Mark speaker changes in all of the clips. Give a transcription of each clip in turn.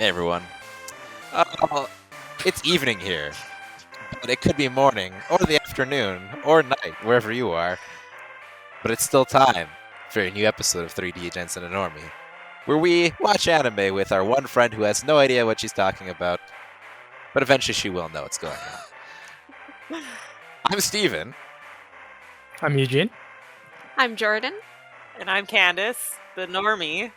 Speaker 1: Hey everyone. Uh, it's evening here, but it could be morning, or the afternoon, or night, wherever you are. But it's still time for a new episode of 3D Jensen and Normie, where we watch anime with our one friend who has no idea what she's talking about, but eventually she will know what's going on. I'm Steven.
Speaker 2: I'm Eugene.
Speaker 3: I'm Jordan.
Speaker 4: And I'm Candace, the Normie.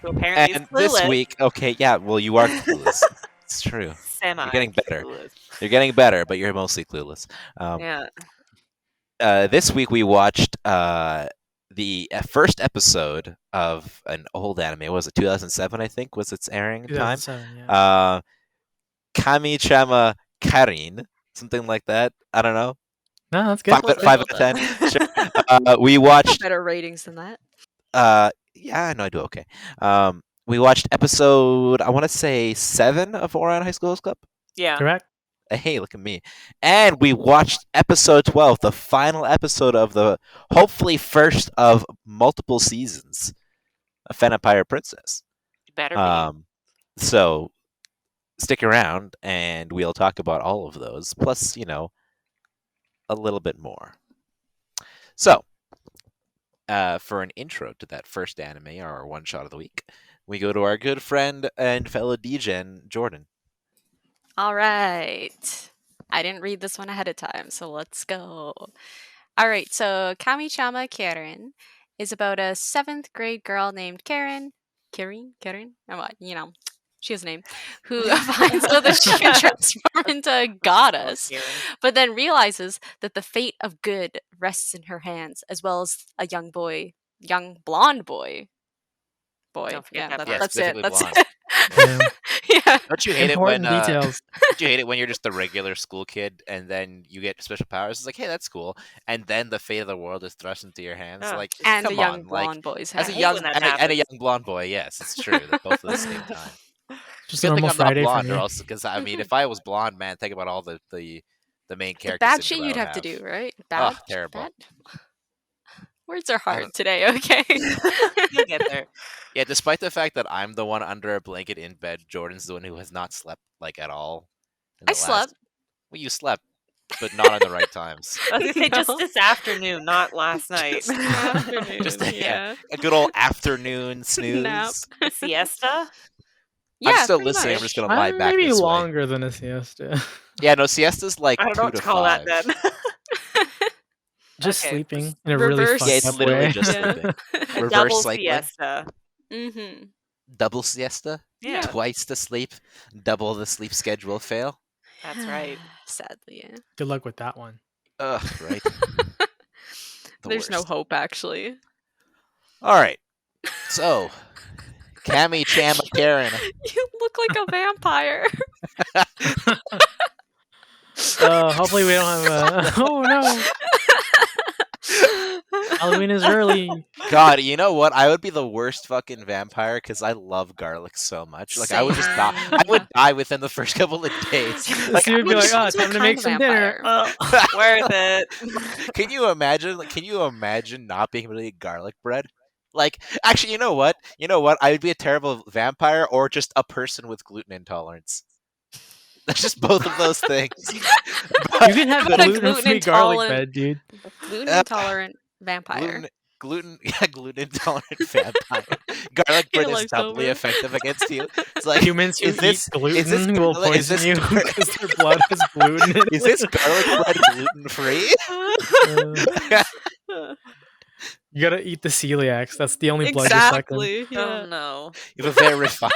Speaker 4: Who apparently
Speaker 1: And
Speaker 4: is clueless.
Speaker 1: this week, okay, yeah, well, you are clueless. It's true.
Speaker 4: Semi.
Speaker 1: You're getting better.
Speaker 4: Clueless.
Speaker 1: You're getting better, but you're mostly clueless.
Speaker 4: Yeah.
Speaker 1: This week we watched the first episode of an old anime. What was it 2007? I think was its airing time.
Speaker 2: 2007, yeah.
Speaker 1: Kamichama Karin, something like that. I don't know.
Speaker 2: No, that's good.
Speaker 1: 5 out of 10. Sure. We watched
Speaker 3: Better ratings than that.
Speaker 1: yeah, no, I do okay. We watched episode, I want to say 7 of Ouran High School Club.
Speaker 4: Yeah.
Speaker 2: Correct.
Speaker 1: Hey, look at me. And we watched episode 12, the final episode of the hopefully first of multiple seasons of Fena Pirate Princess.
Speaker 4: Better be.
Speaker 1: So stick around and we'll talk about all of those, plus, a little bit more. So, for an intro to that first anime, our one shot of the week, we go to our good friend and fellow Degen, Jordan.
Speaker 3: All right. I didn't read this one ahead of time, so let's go. All right, so Kamichama Karin is about a 7th grade girl named Karin. Karin? She has a name. Who finds out that she can transform into a goddess, but then realizes that the fate of good rests in her hands, as well as a young blonde boy.
Speaker 4: Don't forget that
Speaker 3: That's
Speaker 1: part.
Speaker 3: it. That's
Speaker 1: Blonde.
Speaker 3: it.
Speaker 2: Yeah.
Speaker 1: Don't you hate
Speaker 2: Important
Speaker 1: it when
Speaker 2: details.
Speaker 1: don't you hate it when you're just a regular school kid and then you get special powers? It's like, hey, that's cool, and then the fate of the world is thrust into your hands.
Speaker 4: Oh.
Speaker 1: Like,
Speaker 3: And
Speaker 1: come
Speaker 3: a young
Speaker 1: on,
Speaker 3: blonde boy's
Speaker 1: as
Speaker 3: hands.
Speaker 1: a young
Speaker 4: when that
Speaker 1: and a
Speaker 4: happens.
Speaker 1: young blonde boy. Yes, it's true. They're both at the same time.
Speaker 2: Just
Speaker 1: Good
Speaker 2: a
Speaker 1: thing
Speaker 2: normal
Speaker 1: I'm
Speaker 2: Friday
Speaker 1: not
Speaker 2: for
Speaker 1: blonde,
Speaker 2: me.
Speaker 1: or else, because I mean, if I was blonde, man, think about all the main
Speaker 3: The
Speaker 1: characters.
Speaker 3: bad shit you'd have to do, right? Bad.
Speaker 1: Terrible.
Speaker 3: Bad? Words are hard today, okay?
Speaker 4: You'll get there.
Speaker 1: Yeah, despite the fact that I'm the one under a blanket in bed, Jordan's the one who has not slept like at all.
Speaker 3: I slept.
Speaker 1: Well, you slept, but not on the right times.
Speaker 4: I was going to say just
Speaker 3: No.
Speaker 4: this afternoon, not last night.
Speaker 3: Afternoon,
Speaker 1: Just a,
Speaker 3: yeah.
Speaker 1: a good old afternoon snooze.
Speaker 3: Nap.
Speaker 4: Siesta?
Speaker 3: Yeah,
Speaker 1: I'm still
Speaker 3: pretty
Speaker 1: listening. I'm
Speaker 3: much.
Speaker 1: just gonna lie back
Speaker 2: Maybe
Speaker 1: this way.
Speaker 2: longer than a siesta.
Speaker 1: Yeah, no, siesta's like
Speaker 4: I don't
Speaker 1: 2
Speaker 4: know what
Speaker 1: to
Speaker 4: to call
Speaker 1: 5.
Speaker 4: that then.
Speaker 2: Just
Speaker 4: Okay.
Speaker 2: sleeping in a really
Speaker 3: Reverse.
Speaker 2: fucked
Speaker 1: Yeah, it's
Speaker 2: up
Speaker 1: literally
Speaker 2: way.
Speaker 1: just
Speaker 3: Yeah.
Speaker 1: sleeping.
Speaker 4: A
Speaker 1: Reverse
Speaker 4: double
Speaker 1: cycling.
Speaker 4: siesta.
Speaker 3: Mm-hmm.
Speaker 1: Double siesta.
Speaker 4: Yeah,
Speaker 1: Twice the sleep. Double the sleep schedule fail.
Speaker 4: that's right.
Speaker 3: Sadly, yeah.
Speaker 2: Good luck with that one.
Speaker 1: Ugh, right. The
Speaker 3: There's no
Speaker 1: worst.
Speaker 3: hope, actually.
Speaker 1: All right. So, Kamichama Karin.
Speaker 3: You look like a vampire.
Speaker 2: Hopefully we don't have a... Oh no! Halloween is early.
Speaker 1: God, you know what? I would be the worst fucking vampire because I love garlic so much. Like, I would just die.
Speaker 3: Same.
Speaker 1: I would die within the first couple of days. Like,
Speaker 2: So you'd be like, oh, it's time to make some dinner.
Speaker 4: Worth it.
Speaker 1: Can you imagine? Like, can you imagine not being able to eat garlic bread? Like, actually, you know what? I would be a terrible vampire or just a person with gluten intolerance. That's just both of those things.
Speaker 2: You can have
Speaker 3: What a
Speaker 2: gluten-free garlic
Speaker 3: gluten-intolerant-
Speaker 2: bread, dude.
Speaker 3: Gluten intolerant vampire.
Speaker 1: Gluten intolerant vampire. Garlic bread is
Speaker 3: life's
Speaker 1: doubly
Speaker 3: over.
Speaker 1: effective against you. It's like,
Speaker 2: Humans who
Speaker 1: is this
Speaker 2: eat gluten will
Speaker 1: garlic- is
Speaker 2: poison
Speaker 1: this
Speaker 2: you
Speaker 1: gar-
Speaker 2: because their blood has gluten in
Speaker 1: Is
Speaker 2: it.
Speaker 1: this garlic bread gluten free?
Speaker 2: You gotta eat the celiacs. That's the only blood you're sucking.
Speaker 3: Exactly.
Speaker 4: Oh
Speaker 3: Yeah.
Speaker 4: no.
Speaker 1: You have a very refined.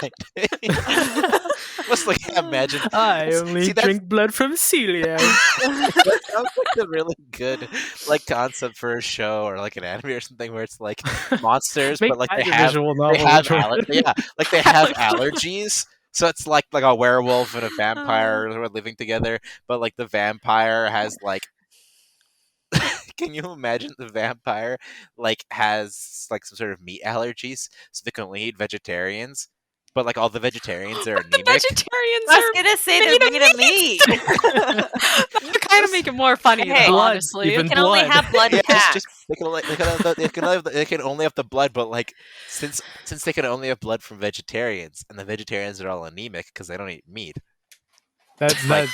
Speaker 1: Must like imagine.
Speaker 2: I only
Speaker 1: See, that's-
Speaker 2: drink blood from celiac.
Speaker 1: That sounds like a really good like concept for a show or like an anime or something where it's like monsters,
Speaker 2: Make
Speaker 1: but like
Speaker 2: that
Speaker 1: they
Speaker 2: your
Speaker 1: have
Speaker 2: visual
Speaker 1: they
Speaker 2: novel,
Speaker 1: have
Speaker 2: Jordan.
Speaker 1: like they have allergies. So it's like a werewolf and a vampire who are living together, but like the vampire has like. Can you imagine the vampire like has like some sort of meat allergies, so they can only eat vegetarians? but like all the vegetarians are
Speaker 3: The
Speaker 1: anemic.
Speaker 3: vegetarians
Speaker 4: I
Speaker 3: are
Speaker 4: was gonna say
Speaker 3: made
Speaker 4: they're
Speaker 3: of
Speaker 4: made of meat.
Speaker 3: that would kind of make it more funny,
Speaker 4: Hey.
Speaker 3: though,
Speaker 2: Blood,
Speaker 3: honestly.
Speaker 2: even
Speaker 4: They can only
Speaker 2: blood.
Speaker 4: have blood
Speaker 1: Yeah, it's
Speaker 4: packs.
Speaker 1: just they can only have the blood, but like since they can only have blood from vegetarians, and the vegetarians are all anemic because they don't eat meat.
Speaker 2: That's
Speaker 1: like-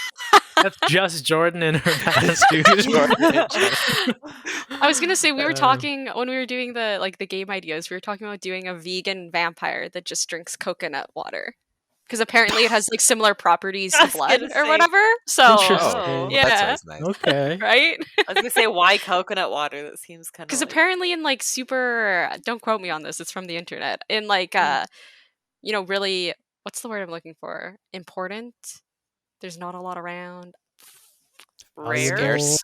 Speaker 2: that's just Jordan and her past, dude.
Speaker 3: I was gonna say we were
Speaker 2: Um,
Speaker 3: talking when we were doing the game ideas. We were talking about doing a vegan vampire that just drinks coconut water because apparently it has like similar properties
Speaker 4: I
Speaker 3: to
Speaker 4: was
Speaker 3: blood
Speaker 4: gonna
Speaker 3: or
Speaker 4: say-
Speaker 3: whatever. So
Speaker 2: Interesting.
Speaker 4: Oh.
Speaker 3: Yeah.
Speaker 1: That sounds nice.
Speaker 2: Okay.
Speaker 3: right?
Speaker 4: I was gonna say why coconut water. That seems kind of
Speaker 3: Because apparently in like super, don't quote me on this. It's from the internet. In like really, what's the word I'm looking for? Important. There's not a lot around.
Speaker 4: rare.
Speaker 1: Scarce.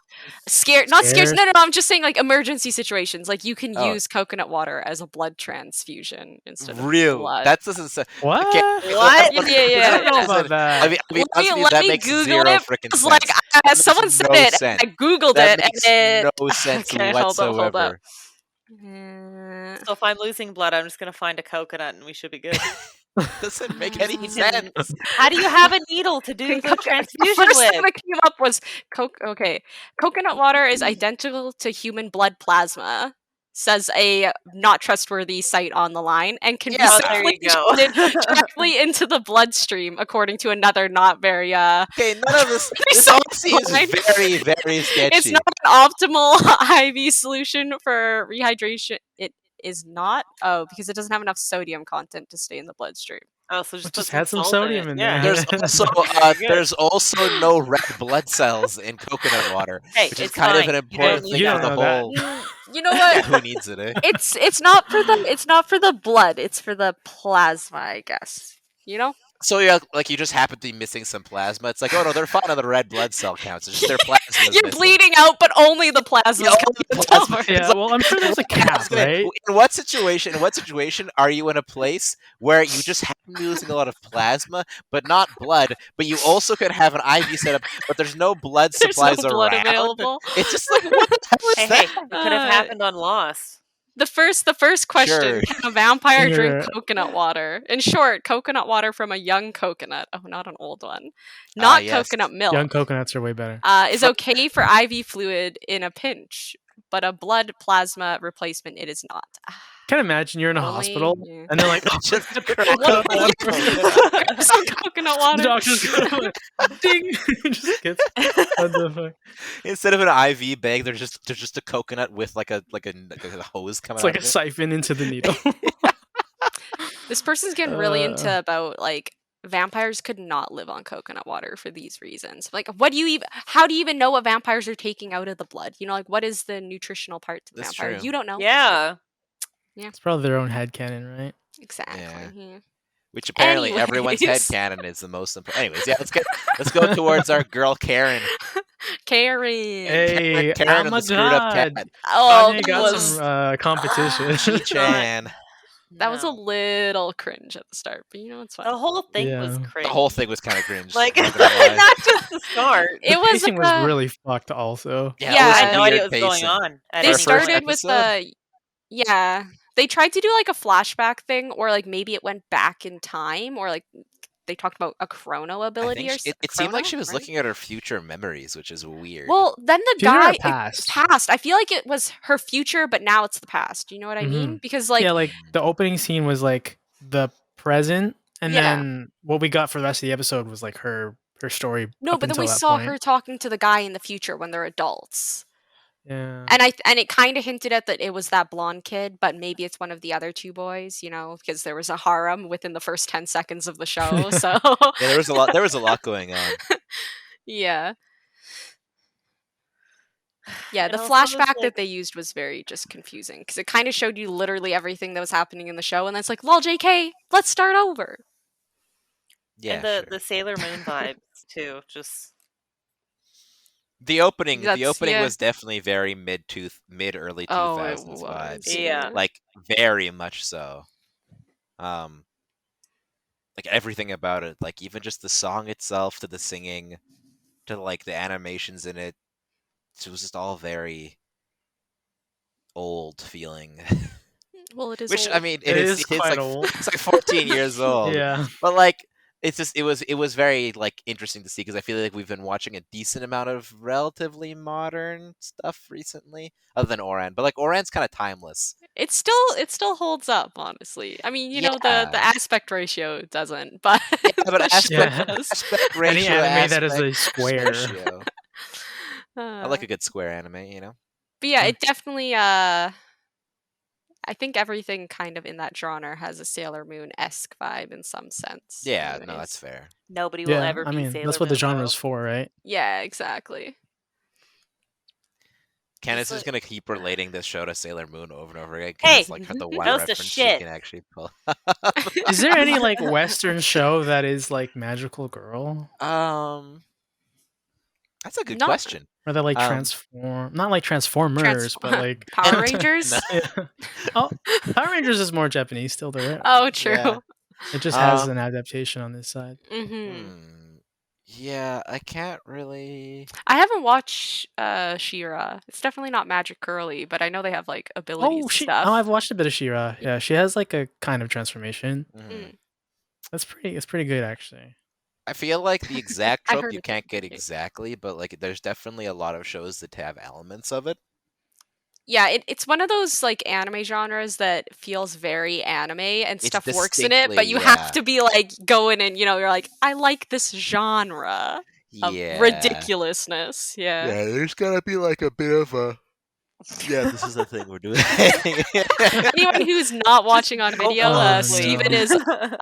Speaker 3: Scared, not scarce.
Speaker 2: Scarce.
Speaker 3: No. I'm just saying like emergency situations. Like you can
Speaker 1: Oh.
Speaker 3: use coconut water as a blood transfusion instead of
Speaker 1: Real.
Speaker 3: blood.
Speaker 1: That doesn't say.
Speaker 2: What?
Speaker 1: Okay.
Speaker 4: What?
Speaker 3: Yeah.
Speaker 2: I don't know
Speaker 1: Listen,
Speaker 2: about that.
Speaker 1: I'll be honest with you,
Speaker 3: let
Speaker 1: that
Speaker 3: me
Speaker 1: makes
Speaker 3: Google
Speaker 1: zero
Speaker 3: it.
Speaker 1: freaking
Speaker 3: It's
Speaker 1: sense.
Speaker 3: like
Speaker 1: Makes
Speaker 3: someone said
Speaker 1: no
Speaker 3: it.
Speaker 1: sense.
Speaker 3: And I googled
Speaker 1: That
Speaker 3: it,
Speaker 1: makes
Speaker 3: and it.
Speaker 1: no sense
Speaker 3: Okay,
Speaker 1: whatsoever.
Speaker 3: hold up.
Speaker 4: So if I'm losing blood, I'm just gonna find a coconut and we should be good.
Speaker 1: Doesn't make any
Speaker 3: You
Speaker 1: sense.
Speaker 4: How do you have a needle to do the
Speaker 3: The
Speaker 4: transfusion
Speaker 3: first
Speaker 4: with?
Speaker 3: thing that came up was coconut water is identical to human blood plasma, says a not trustworthy site on the line, and can
Speaker 1: Yeah,
Speaker 3: be
Speaker 4: Oh, there
Speaker 3: safely
Speaker 4: you go.
Speaker 3: injected directly into the bloodstream, according to another not very
Speaker 1: Okay, none of this. This
Speaker 3: so
Speaker 1: all seems
Speaker 3: fine.
Speaker 1: very, very sketchy.
Speaker 3: It's not an optimal IV solution for rehydration. It is not. Oh, because it doesn't have enough sodium content to stay in the bloodstream.
Speaker 4: Oh, so just,
Speaker 2: Just
Speaker 4: put
Speaker 2: add some
Speaker 4: salt
Speaker 2: sodium in
Speaker 4: yeah.
Speaker 2: there.
Speaker 1: There's also no red blood cells in coconut water,
Speaker 4: Hey,
Speaker 1: which is
Speaker 4: it's
Speaker 1: kind of
Speaker 4: fine.
Speaker 1: an
Speaker 4: You don't
Speaker 1: important
Speaker 4: need
Speaker 1: thing
Speaker 2: You
Speaker 1: for
Speaker 2: don't
Speaker 1: the
Speaker 2: know that.
Speaker 1: whole.
Speaker 3: You know
Speaker 1: Yeah,
Speaker 3: what?
Speaker 1: who needs it? Eh?
Speaker 3: It's not for the blood. It's for the plasma, I guess. You know.
Speaker 1: So yeah, like you just happen to be missing some plasma. It's like, oh no, they're fine on the red blood cell counts. It's just their plasma.
Speaker 3: You're bleeding out, but only the plasma's
Speaker 1: Yeah, only
Speaker 3: coming
Speaker 1: the
Speaker 3: out.
Speaker 1: plasma.
Speaker 2: Yeah, well, I'm sure there's a cap, right?
Speaker 1: In what situation? In what situation are you in a place where you just happen to be losing a lot of plasma, but not blood? But you also could have an IV setup, but there's no blood
Speaker 3: There's
Speaker 1: supplies
Speaker 3: no blood
Speaker 1: around.
Speaker 3: available.
Speaker 1: It's just like, what the hell is
Speaker 4: Hey,
Speaker 1: that?
Speaker 4: it could have happened on Lost.
Speaker 3: The first question:
Speaker 1: Sure.
Speaker 3: Can a vampire drink
Speaker 2: Sure.
Speaker 3: coconut water? In short, coconut water from a young coconut. Oh, not an old one. Not
Speaker 1: Yes.
Speaker 3: coconut milk.
Speaker 2: Young coconuts are way better.
Speaker 3: Is okay for IV fluid in a pinch, but a blood plasma replacement it is not.
Speaker 2: Can't imagine you're in a
Speaker 3: Only-
Speaker 2: hospital
Speaker 3: yeah.
Speaker 2: and they're like, oh,
Speaker 1: Just
Speaker 2: just
Speaker 1: crack
Speaker 2: coconut
Speaker 1: open
Speaker 2: water.
Speaker 3: Grab some coconut water.
Speaker 2: The doctor's gonna ding. Just gets what the fuck?
Speaker 1: Instead of an IV bag, there's just a coconut with like a hose coming
Speaker 2: It's
Speaker 1: out
Speaker 2: like a
Speaker 1: of it.
Speaker 2: siphon into the needle.
Speaker 3: This person's getting really into
Speaker 2: Uh.
Speaker 3: about like vampires could not live on coconut water for these reasons. Like, what do you even? How do you even know what vampires are taking out of the blood? You know, like what is the nutritional part to the
Speaker 1: That's
Speaker 3: vampire?
Speaker 1: true.
Speaker 3: You don't know.
Speaker 4: Yeah.
Speaker 2: It's probably their own headcanon, right?
Speaker 3: Exactly.
Speaker 1: Yeah.
Speaker 3: Yeah.
Speaker 1: Which apparently everyone's head
Speaker 3: Anyways.
Speaker 1: canon is the most important. Anyways, yeah, let's go towards our girl Karen.
Speaker 3: Karen.
Speaker 2: Hey,
Speaker 1: Karen
Speaker 2: oh
Speaker 1: and
Speaker 2: my
Speaker 1: the screwed up cat.
Speaker 2: god.
Speaker 3: Oh,
Speaker 2: Kanye
Speaker 3: that
Speaker 2: got
Speaker 3: was
Speaker 2: some competition.
Speaker 1: She-chan.
Speaker 3: that was a
Speaker 4: No.
Speaker 3: little cringe at the start, but you know it's fine.
Speaker 4: The whole thing was
Speaker 2: Yeah.
Speaker 4: cringe.
Speaker 1: The whole thing was kind of cringe.
Speaker 4: like
Speaker 1: I'm not gonna lie.
Speaker 4: not just the start.
Speaker 3: It
Speaker 2: The
Speaker 3: was
Speaker 2: pacing
Speaker 3: like
Speaker 2: was really fucked also.
Speaker 1: Yeah,
Speaker 3: Yeah.
Speaker 1: it was
Speaker 4: I had no idea
Speaker 1: weird
Speaker 4: what was going
Speaker 1: pacing.
Speaker 4: on. At
Speaker 3: they
Speaker 1: For a
Speaker 4: any
Speaker 1: first
Speaker 3: started
Speaker 4: point.
Speaker 3: with
Speaker 1: episode?
Speaker 3: yeah. They tried to do like a flashback thing, or like maybe it went back in time, or like they talked about a chrono
Speaker 1: I
Speaker 3: ability
Speaker 1: think
Speaker 3: or
Speaker 1: it seemed like
Speaker 3: chrono,
Speaker 1: she was
Speaker 3: right?
Speaker 1: looking at her future memories, which is weird.
Speaker 3: Well, then the
Speaker 2: Future or
Speaker 3: guy
Speaker 2: past?
Speaker 3: past. I feel like it was her future, but now it's the past. You know what I mean? Because like
Speaker 2: yeah, like the opening scene was like the present, and
Speaker 3: Yeah.
Speaker 2: then what we got for the rest of the episode was like her story.
Speaker 3: no,
Speaker 2: up
Speaker 3: but then
Speaker 2: until
Speaker 3: we
Speaker 2: that
Speaker 3: saw
Speaker 2: point.
Speaker 3: her talking to the guy in the future when they're adults.
Speaker 2: Yeah.
Speaker 3: And it kind of hinted at that it was that blonde kid, but maybe it's one of the other two boys, you know, because there was a harem within the first 10 seconds of the show. So
Speaker 1: yeah, there was a lot. There was a lot going on.
Speaker 3: yeah. Yeah,
Speaker 4: And
Speaker 3: the
Speaker 4: also it's
Speaker 3: flashback
Speaker 4: like-
Speaker 3: that they used was very just confusing because it kind of showed you literally everything that was happening in the show, and then it's like, lol, JK, let's start over.
Speaker 1: Yeah,
Speaker 4: and the
Speaker 1: sure.
Speaker 4: the Sailor Moon vibes too. Just
Speaker 1: The opening
Speaker 3: That's- yeah.
Speaker 1: was definitely very mid early 2000s
Speaker 3: was.
Speaker 1: vibes.
Speaker 4: Yeah.
Speaker 1: Like very much so. Like everything about it, like even just the song itself to the singing to like the animations in it, it was just all very old feeling.
Speaker 3: Well, it is
Speaker 1: Which
Speaker 3: old.
Speaker 1: I mean,
Speaker 2: It is
Speaker 1: it's
Speaker 2: quite
Speaker 1: like
Speaker 2: old.
Speaker 1: it's like 14 years old.
Speaker 2: Yeah.
Speaker 1: But like it's just it was very like interesting to see because I feel like we've been watching a decent amount of relatively modern stuff recently, other than Ouran. But like Ouran's kind of timeless.
Speaker 3: It still holds up, honestly. I mean, the
Speaker 1: Yeah.
Speaker 3: aspect ratio doesn't, but
Speaker 1: Yeah, but
Speaker 3: the show
Speaker 1: aspect
Speaker 3: does.
Speaker 1: aspect
Speaker 2: Any
Speaker 1: ratio,
Speaker 2: anime that is a
Speaker 1: aspect
Speaker 2: square.
Speaker 1: ratio. I like
Speaker 3: Uh,
Speaker 1: a good square anime, you know.
Speaker 3: but yeah,
Speaker 2: Yeah.
Speaker 3: it definitely. I think everything kind of in that genre has a Sailor Moon esque vibe in some sense.
Speaker 1: Yeah, no,
Speaker 3: anyways.
Speaker 1: that's fair.
Speaker 4: Nobody will
Speaker 2: Yeah,
Speaker 4: ever
Speaker 2: I
Speaker 4: be
Speaker 2: mean,
Speaker 4: Sailor
Speaker 2: that's what the
Speaker 4: Moon,
Speaker 2: genre's
Speaker 4: though.
Speaker 2: for, right?
Speaker 3: Yeah, exactly.
Speaker 1: Candace is
Speaker 4: like-
Speaker 1: gonna keep relating this show to Sailor Moon over and over again. 'Cause
Speaker 4: Hey,
Speaker 1: it's like the one
Speaker 4: knows the
Speaker 1: reference she
Speaker 4: shit.
Speaker 1: can actually pull.
Speaker 2: Is there any like Western show that is like magical girl?
Speaker 1: That's a good
Speaker 3: Not-
Speaker 1: question.
Speaker 2: Or that like
Speaker 1: Um,
Speaker 2: transform, not like Transformers, but like
Speaker 3: Power Rangers.
Speaker 1: No.
Speaker 2: yeah. Oh, Power Rangers is more Japanese still, there.
Speaker 3: Oh, true.
Speaker 1: Yeah.
Speaker 2: It just has
Speaker 1: Um,
Speaker 2: an adaptation on this side.
Speaker 3: hmm
Speaker 1: Yeah, I can't really.
Speaker 3: I haven't watched She-Ra. It's definitely not magic girly, but I know they have like abilities
Speaker 2: Oh,
Speaker 3: and stuff.
Speaker 2: I've watched a bit of She-Ra. Yeah, she has like a kind of transformation.
Speaker 1: Mhm.
Speaker 2: It's pretty good actually.
Speaker 1: I feel like the exact
Speaker 3: I
Speaker 1: trope
Speaker 3: heard
Speaker 1: you
Speaker 3: it's
Speaker 1: can't get
Speaker 3: pretty.
Speaker 1: exactly, but like there's definitely a lot of shows that have elements of it.
Speaker 3: Yeah, it's one of those like anime genres that feels very anime and
Speaker 1: It's
Speaker 3: stuff works in it, but
Speaker 1: distinctly,
Speaker 3: you
Speaker 1: yeah.
Speaker 3: have to be like going and you're like, I like this genre of
Speaker 1: Yeah.
Speaker 3: ridiculousness. Yeah.
Speaker 1: there's gotta be like a bit of a. Yeah, this is the thing we're doing.
Speaker 3: Anyone who's not watching on video,
Speaker 2: Oh,
Speaker 3: Steven
Speaker 2: no.
Speaker 3: is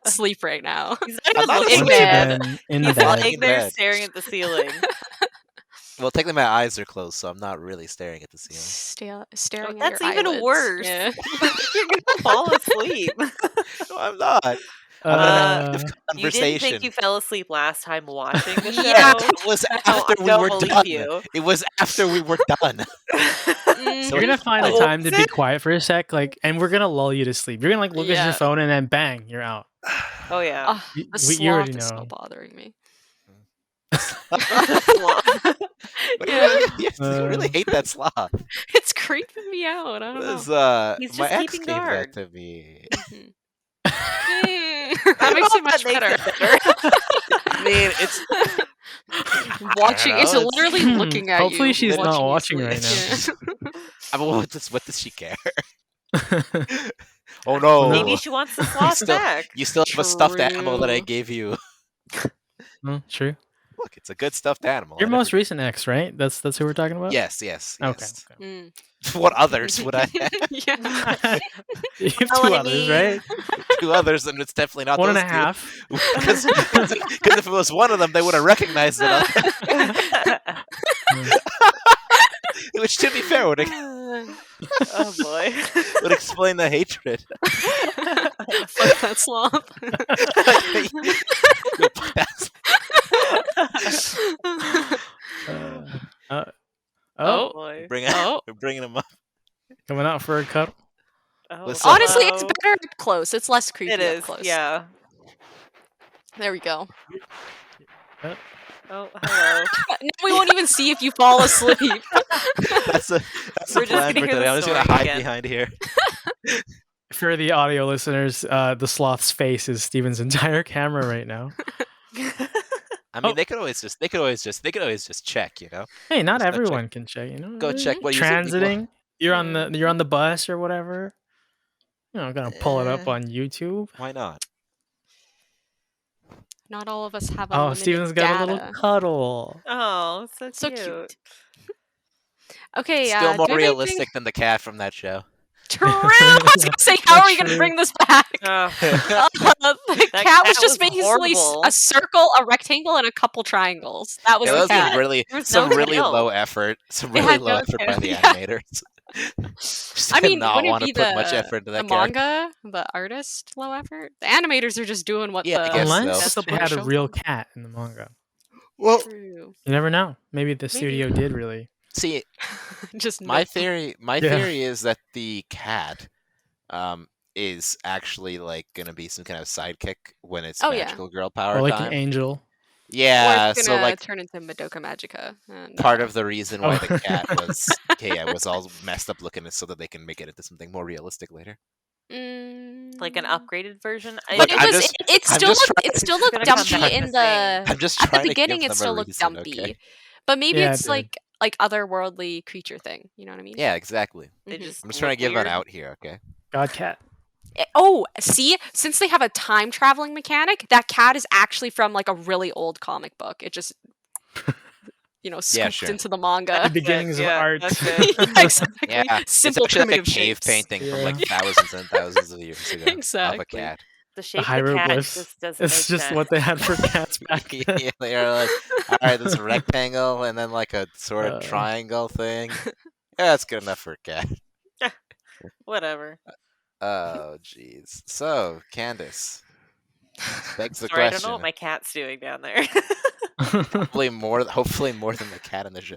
Speaker 3: asleep right now.
Speaker 4: He's not even
Speaker 1: I'm not
Speaker 4: looking
Speaker 3: Once
Speaker 4: there.
Speaker 2: again, in
Speaker 4: He's
Speaker 2: bed.
Speaker 4: laying there
Speaker 1: bed.
Speaker 4: staring at the ceiling.
Speaker 1: Well, technically my eyes are closed, so I'm not really staring at the ceiling.
Speaker 3: Staring
Speaker 4: That's
Speaker 3: at your
Speaker 4: even
Speaker 3: eyelids.
Speaker 4: worse.
Speaker 3: Yeah.
Speaker 4: You're gonna fall asleep.
Speaker 1: No, I'm not.
Speaker 2: Uh,
Speaker 4: You didn't think you fell asleep last time watching the show?
Speaker 3: Yeah.
Speaker 1: It was
Speaker 4: No,
Speaker 1: after
Speaker 4: I
Speaker 1: we
Speaker 4: don't
Speaker 1: were
Speaker 4: believe
Speaker 1: done.
Speaker 4: you.
Speaker 1: It was after we were done.
Speaker 3: Mm,
Speaker 1: So
Speaker 2: you're gonna find a
Speaker 1: Oh,
Speaker 2: time to be
Speaker 4: is it?
Speaker 2: quiet for a sec, like, and we're gonna lull you to sleep. You're gonna like look at
Speaker 3: Yeah.
Speaker 2: your phone and then bang, you're out.
Speaker 4: Oh yeah.
Speaker 3: ah,
Speaker 2: You,
Speaker 3: the
Speaker 2: you already
Speaker 3: sloth is
Speaker 2: know.
Speaker 3: still bothering me.
Speaker 1: But
Speaker 3: Yeah.
Speaker 1: you really hate that sloth.
Speaker 3: It's creeping me out. I don't know.
Speaker 1: This,
Speaker 4: He's
Speaker 1: my
Speaker 4: just
Speaker 1: ex
Speaker 4: keeping
Speaker 1: gave
Speaker 4: guard.
Speaker 1: that to me.
Speaker 3: That makes it much
Speaker 4: That makes
Speaker 3: better.
Speaker 4: it better.
Speaker 1: I mean, it's
Speaker 3: Watching,
Speaker 1: I don't
Speaker 3: it's
Speaker 1: know, it's-
Speaker 3: literally looking at you.
Speaker 2: Hopefully she's not watching
Speaker 3: you
Speaker 2: right
Speaker 3: sleep.
Speaker 1: I mean, what does she care? Oh no!
Speaker 4: Maybe she wants the sloth
Speaker 1: still-
Speaker 4: back.
Speaker 1: You still have a stuffed animal that I
Speaker 3: True.
Speaker 1: gave you.
Speaker 2: No, true.
Speaker 1: Look, it's a good stuffed animal.
Speaker 2: Your
Speaker 1: I
Speaker 2: most
Speaker 1: never-
Speaker 2: recent ex, right? That's who we're talking about.
Speaker 1: Yes, yes,
Speaker 2: Okay.
Speaker 1: yes.
Speaker 2: Okay.
Speaker 3: Mm.
Speaker 1: What others would I have?
Speaker 3: Yeah.
Speaker 2: You have two
Speaker 4: Telling
Speaker 2: others,
Speaker 4: me-
Speaker 2: right?
Speaker 1: Two others, and it's definitely not
Speaker 2: One and
Speaker 1: those
Speaker 2: a
Speaker 1: two.
Speaker 2: half.
Speaker 1: Because if it was one of them, they would have recognized it. Which, to be fair, would
Speaker 4: Oh boy.
Speaker 1: explain the hatred.
Speaker 3: Fuck that sloth.
Speaker 2: Oh,
Speaker 3: Oh.
Speaker 4: boy.
Speaker 1: Bring
Speaker 3: Oh.
Speaker 1: we're bringing him up.
Speaker 2: coming out for a cuddle.
Speaker 4: Oh,
Speaker 1: Listen.
Speaker 3: Honestly, it's
Speaker 4: hello.
Speaker 3: better up close. It's less creepy
Speaker 4: It
Speaker 3: up
Speaker 4: is.
Speaker 3: close.
Speaker 4: Yeah.
Speaker 3: There we go.
Speaker 4: Oh, hello.
Speaker 3: Now we won't even see if you fall asleep.
Speaker 1: That's a
Speaker 4: We're just
Speaker 1: plan
Speaker 4: gonna
Speaker 1: for
Speaker 4: hear the
Speaker 1: today. I'm just gonna
Speaker 4: story
Speaker 1: hide
Speaker 4: again.
Speaker 1: behind here.
Speaker 2: For the audio listeners, the sloth's face is Steven's entire camera right now.
Speaker 1: I mean,
Speaker 2: Oh.
Speaker 1: they could always just check, you know.
Speaker 2: Hey, not
Speaker 1: Just go check.
Speaker 2: everyone can check. You know,
Speaker 1: Go check what you said.
Speaker 2: transiting. You're on the bus or whatever. You know, gonna pull it up
Speaker 1: Eh.
Speaker 2: on YouTube.
Speaker 1: Why not?
Speaker 3: Not all of us have
Speaker 2: Oh,
Speaker 3: unlimited
Speaker 2: Steven's got
Speaker 3: data.
Speaker 2: a little cuddle.
Speaker 4: Oh, so
Speaker 3: So
Speaker 4: cute.
Speaker 3: cute. Okay,
Speaker 1: Still more
Speaker 3: do we have
Speaker 1: realistic
Speaker 3: anything-
Speaker 1: than the cat from that show.
Speaker 3: True. I was gonna say, how are we gonna
Speaker 2: True.
Speaker 3: bring this back?
Speaker 4: Oh.
Speaker 3: The
Speaker 4: That
Speaker 3: cat was
Speaker 4: cat
Speaker 3: just
Speaker 4: was
Speaker 3: basically
Speaker 4: horrible.
Speaker 3: a circle, a rectangle, and a couple triangles. That was
Speaker 1: Yeah,
Speaker 3: the
Speaker 1: those
Speaker 3: cat.
Speaker 1: were really
Speaker 4: There was
Speaker 1: some
Speaker 4: no
Speaker 1: really
Speaker 4: tail.
Speaker 1: low effort. Some
Speaker 3: It
Speaker 1: really
Speaker 3: had
Speaker 1: low
Speaker 3: no
Speaker 1: effort
Speaker 3: tail,
Speaker 1: by the
Speaker 3: yeah.
Speaker 1: animators. Just
Speaker 3: I
Speaker 1: did
Speaker 3: mean,
Speaker 1: not
Speaker 3: wouldn't
Speaker 1: want
Speaker 3: it
Speaker 1: to
Speaker 3: be
Speaker 1: put much
Speaker 3: the
Speaker 1: effort into that
Speaker 3: the
Speaker 1: character.
Speaker 3: manga, the artist, low effort? The animators are just doing what
Speaker 1: Yeah, I
Speaker 3: the
Speaker 1: guess so.
Speaker 2: Unless
Speaker 3: the
Speaker 2: they had a
Speaker 3: book
Speaker 2: real
Speaker 3: shows them.
Speaker 2: cat in the manga.
Speaker 1: Well,
Speaker 3: True.
Speaker 2: You never know. Maybe the studio did really.
Speaker 1: see,
Speaker 3: Just
Speaker 1: my
Speaker 3: nope.
Speaker 1: theory
Speaker 2: Yeah.
Speaker 1: is that the cat is actually like gonna be some kind of sidekick when it's
Speaker 3: Oh, yeah.
Speaker 1: magical girl power
Speaker 2: Or like
Speaker 1: time.
Speaker 2: an angel.
Speaker 1: Yeah,
Speaker 3: Or it's
Speaker 1: so
Speaker 3: gonna
Speaker 1: like
Speaker 3: turn into Madoka Magica. And,
Speaker 1: part of the reason why
Speaker 2: Oh.
Speaker 1: the cat was was all messed up looking is so that they can make it into something more realistic later.
Speaker 4: Like an upgraded version.
Speaker 3: But
Speaker 1: Look, I'm
Speaker 3: it
Speaker 1: I'm
Speaker 3: still
Speaker 1: just
Speaker 3: looked
Speaker 1: trying-
Speaker 3: it still looked
Speaker 4: Gonna come
Speaker 3: dumpy
Speaker 4: back
Speaker 3: in
Speaker 4: to
Speaker 3: the
Speaker 1: I'm just
Speaker 3: at the
Speaker 1: trying
Speaker 3: beginning.
Speaker 1: to give
Speaker 3: It
Speaker 1: them
Speaker 3: still
Speaker 1: a
Speaker 3: looked
Speaker 1: reason,
Speaker 3: dumpy,
Speaker 1: okay?
Speaker 3: but maybe
Speaker 2: Yeah, it
Speaker 3: it's
Speaker 2: did.
Speaker 3: like otherworldly creature thing. You know what I mean?
Speaker 1: Yeah, exactly.
Speaker 4: They
Speaker 3: Mhm.
Speaker 4: just
Speaker 1: I'm just trying to
Speaker 4: look
Speaker 1: give
Speaker 4: weird.
Speaker 1: an out here, okay?
Speaker 2: God cat.
Speaker 3: Oh, see, since they have a time traveling mechanic, that cat is actually from like a really old comic book. It just scooped
Speaker 1: sure.
Speaker 3: into the
Speaker 2: The
Speaker 3: manga.
Speaker 2: beginnings of
Speaker 4: yeah,
Speaker 2: art.
Speaker 4: that's it.
Speaker 3: Yeah, exactly.
Speaker 1: Yeah,
Speaker 3: Simple
Speaker 1: it's actually like a
Speaker 3: primitive
Speaker 1: cave
Speaker 3: shapes.
Speaker 1: painting from like
Speaker 2: Yeah.
Speaker 1: thousands and thousands of years ago of a
Speaker 3: Exactly.
Speaker 1: cat.
Speaker 4: The
Speaker 2: The
Speaker 4: shape of the cat
Speaker 2: hieroglyphs.
Speaker 4: just doesn't
Speaker 2: It's
Speaker 4: make
Speaker 2: just
Speaker 4: sense.
Speaker 2: what they had for cats back then.
Speaker 1: Yeah, they're like, all right, this rectangle and then like a sort of
Speaker 2: Uh.
Speaker 1: triangle thing. Yeah, that's good enough for a cat.
Speaker 4: Whatever.
Speaker 1: Oh, jeez. So, Candace, begs the
Speaker 4: Sorry, I don't
Speaker 1: question.
Speaker 4: know what my cat's doing down there.
Speaker 1: Hopefully more than the cat in the show.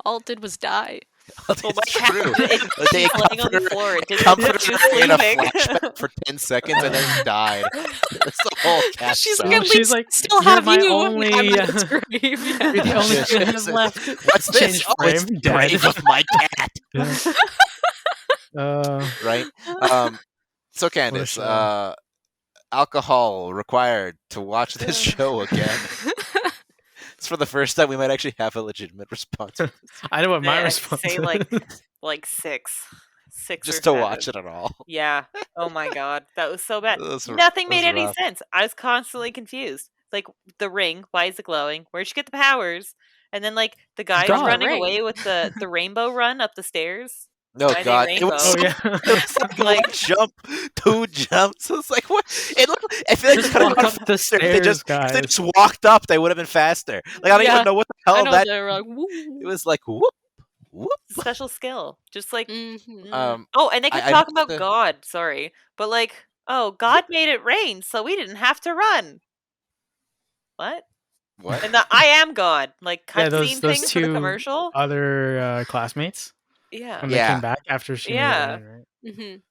Speaker 3: All it did was die.
Speaker 4: Well, my
Speaker 1: It's
Speaker 4: cat,
Speaker 1: true.
Speaker 4: They
Speaker 1: They
Speaker 4: laying on the
Speaker 1: comforted
Speaker 4: floor. It didn't
Speaker 1: comforted
Speaker 4: she was
Speaker 1: her in a
Speaker 4: sleeping.
Speaker 1: flashback for 10 seconds and then died. That's the whole cat
Speaker 3: She's
Speaker 1: stuff.
Speaker 3: like, at
Speaker 2: She's
Speaker 3: least
Speaker 2: like,
Speaker 3: still
Speaker 2: "You're
Speaker 3: have
Speaker 2: my
Speaker 3: you.
Speaker 2: only,
Speaker 3: I'm in its grave.
Speaker 2: You're
Speaker 3: Yeah.
Speaker 2: the only
Speaker 1: Yes,
Speaker 2: thing I
Speaker 1: yes,
Speaker 2: have
Speaker 1: yes.
Speaker 2: left."
Speaker 1: What's this?
Speaker 2: Change
Speaker 1: Oh, it's
Speaker 2: frame,
Speaker 1: the
Speaker 2: dead.
Speaker 1: grave of my cat.
Speaker 2: Yeah.
Speaker 1: Right? So, Candace,
Speaker 2: show.
Speaker 1: alcohol required to watch this show again. It's for the first time we might actually have a legitimate response.
Speaker 2: I know what my
Speaker 4: I'd
Speaker 2: response
Speaker 4: say
Speaker 2: is.
Speaker 4: like six
Speaker 1: Just
Speaker 4: or
Speaker 1: to
Speaker 4: 7.
Speaker 1: watch it at all.
Speaker 4: Yeah. Oh my god, that was so bad.
Speaker 1: Those were-
Speaker 4: Nothing
Speaker 1: those
Speaker 4: made any
Speaker 1: rough.
Speaker 4: sense. I was constantly confused. Like the ring, why is it glowing? Where'd she get the powers? And then like the guy's
Speaker 2: God.
Speaker 4: running
Speaker 3: Ring.
Speaker 4: away with the rainbow run up the stairs.
Speaker 1: No,
Speaker 4: Why are they
Speaker 1: God. It was,
Speaker 4: rainbow?
Speaker 2: Oh
Speaker 1: so,
Speaker 2: yeah.
Speaker 1: it was like one jump, 2 jumps. It was like, what? I feel like
Speaker 2: Just
Speaker 1: they could have
Speaker 2: walk
Speaker 1: gone
Speaker 2: up the
Speaker 1: faster. If they
Speaker 2: stairs,
Speaker 1: if they
Speaker 2: guys.
Speaker 1: just walked up, they would have been faster. Like, I don't
Speaker 3: Yeah.
Speaker 1: even know what the
Speaker 3: I
Speaker 1: hell
Speaker 3: know
Speaker 1: that...
Speaker 3: they were like,
Speaker 1: It was like, whoop, whoop.
Speaker 4: Special skill. Just like
Speaker 3: Mhm.
Speaker 4: oh, and they kept
Speaker 1: I
Speaker 4: talking
Speaker 1: missed
Speaker 4: about
Speaker 1: the-
Speaker 4: God, sorry. But like, oh, God made it rain, so we didn't have to run. What?
Speaker 1: What?
Speaker 4: And the I am God, like
Speaker 2: Yeah,
Speaker 4: cutscene
Speaker 2: those
Speaker 4: thing for the
Speaker 2: two
Speaker 4: commercial.
Speaker 2: other classmates
Speaker 4: Yeah.
Speaker 2: when they
Speaker 1: Yeah.
Speaker 2: came back after she
Speaker 4: Yeah.
Speaker 2: made it rain, right?
Speaker 3: Mhm.
Speaker 4: None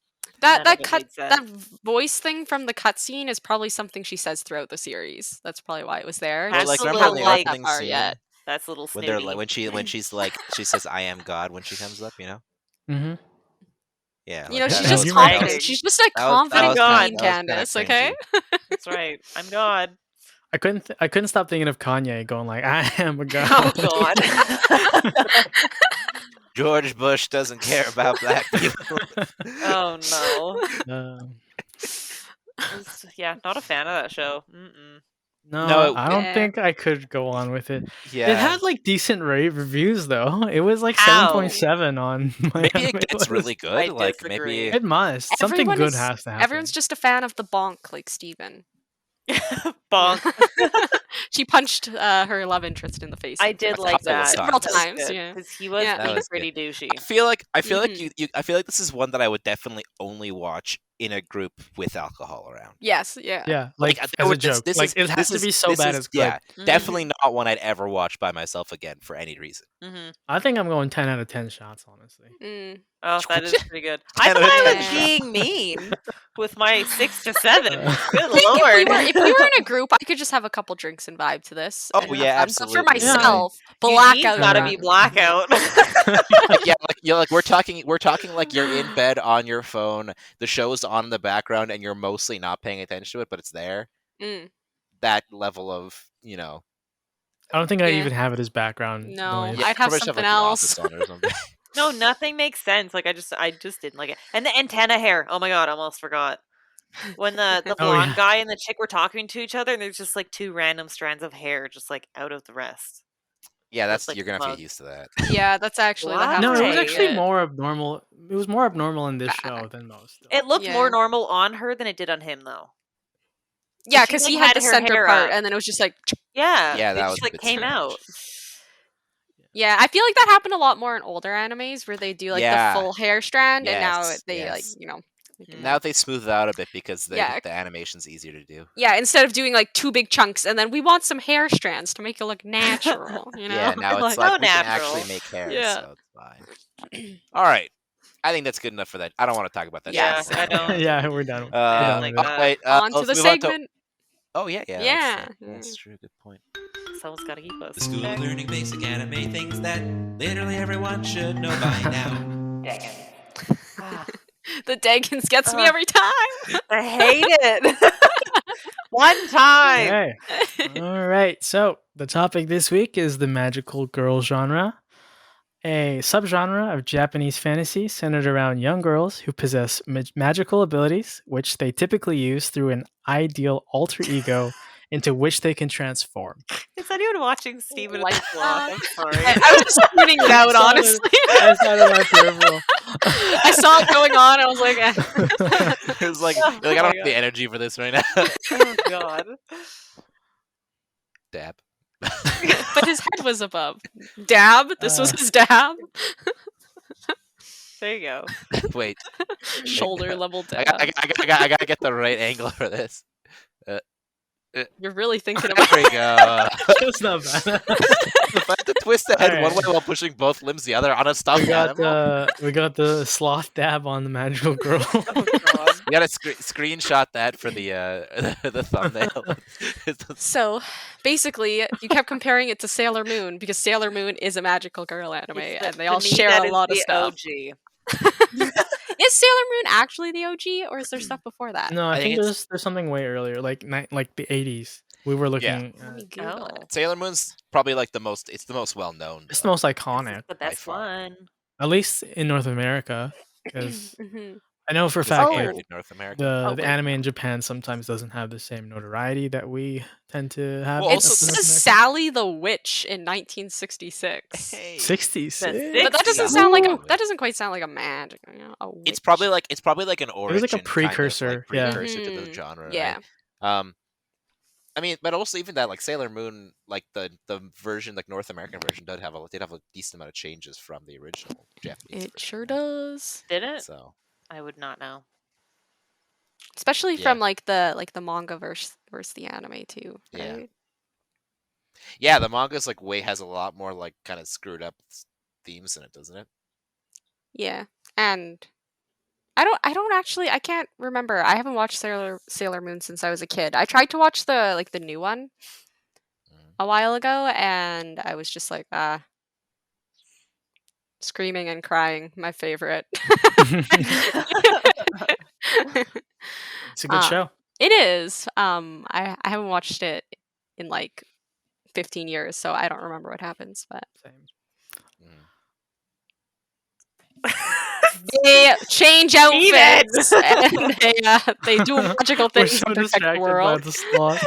Speaker 3: That
Speaker 4: of it
Speaker 3: cut
Speaker 4: made sense.
Speaker 3: that voice thing from the cutscene is probably something she says throughout the series. That's probably why it was there.
Speaker 4: That's
Speaker 3: Just
Speaker 1: like,
Speaker 4: a
Speaker 1: remember
Speaker 4: little,
Speaker 1: in the
Speaker 3: haven't got
Speaker 1: opening
Speaker 3: that far
Speaker 1: scene?
Speaker 3: yet.
Speaker 4: That's a little
Speaker 1: When
Speaker 4: snooty.
Speaker 1: they're like, when she's like, she says, I am God when she comes up, you know?
Speaker 2: Mm-hmm.
Speaker 1: Yeah.
Speaker 3: You know,
Speaker 1: like
Speaker 3: she's
Speaker 1: that
Speaker 3: just
Speaker 1: was-
Speaker 4: bragging.
Speaker 3: confident. She's just a
Speaker 1: that was- that
Speaker 3: confident
Speaker 1: was
Speaker 4: God.
Speaker 3: queen,
Speaker 1: that was kinda
Speaker 3: Candace. Okay.
Speaker 1: cringy.
Speaker 4: That's right. I'm God.
Speaker 2: I couldn't stop thinking of Kanye going like, "I am a god."
Speaker 4: Oh God.
Speaker 1: George Bush doesn't care about black people.
Speaker 4: Oh no.
Speaker 2: Um,
Speaker 4: Yeah, not a fan of that show. Mm-mm.
Speaker 2: no,
Speaker 1: it-
Speaker 2: I don't
Speaker 3: Yeah.
Speaker 2: think I could go on with it.
Speaker 1: Yeah.
Speaker 2: It had like decent rave reviews though. It was like
Speaker 4: How?
Speaker 2: 7.7 on my
Speaker 1: Maybe
Speaker 2: anime
Speaker 1: it gets
Speaker 2: list.
Speaker 1: really good.
Speaker 4: I
Speaker 1: Like
Speaker 4: disagree.
Speaker 1: maybe
Speaker 2: It must. Something
Speaker 3: Everyone
Speaker 2: good
Speaker 3: is-
Speaker 2: has to happen.
Speaker 3: Everyone's just a fan of the bonk, like Steven.
Speaker 4: Bonk.
Speaker 3: She punched her love interest in the face.
Speaker 4: I did
Speaker 1: That's
Speaker 4: like
Speaker 1: how it was
Speaker 4: that
Speaker 1: done.
Speaker 3: Several times, yeah.
Speaker 4: because he was
Speaker 3: Yeah.
Speaker 1: That
Speaker 4: being
Speaker 1: was
Speaker 4: pretty douchey.
Speaker 1: I feel like
Speaker 3: Mhm.
Speaker 1: I feel like this is one that I would definitely only watch in a group with alcohol around.
Speaker 3: Yes, yeah.
Speaker 2: Yeah, like
Speaker 1: there
Speaker 2: as a
Speaker 1: would-
Speaker 2: joke.
Speaker 1: this
Speaker 2: Like
Speaker 1: is-
Speaker 2: it has
Speaker 1: this
Speaker 2: to be
Speaker 1: is-
Speaker 2: so
Speaker 1: this
Speaker 2: bad
Speaker 1: is-
Speaker 2: it's good.
Speaker 1: Yeah,
Speaker 4: Mhm.
Speaker 1: definitely not one I'd ever watch by myself again for any reason.
Speaker 4: Mhm.
Speaker 2: I think I'm going 10 out of 10 shots, honestly.
Speaker 3: Mm.
Speaker 4: Oh, that is pretty good. I
Speaker 1: 10
Speaker 4: thought
Speaker 1: out of
Speaker 4: I
Speaker 3: 10
Speaker 4: was being mean with my 6 to 7. Good
Speaker 3: I think
Speaker 4: lord.
Speaker 3: if we were in a group, I could just have a couple drinks and vibe to this.
Speaker 1: Oh,
Speaker 3: and have
Speaker 1: yeah,
Speaker 3: fun. But for
Speaker 1: absolutely.
Speaker 3: myself,
Speaker 4: Eugene's
Speaker 3: blackout.
Speaker 4: gotta
Speaker 2: Yeah.
Speaker 4: be blackout.
Speaker 1: Like, yeah, like you're like we're talking like you're in bed on your phone, the show's on in the background, and you're mostly not paying attention to it, but it's there.
Speaker 3: Mm.
Speaker 1: That level of, you know,
Speaker 2: I don't think I'd
Speaker 3: Yeah.
Speaker 2: even have it as background
Speaker 3: No.
Speaker 2: noise.
Speaker 3: I'd have
Speaker 1: probably
Speaker 3: something
Speaker 1: like, The
Speaker 3: else.
Speaker 1: Office on or something.
Speaker 4: No, nothing makes sense. Like I just didn't like it. And the antenna hair. Oh my god, I almost forgot. When the
Speaker 2: Oh,
Speaker 4: blonde
Speaker 2: yeah.
Speaker 4: guy and the chick were talking to each other, and there's just like 2 random strands of hair just like out of the rest.
Speaker 1: Yeah, that's
Speaker 4: like
Speaker 1: you're gonna have to
Speaker 4: mug.
Speaker 1: get used to that.
Speaker 3: Yeah, that's actually that
Speaker 2: No,
Speaker 3: happens.
Speaker 2: it was
Speaker 4: Why?
Speaker 2: actually more abnormal. It was more abnormal in this show than most. though.
Speaker 4: It looked
Speaker 3: Yeah.
Speaker 4: more normal on her than it did on him, though.
Speaker 3: Yeah,
Speaker 4: She,
Speaker 3: because
Speaker 4: like,
Speaker 3: he had
Speaker 4: had
Speaker 3: the
Speaker 4: her
Speaker 3: center
Speaker 4: hair
Speaker 3: part,
Speaker 4: up.
Speaker 3: and then it was just like,
Speaker 4: Yeah,
Speaker 1: Yeah,
Speaker 4: it
Speaker 1: that
Speaker 4: just
Speaker 1: was a
Speaker 4: like
Speaker 1: bit
Speaker 4: came
Speaker 1: strange.
Speaker 4: out.
Speaker 3: yeah. I feel like that happened a lot more in older animes where they do like
Speaker 1: Yeah.
Speaker 3: the full hair strand, and now
Speaker 1: Yes,
Speaker 3: they
Speaker 1: yes.
Speaker 3: like make it-
Speaker 1: Now they smooth it out a bit because
Speaker 3: Yeah.
Speaker 1: the animation's easier to do.
Speaker 3: yeah, instead of doing like 2 big chunks, and then we want some hair strands to make it look natural. You know,
Speaker 1: Yeah, now it's
Speaker 4: So
Speaker 1: like we can
Speaker 4: natural.
Speaker 1: actually make hair,
Speaker 3: Yeah.
Speaker 1: so it's fine. All right, I think that's good enough for that. I don't want to talk about that.
Speaker 3: Yeah,
Speaker 1: shit
Speaker 4: I
Speaker 1: anymore.
Speaker 4: don't.
Speaker 2: Yeah, we're done.
Speaker 4: I
Speaker 2: we're
Speaker 4: don't
Speaker 2: done
Speaker 4: like
Speaker 2: with it.
Speaker 4: that.
Speaker 1: Wait,
Speaker 3: on to
Speaker 1: let's
Speaker 3: the
Speaker 1: move on to-
Speaker 3: segment.
Speaker 1: Oh yeah, yeah.
Speaker 3: Yeah.
Speaker 1: That's true. Good point.
Speaker 4: Someone's got to keep us.
Speaker 5: The school of learning basic anime things that literally everyone should know by now.
Speaker 4: Ah.
Speaker 3: The Degens gets me every time.
Speaker 4: I hate it. One time.
Speaker 2: Okay. All right. So the topic this week is the magical girl genre, a subgenre of Japanese fantasy centered around young girls who possess magical abilities, which they typically use through an ideal alter ego into which they can transform.
Speaker 4: Is anyone watching Steven and
Speaker 3: Like
Speaker 4: the Sloth? I'm sorry.
Speaker 3: I was just tuning it out, honestly.
Speaker 2: I saw my peripheral.
Speaker 3: I saw it going on. I was like, eh.
Speaker 1: It was like,
Speaker 4: Oh
Speaker 1: you're like I
Speaker 4: my
Speaker 1: don't have the energy for this right now.
Speaker 4: Oh god.
Speaker 1: Dab.
Speaker 3: But his head was above. Dab. This was his dab.
Speaker 4: There you go.
Speaker 1: Wait,
Speaker 3: Shoulder level
Speaker 1: I
Speaker 3: dab.
Speaker 1: gotta get the right angle for this.
Speaker 3: You're really thinking about
Speaker 1: There we go.
Speaker 2: That's not bad.
Speaker 1: If I have to twist the head one
Speaker 2: Alright.
Speaker 1: way while pushing both limbs the other on a stuffed
Speaker 2: We got
Speaker 1: animal.
Speaker 2: we got the sloth dab on the magical girl.
Speaker 4: Oh god.
Speaker 1: You gotta screenshot that for the the thumbnail.
Speaker 3: So, basically, you kept comparing it to Sailor Moon because Sailor Moon is a magical girl anime,
Speaker 4: It's
Speaker 3: and
Speaker 4: the-
Speaker 3: they
Speaker 4: to
Speaker 3: all
Speaker 4: me,
Speaker 3: share
Speaker 4: that
Speaker 3: a
Speaker 4: is
Speaker 3: lot of
Speaker 4: the
Speaker 3: stuff.
Speaker 4: OG.
Speaker 3: Is Sailor Moon actually the OG, or is there stuff before that?
Speaker 2: No, I
Speaker 1: I think
Speaker 2: think
Speaker 1: it's-
Speaker 2: there's something way earlier, like the 80s. We were looking.
Speaker 3: Let me
Speaker 2: At,
Speaker 3: Google
Speaker 4: Oh.
Speaker 3: it.
Speaker 1: Sailor Moon's probably like the most. It's the most well known.
Speaker 2: it's the most iconic,
Speaker 4: The
Speaker 1: by
Speaker 4: best
Speaker 1: far.
Speaker 4: one.
Speaker 2: at least in North America, because
Speaker 3: Mhm.
Speaker 2: I know for a fact
Speaker 3: Oh.
Speaker 2: like,
Speaker 1: North America.
Speaker 2: the
Speaker 3: wait.
Speaker 2: anime in Japan sometimes doesn't have the same notoriety that we tend to have.
Speaker 1: Well,
Speaker 2: in
Speaker 1: also
Speaker 3: It's
Speaker 2: North
Speaker 1: this
Speaker 2: America.
Speaker 3: Sally the Witch in 1966.
Speaker 1: Hey.
Speaker 2: 66.
Speaker 3: But that doesn't
Speaker 1: 60s.
Speaker 3: sound like
Speaker 1: Ooh.
Speaker 3: that doesn't quite sound like a magic. A witch.
Speaker 1: It's probably like an origin.
Speaker 2: was like a
Speaker 1: kind of,
Speaker 2: precursor, yeah.
Speaker 1: precursor to the
Speaker 3: Mhm.
Speaker 1: genre.
Speaker 3: Yeah.
Speaker 1: Right? I mean, but also even that, like Sailor Moon, like the version, like North American version, did have a decent amount of changes from the original Japanese.
Speaker 3: It
Speaker 1: version,
Speaker 3: sure
Speaker 1: right?
Speaker 3: does.
Speaker 4: Did it?
Speaker 1: So
Speaker 4: I would not know.
Speaker 3: Especially
Speaker 1: Yeah.
Speaker 3: from like the manga versus the anime too.
Speaker 1: Yeah.
Speaker 3: Right?
Speaker 1: yeah, the manga's like has a lot more like kind of screwed up themes in it, doesn't it?
Speaker 3: Yeah. And I don't actually I can't remember. I haven't watched Sailor Moon since I was a kid. I tried to watch the new one
Speaker 1: Mm.
Speaker 3: a while ago and I was just like, screaming and crying, my favorite.
Speaker 2: It's a good show.
Speaker 3: It is. I haven't watched it in like 15 years, so I don't remember what happens, but
Speaker 2: Same.
Speaker 3: they change outfits
Speaker 4: Steven!
Speaker 3: and they do magical
Speaker 2: We're
Speaker 3: things
Speaker 2: so
Speaker 3: to protect the
Speaker 2: distracted by
Speaker 3: world.
Speaker 2: the sloth.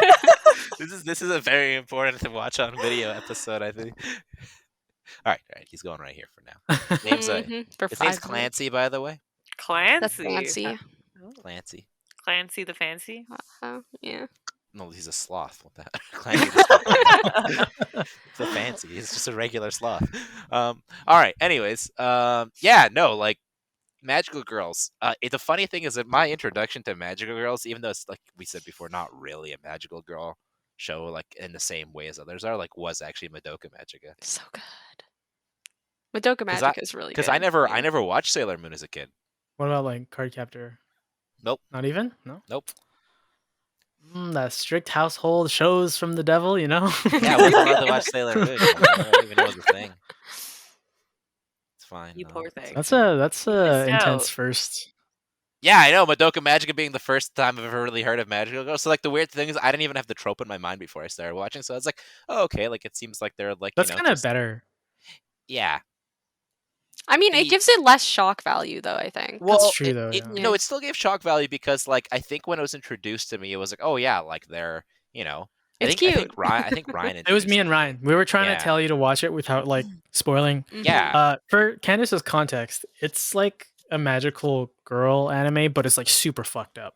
Speaker 1: This is a very important to watch on video episode, I think. All right, he's going right here for now. Name's
Speaker 3: For
Speaker 1: his
Speaker 3: 5
Speaker 1: name's Clancy, by the way.
Speaker 4: Clancy.
Speaker 3: That's fancy.
Speaker 4: Oh,
Speaker 1: Clancy.
Speaker 4: Clancy the fancy.
Speaker 3: Yeah.
Speaker 1: No, he's a sloth. What the Clancy the sloth. It's a fancy. He's just a regular sloth. All right. Anyways, yeah, no, like magical girls. The funny thing is that my introduction to magical girls, even though it's like we said before, not really a magical girl show, like in the same way as others are, like was actually Madoka Magica.
Speaker 3: So good. Madoka
Speaker 1: 'Cause
Speaker 3: Magic is really good.
Speaker 1: Because I never watched Sailor Moon as a kid.
Speaker 2: What about like Cardcaptor?
Speaker 1: Nope.
Speaker 2: Not even? No?
Speaker 1: Nope.
Speaker 2: That strict household shows from the devil, you know?
Speaker 1: Yeah, I wasn't allowed to watch Sailor Moon. I don't even know the thing. It's fine.
Speaker 4: You poor thing.
Speaker 2: That's a
Speaker 4: missed
Speaker 2: intense
Speaker 4: out.
Speaker 2: first.
Speaker 1: Yeah, I know. Madoka Magica being the first time I've ever really heard of magical girls. So like the weird thing is I didn't even have the trope in my mind before I started watching. So I was like, oh, okay, like it seems like they're like
Speaker 2: That's
Speaker 1: you know,
Speaker 2: kind of
Speaker 1: just-
Speaker 2: better.
Speaker 1: Yeah.
Speaker 3: I mean, it
Speaker 1: The-
Speaker 3: gives it less shock value, though. I think.
Speaker 2: That's true, though,
Speaker 1: It,
Speaker 2: yeah.
Speaker 1: No, it still gave shock value because like I think when it was introduced to me, it was like, oh yeah, like they're I
Speaker 3: It's
Speaker 1: think
Speaker 3: cute.
Speaker 1: I think Ryan.
Speaker 2: It was me and Ryan. We were trying
Speaker 1: Yeah.
Speaker 2: to tell you to watch it without like spoiling.
Speaker 3: Mhm.
Speaker 1: Yeah.
Speaker 2: For Candace's context, it's like a magical girl anime, but it's like super fucked up.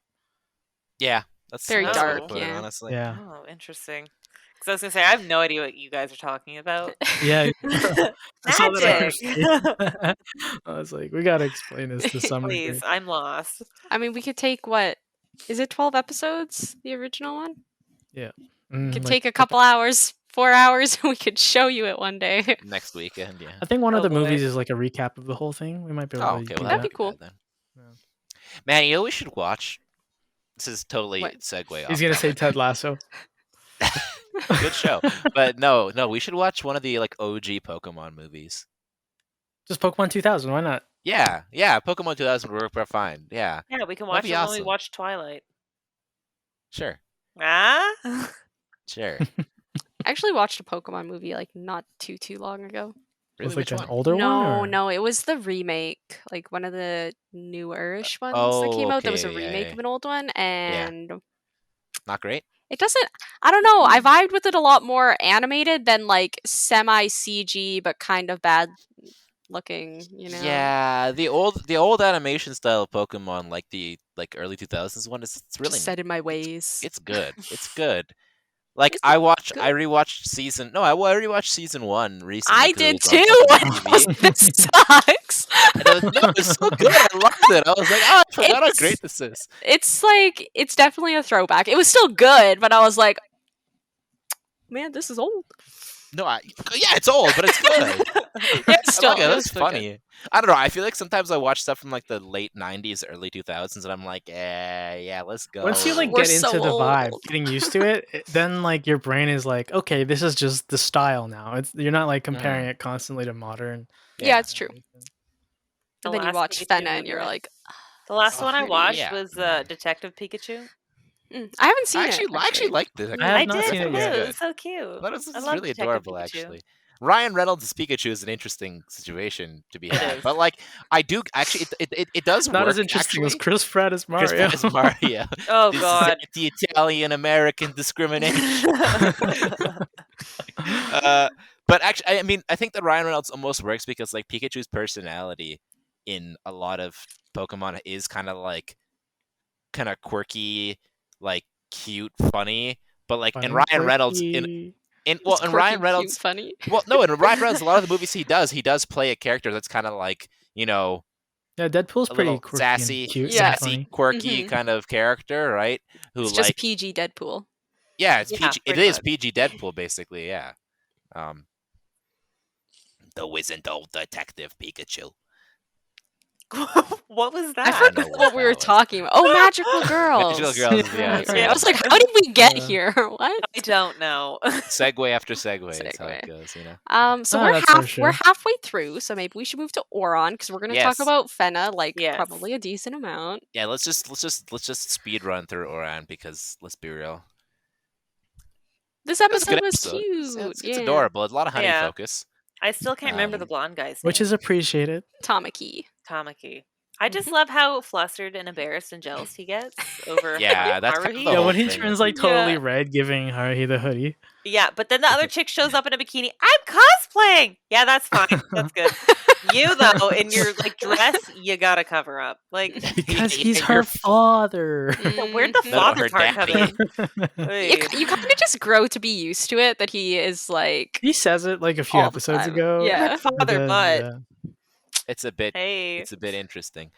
Speaker 1: Yeah. That's
Speaker 3: Very
Speaker 1: that's a way to
Speaker 4: dark,
Speaker 1: put it,
Speaker 3: yeah.
Speaker 1: honestly.
Speaker 2: Yeah.
Speaker 4: Oh, interesting. Because I was gonna say I have no idea what you guys are talking about.
Speaker 2: Yeah. I saw that on your
Speaker 4: Magic.
Speaker 2: stream. I was like, we gotta explain this to some degree.
Speaker 4: Please, I'm lost.
Speaker 3: I mean, we could take what is it? 12 episodes, the original one. Could
Speaker 2: Like,
Speaker 3: take a couple hours, 4 hours, and we could show you it one day.
Speaker 1: Next weekend, yeah.
Speaker 2: I think one of
Speaker 4: Oh,
Speaker 2: the
Speaker 4: boy.
Speaker 2: movies is like a recap of the whole thing. We might be able
Speaker 1: Oh,
Speaker 2: to
Speaker 1: okay.
Speaker 2: do
Speaker 1: Well,
Speaker 3: That'd
Speaker 2: that.
Speaker 3: be cool.
Speaker 1: bad then.
Speaker 2: Yeah.
Speaker 1: Man, you know what we should watch? This is totally
Speaker 3: What?
Speaker 1: segue off.
Speaker 2: He's gonna say
Speaker 1: topic.
Speaker 2: Ted Lasso.
Speaker 1: Good show. But no, we should watch one of the like OG Pokemon movies.
Speaker 2: Just Pokemon 2000. Why not?
Speaker 1: Yeah, Pokemon 2000 would work fine. Yeah,
Speaker 4: Yeah, we can
Speaker 1: That'd
Speaker 4: watch
Speaker 1: be
Speaker 4: it when we
Speaker 1: awesome.
Speaker 4: watch Twilight.
Speaker 1: sure.
Speaker 4: Ah?
Speaker 1: Sure.
Speaker 3: I actually watched a Pokemon movie like not too long ago.
Speaker 1: Really,
Speaker 2: Was like
Speaker 1: which
Speaker 2: an
Speaker 1: one?
Speaker 2: older one?
Speaker 3: No, it was the remake, like one of the newer-ish ones that
Speaker 1: Oh,
Speaker 3: came out. That was a
Speaker 1: okay, yeah,
Speaker 3: remake
Speaker 1: yeah.
Speaker 3: of an old one, and
Speaker 1: Not great.
Speaker 3: it doesn't. I don't know. I vibed with it a lot more animated than like semi CG, but kind of bad looking. You know.
Speaker 1: Yeah, the old animation style of Pokemon, like the early 2000s one, it's really
Speaker 3: Just set in my ways.
Speaker 1: it's good. It's good. Like
Speaker 3: Is
Speaker 1: I
Speaker 3: it good?
Speaker 1: rewatched season. No, I rewatched season 1 recently.
Speaker 3: I
Speaker 1: 'cause it
Speaker 3: did
Speaker 1: was on
Speaker 3: too.
Speaker 1: fucking
Speaker 3: I was
Speaker 1: TV.
Speaker 3: like, this sucks.
Speaker 1: And it was so good. I loved it. I was like, oh, I forgot how great this is.
Speaker 3: It's like it's definitely a throwback. It was still good, but I was like, man, this is old.
Speaker 1: No, yeah, it's old, but it's good.
Speaker 3: It's
Speaker 1: I
Speaker 3: still
Speaker 1: like it.
Speaker 3: it
Speaker 1: That's
Speaker 3: was still good.
Speaker 1: funny. I don't know. I feel like sometimes I watch stuff from like the late 90s, early 2000s, and I'm like, yeah, let's go.
Speaker 2: Once you like
Speaker 3: We're
Speaker 2: get into
Speaker 3: so
Speaker 2: the vibe,
Speaker 3: old.
Speaker 2: getting used to it, then like your brain is like, okay, this is just the style now. You're not like comparing it constantly to modern.
Speaker 3: Yeah, it's true.
Speaker 4: The
Speaker 3: And then you
Speaker 4: last
Speaker 3: watch
Speaker 4: Pikachu
Speaker 3: Fena and
Speaker 4: movie
Speaker 3: you're
Speaker 4: was-
Speaker 3: like,
Speaker 4: The last one I
Speaker 3: pretty.
Speaker 4: watched
Speaker 1: Yeah.
Speaker 4: was Detective Pikachu.
Speaker 3: I haven't seen
Speaker 1: I
Speaker 3: it.
Speaker 1: actually liked it.
Speaker 2: I have
Speaker 4: I
Speaker 2: not
Speaker 4: did
Speaker 2: seen
Speaker 4: too.
Speaker 2: it yet.
Speaker 4: It was so cute.
Speaker 1: I thought it was
Speaker 4: I love
Speaker 1: really
Speaker 4: Detective
Speaker 1: adorable,
Speaker 4: Pikachu.
Speaker 1: actually. Ryan Reynolds as Pikachu is an interesting situation to be
Speaker 4: It
Speaker 1: had,
Speaker 4: is.
Speaker 1: but like I do actually, it does
Speaker 2: Not
Speaker 1: work.
Speaker 2: as interesting as
Speaker 1: actually.
Speaker 2: Chris Pratt as
Speaker 1: Chris
Speaker 2: Mario.
Speaker 1: Pratt as Mario.
Speaker 4: Oh
Speaker 1: This
Speaker 4: God.
Speaker 1: is the Italian American discrimination. But actually, I mean, I think that Ryan Reynolds almost works because like Pikachu's personality in a lot of Pokemon is kind of quirky, like cute, funny. But like in Ryan Reynolds in Ryan Reynolds,
Speaker 3: funny.
Speaker 1: well, no, in Ryan Reynolds, a lot of the movies he does play a character that's kind of like,
Speaker 2: Yeah, Deadpool's
Speaker 1: a
Speaker 2: pretty
Speaker 1: little
Speaker 2: quirky
Speaker 1: sassy,
Speaker 2: and cute.
Speaker 3: Yeah.
Speaker 2: and
Speaker 1: sassy,
Speaker 2: funny.
Speaker 1: quirky
Speaker 3: Mhm.
Speaker 1: kind of character, right? Who
Speaker 3: It's
Speaker 1: like
Speaker 3: just PG Deadpool.
Speaker 1: yeah, it's
Speaker 4: Yeah,
Speaker 1: PG. It
Speaker 4: pretty
Speaker 1: is
Speaker 4: much.
Speaker 1: PG Deadpool, basically. Yeah. The wizened old detective Pikachu.
Speaker 4: What was
Speaker 3: I
Speaker 4: that?
Speaker 3: forgot
Speaker 1: know
Speaker 3: what
Speaker 1: what
Speaker 3: we
Speaker 1: that
Speaker 3: were
Speaker 1: was.
Speaker 3: talking about. Oh, magical girls.
Speaker 1: Magical girls. Yeah.
Speaker 2: Right,
Speaker 1: so
Speaker 3: I was like, how did we get here? What?
Speaker 4: I don't know.
Speaker 1: segue after segue is how
Speaker 3: Segue.
Speaker 1: it goes.
Speaker 3: So
Speaker 2: Ah,
Speaker 3: we're
Speaker 2: that's our show.
Speaker 3: we're halfway through, so maybe we should move to Ouran because we're gonna talk
Speaker 1: Yes.
Speaker 3: about Fena like
Speaker 4: Yes.
Speaker 3: probably a decent amount.
Speaker 1: Yeah. Let's just speed run through Ouran because let's be real.
Speaker 3: This
Speaker 1: It was a good
Speaker 3: episode was
Speaker 1: episode.
Speaker 3: cute.
Speaker 1: It's
Speaker 3: yeah.
Speaker 1: adorable. It's a lot of honey
Speaker 4: Yeah.
Speaker 1: focus.
Speaker 4: I still can't remember the
Speaker 1: Um,
Speaker 4: blonde guy's
Speaker 2: Which
Speaker 4: name.
Speaker 2: is appreciated.
Speaker 3: Tamaki.
Speaker 4: Tamaki. I just love how flustered and embarrassed and jealous he gets over
Speaker 1: Yeah,
Speaker 4: how
Speaker 1: that's kind of
Speaker 4: Haruhi
Speaker 1: the
Speaker 2: Yeah,
Speaker 1: whole
Speaker 2: when he
Speaker 1: thing
Speaker 2: turns
Speaker 1: with
Speaker 2: like totally
Speaker 3: Yeah.
Speaker 2: red, giving Haruhi the hoodie.
Speaker 4: Yeah, but then the other chick shows up in a bikini. I'm cosplaying. Yeah, that's fine. That's good. You though, in your like dress, you gotta cover up. Like,
Speaker 2: Because he's
Speaker 1: And
Speaker 2: her
Speaker 1: you're-
Speaker 2: father.
Speaker 4: where'd the
Speaker 3: Mhm.
Speaker 1: No,
Speaker 4: father
Speaker 1: her
Speaker 4: part come
Speaker 1: daddy.
Speaker 4: in?
Speaker 3: You kind of just grow to be used to it that he is like
Speaker 2: He says it like a few
Speaker 3: all the
Speaker 2: episodes
Speaker 3: time.
Speaker 2: ago.
Speaker 3: Yeah.
Speaker 4: Good father,
Speaker 2: and then,
Speaker 4: but
Speaker 2: yeah.
Speaker 1: It's a bit
Speaker 4: hey,
Speaker 1: it's a bit interesting.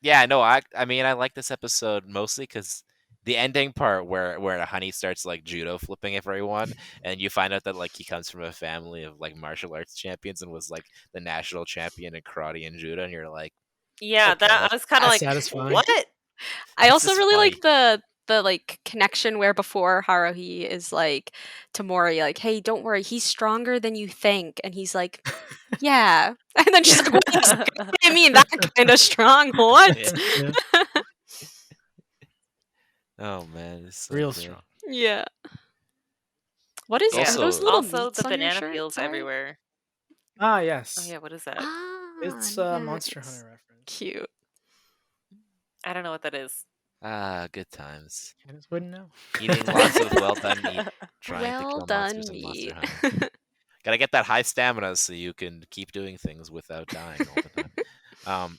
Speaker 1: Yeah, no, I mean I like this episode mostly because the ending part where Honey starts like judo flipping everyone, and you find out that like he comes from a family of like martial arts champions and was like the national champion in karate and judo, and you're like,
Speaker 4: yeah,
Speaker 1: Okay,
Speaker 4: that I was kind of
Speaker 2: that's
Speaker 4: like,
Speaker 2: satisfying.
Speaker 4: what?
Speaker 3: I
Speaker 1: This
Speaker 3: also
Speaker 1: is
Speaker 3: really like the like connection where before Haruhi is like to Mori like, hey, don't worry, he's stronger than you think, and he's like, yeah, and then she's like, wait a second, what do you mean that kind of strong? What?
Speaker 1: Yeah.
Speaker 2: Yeah,
Speaker 1: oh man, it's so
Speaker 2: real
Speaker 1: good.
Speaker 2: strong.
Speaker 3: Yeah. What is
Speaker 4: Yeah.
Speaker 3: are those
Speaker 1: Also-
Speaker 3: little
Speaker 4: Also,
Speaker 3: meats
Speaker 4: the
Speaker 3: on your
Speaker 4: banana
Speaker 3: shirt?
Speaker 4: peels
Speaker 3: Sorry?
Speaker 4: everywhere.
Speaker 2: Ah, yes.
Speaker 4: Oh yeah, what is that?
Speaker 3: Ah,
Speaker 2: It's a Monster
Speaker 3: nice.
Speaker 2: Hunter reference.
Speaker 3: Cute.
Speaker 4: I don't know what that is.
Speaker 1: Ah, good times.
Speaker 2: Candace wouldn't know.
Speaker 1: Eating lots of well done meat, trying to
Speaker 3: Well
Speaker 1: kill
Speaker 3: done
Speaker 1: monsters in
Speaker 3: meat.
Speaker 1: Monster Hunter. Gotta get that high stamina so you can keep doing things without dying all the time.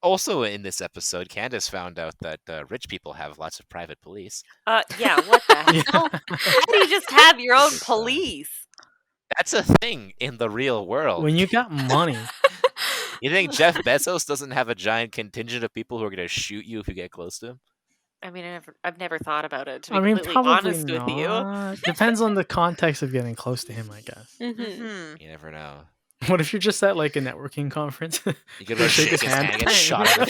Speaker 1: Also in this episode, Candace found out that rich people have lots of private police.
Speaker 4: Yeah, what the hell? How do you just have your own
Speaker 1: It's,
Speaker 4: police?
Speaker 1: That's a thing in the real world.
Speaker 2: When you got money,
Speaker 1: You think Jeff Bezos doesn't have a giant contingent of people who are going to shoot you if you get close to him?
Speaker 4: I mean, I've never thought about it. To be
Speaker 2: I mean,
Speaker 4: completely
Speaker 2: probably
Speaker 4: honest with you.
Speaker 2: not. Depends on the context of getting close to him, I guess.
Speaker 3: Mhm.
Speaker 4: Mhm.
Speaker 1: You never know.
Speaker 2: What if you're just at like a networking conference?
Speaker 1: You could go
Speaker 2: Shake
Speaker 1: shake
Speaker 2: his
Speaker 1: his
Speaker 2: hand.
Speaker 1: hand and get shot in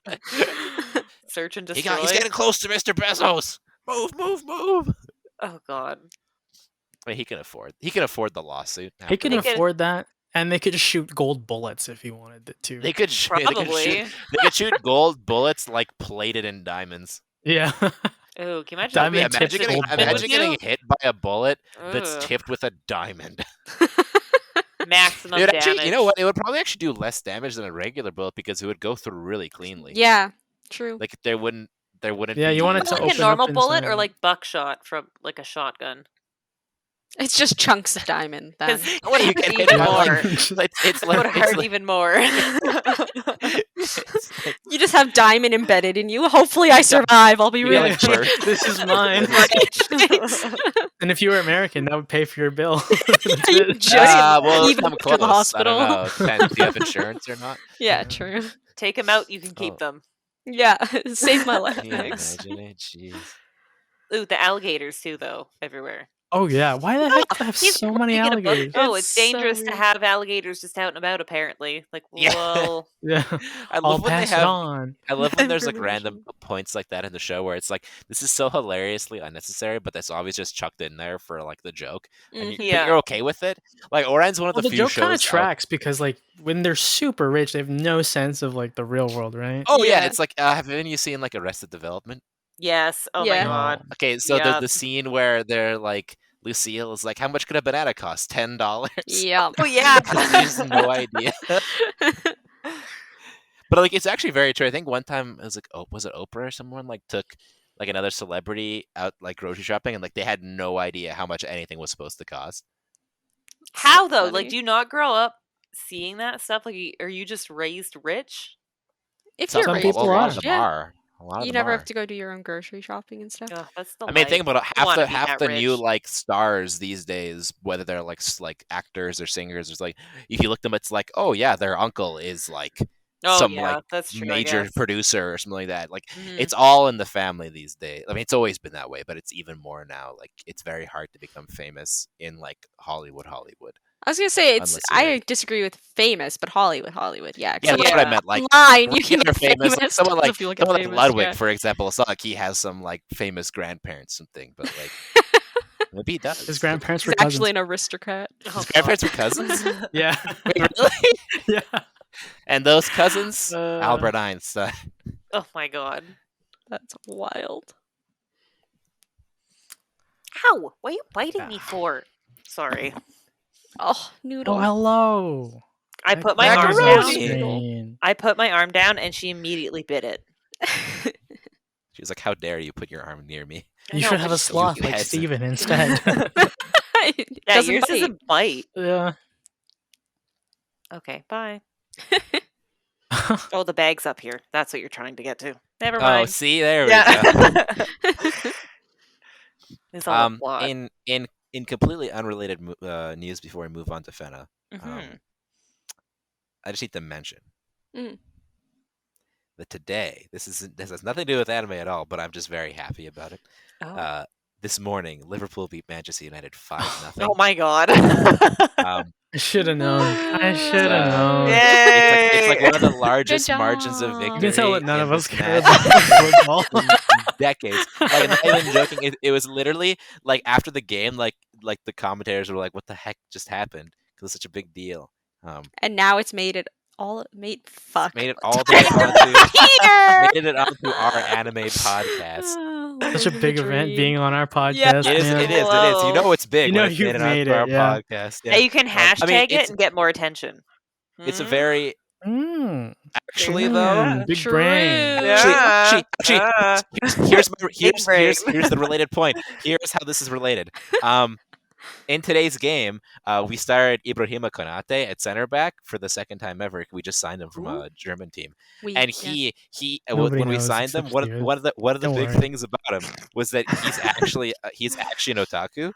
Speaker 1: the face.
Speaker 4: Search and destroy.
Speaker 1: He's getting close to Mr. Bezos. Move.
Speaker 4: Oh God.
Speaker 1: I mean, he can afford the lawsuit.
Speaker 2: He can
Speaker 4: They could-
Speaker 2: afford that And they could shoot gold bullets if you wanted it to.
Speaker 1: They could shoot.
Speaker 4: Probably.
Speaker 1: They could shoot gold bullets like plated in diamonds.
Speaker 2: Yeah.
Speaker 4: Ooh, can you imagine?
Speaker 2: Diamond
Speaker 4: that
Speaker 2: tipped
Speaker 4: tips
Speaker 2: gold
Speaker 4: in
Speaker 2: bullets.
Speaker 1: Imagine getting hit by a bullet that's
Speaker 4: Ugh.
Speaker 1: tipped with a diamond.
Speaker 4: Maximum
Speaker 1: Dude,
Speaker 4: damage.
Speaker 1: actually, you know what? It would probably actually do less damage than a regular bullet because it would go through really cleanly.
Speaker 3: Yeah, true.
Speaker 1: Like there wouldn't.
Speaker 2: Yeah,
Speaker 1: be,
Speaker 2: you want it to
Speaker 4: Like
Speaker 2: open
Speaker 4: a
Speaker 2: up
Speaker 4: normal bullet or
Speaker 2: inside.
Speaker 4: like buckshot from like a shotgun?
Speaker 3: It's just chunks of diamond then.
Speaker 4: Because it
Speaker 1: Well,
Speaker 4: would
Speaker 1: you
Speaker 4: hurt
Speaker 1: can hit
Speaker 4: even
Speaker 1: it
Speaker 4: more.
Speaker 1: like- it's
Speaker 4: It
Speaker 1: like
Speaker 4: would
Speaker 1: it's
Speaker 4: hurt
Speaker 1: like-
Speaker 4: even more.
Speaker 1: it's like-
Speaker 3: You just have diamond embedded in you. Hopefully I survive. I'll be
Speaker 1: Yeah,
Speaker 3: really
Speaker 1: like
Speaker 3: rich.
Speaker 1: bird.
Speaker 2: This is mine. And if you were American, that would pay for your bill. That's
Speaker 3: You
Speaker 2: it.
Speaker 3: just
Speaker 1: well,
Speaker 3: even
Speaker 1: I'm
Speaker 3: after the
Speaker 1: close.
Speaker 3: hospital.
Speaker 1: I don't know. Do you have insurance or not?
Speaker 3: Yeah, true.
Speaker 4: Take them out, you can keep
Speaker 1: Oh.
Speaker 4: them.
Speaker 3: Yeah, save my life.
Speaker 1: Can you
Speaker 3: Thanks.
Speaker 1: imagine it? Jeez.
Speaker 4: Ooh, the alligators too, though, everywhere.
Speaker 2: Oh yeah, why the heck do they have
Speaker 4: He's
Speaker 2: so many
Speaker 4: writing in a book,
Speaker 2: alligators?
Speaker 4: Oh,
Speaker 3: It's
Speaker 4: it's
Speaker 3: so
Speaker 4: dangerous to
Speaker 3: weird.
Speaker 4: have alligators just out and about. Apparently, like,
Speaker 1: Yeah.
Speaker 4: well,
Speaker 2: Yeah,
Speaker 1: I
Speaker 2: I'll
Speaker 1: love when they
Speaker 2: pass it
Speaker 1: have.
Speaker 2: on.
Speaker 1: I love when there's like random
Speaker 3: Information.
Speaker 1: points like that in the show where it's like this is so hilariously unnecessary, but that's always just chucked in there for like the joke, and but
Speaker 4: Yeah.
Speaker 1: you're okay with it. Like Ouran's one of
Speaker 2: Well,
Speaker 1: the
Speaker 2: the
Speaker 1: few
Speaker 2: joke kind of
Speaker 1: shows.
Speaker 2: tracks because like when they're super rich, they have no sense of like the real world, right?
Speaker 1: Oh yeah,
Speaker 3: Yeah.
Speaker 1: it's like have any of you seen like Arrested Development?
Speaker 4: yes. Oh
Speaker 3: Yeah.
Speaker 4: my god.
Speaker 1: Okay, so
Speaker 4: Yeah.
Speaker 1: the scene where they're like Lucille is like, how much could a banana cost? $10.
Speaker 3: Yeah.
Speaker 4: Oh yeah.
Speaker 1: She has no idea. But like it's actually very true. I think one time it was like, was it Oprah or someone like took like another celebrity out like grocery shopping and like they had no idea how much anything was supposed to cost.
Speaker 4: How though?
Speaker 3: Funny.
Speaker 4: Like, do you not grow up seeing that stuff? Like, are you just raised rich?
Speaker 3: If
Speaker 2: Some
Speaker 3: you're raised
Speaker 2: people
Speaker 1: a lot
Speaker 2: are.
Speaker 1: of them
Speaker 3: yeah.
Speaker 1: are. A lot of
Speaker 3: You
Speaker 1: them
Speaker 3: never
Speaker 1: are.
Speaker 3: have to go do your own grocery shopping and stuff.
Speaker 4: Ugh, that's the
Speaker 1: I mean, think
Speaker 4: life.
Speaker 1: about it.
Speaker 4: I wanna be
Speaker 1: Half
Speaker 4: that
Speaker 1: the new
Speaker 4: rich.
Speaker 1: like stars these days, whether they're like actors or singers, it's like if you look them, it's like, oh yeah, their uncle is like
Speaker 4: Oh
Speaker 1: some
Speaker 4: yeah,
Speaker 1: like
Speaker 4: that's true.
Speaker 1: major
Speaker 4: I guess.
Speaker 1: producer or something like that. Like
Speaker 4: Mhm.
Speaker 1: it's all in the family these days. I mean, it's always been that way, but it's even more now. Like it's very hard to become famous in like Hollywood.
Speaker 3: I was gonna say it's.
Speaker 1: Unless
Speaker 3: I
Speaker 1: you're-
Speaker 3: disagree with famous, but Hollywood. Yeah.
Speaker 1: Yeah, that's what I meant. Like
Speaker 3: Line, you can
Speaker 1: regular
Speaker 3: get
Speaker 1: famous, like, someone
Speaker 3: tons
Speaker 1: like
Speaker 3: of people get
Speaker 1: someone like
Speaker 3: famous,
Speaker 1: Ludwig,
Speaker 3: yeah.
Speaker 1: for example. It's not like he has some like famous grandparents, something, but like maybe he does.
Speaker 2: His grandparents
Speaker 3: He's
Speaker 2: were cousins.
Speaker 3: actually an aristocrat.
Speaker 4: Oh,
Speaker 1: His grandparents were cousins.
Speaker 2: Yeah,
Speaker 1: Wait, really?
Speaker 2: yeah.
Speaker 1: And those cousins,
Speaker 2: Uh,
Speaker 1: Albert Einstein.
Speaker 4: Oh my god.
Speaker 3: That's wild.
Speaker 4: Ow! What are you biting me for? Sorry.
Speaker 3: Oh, noodle.
Speaker 2: Oh, hello.
Speaker 4: I put my arm
Speaker 1: Macaroni.
Speaker 4: down.
Speaker 2: Screen.
Speaker 4: I put my arm down, and she immediately bit it.
Speaker 1: She was like, "How dare you put your arm near me?"
Speaker 2: You
Speaker 4: know,
Speaker 2: should have
Speaker 4: but
Speaker 2: a
Speaker 4: she-
Speaker 2: sloth like
Speaker 1: Yes.
Speaker 2: Steven instead.
Speaker 3: It
Speaker 4: Yeah,
Speaker 3: doesn't
Speaker 4: yours
Speaker 3: bite.
Speaker 4: doesn't bite.
Speaker 2: Yeah.
Speaker 4: Okay, bye. Oh, the bag's up here. That's what you're trying to get to. Never
Speaker 1: Oh,
Speaker 4: mind.
Speaker 1: see, there we go.
Speaker 4: Yeah. It's all a plot.
Speaker 1: In completely unrelated news before we move on to Fena,
Speaker 4: Mhm.
Speaker 1: I just need to mention
Speaker 3: Mm.
Speaker 1: that today this has nothing to do with anime at all, but I'm just very happy about it.
Speaker 4: Oh.
Speaker 1: This morning, Liverpool beat Manchester United 5-0.
Speaker 4: Oh my god.
Speaker 1: Um,
Speaker 2: I should have known. I should have
Speaker 1: Uh,
Speaker 2: known.
Speaker 4: Yay!
Speaker 1: it's like one of the largest
Speaker 3: Good
Speaker 1: margins of
Speaker 3: job.
Speaker 1: victory.
Speaker 2: You can tell that none
Speaker 1: in
Speaker 2: of us
Speaker 1: this
Speaker 2: care
Speaker 1: match
Speaker 2: about football.
Speaker 1: in decades. Like, I'm not even joking. It was literally like after the game, like the commentators were like, "What the heck just happened?" Because it's such a big deal.
Speaker 3: And now it's made it all. Fuck.
Speaker 1: Made it all the way onto
Speaker 3: Peter!
Speaker 1: made it onto our anime podcast.
Speaker 3: Oh,
Speaker 2: Such a
Speaker 3: living
Speaker 2: big
Speaker 3: the
Speaker 2: event
Speaker 3: dream.
Speaker 2: being on our podcast.
Speaker 3: Yeah.
Speaker 1: It is.
Speaker 2: man.
Speaker 1: It is. It is. You know it's big.
Speaker 2: You know
Speaker 1: when it's
Speaker 2: you've
Speaker 1: made it
Speaker 2: made
Speaker 1: onto
Speaker 2: it,
Speaker 1: our
Speaker 2: yeah.
Speaker 1: podcast. Yeah.
Speaker 4: Hey, you can
Speaker 1: I
Speaker 4: hashtag
Speaker 1: mean,
Speaker 4: it and get more attention.
Speaker 1: It's a
Speaker 4: Mhm.
Speaker 1: very
Speaker 2: Mm,
Speaker 1: actually
Speaker 2: mm,
Speaker 1: though.
Speaker 2: big
Speaker 3: True.
Speaker 2: brain.
Speaker 4: Yeah.
Speaker 1: Actually, here's
Speaker 4: brain.
Speaker 1: the related point. Here's how this is related. In today's game, we started Ibrahima Konate at center back for the second time ever. We just signed him from a German team, and he
Speaker 2: Nobody
Speaker 1: when we
Speaker 2: knows
Speaker 1: signed him,
Speaker 2: except
Speaker 1: one
Speaker 2: Steven.
Speaker 1: of the
Speaker 2: Don't
Speaker 1: big
Speaker 2: worry.
Speaker 1: things about him was that he's actually an otaku.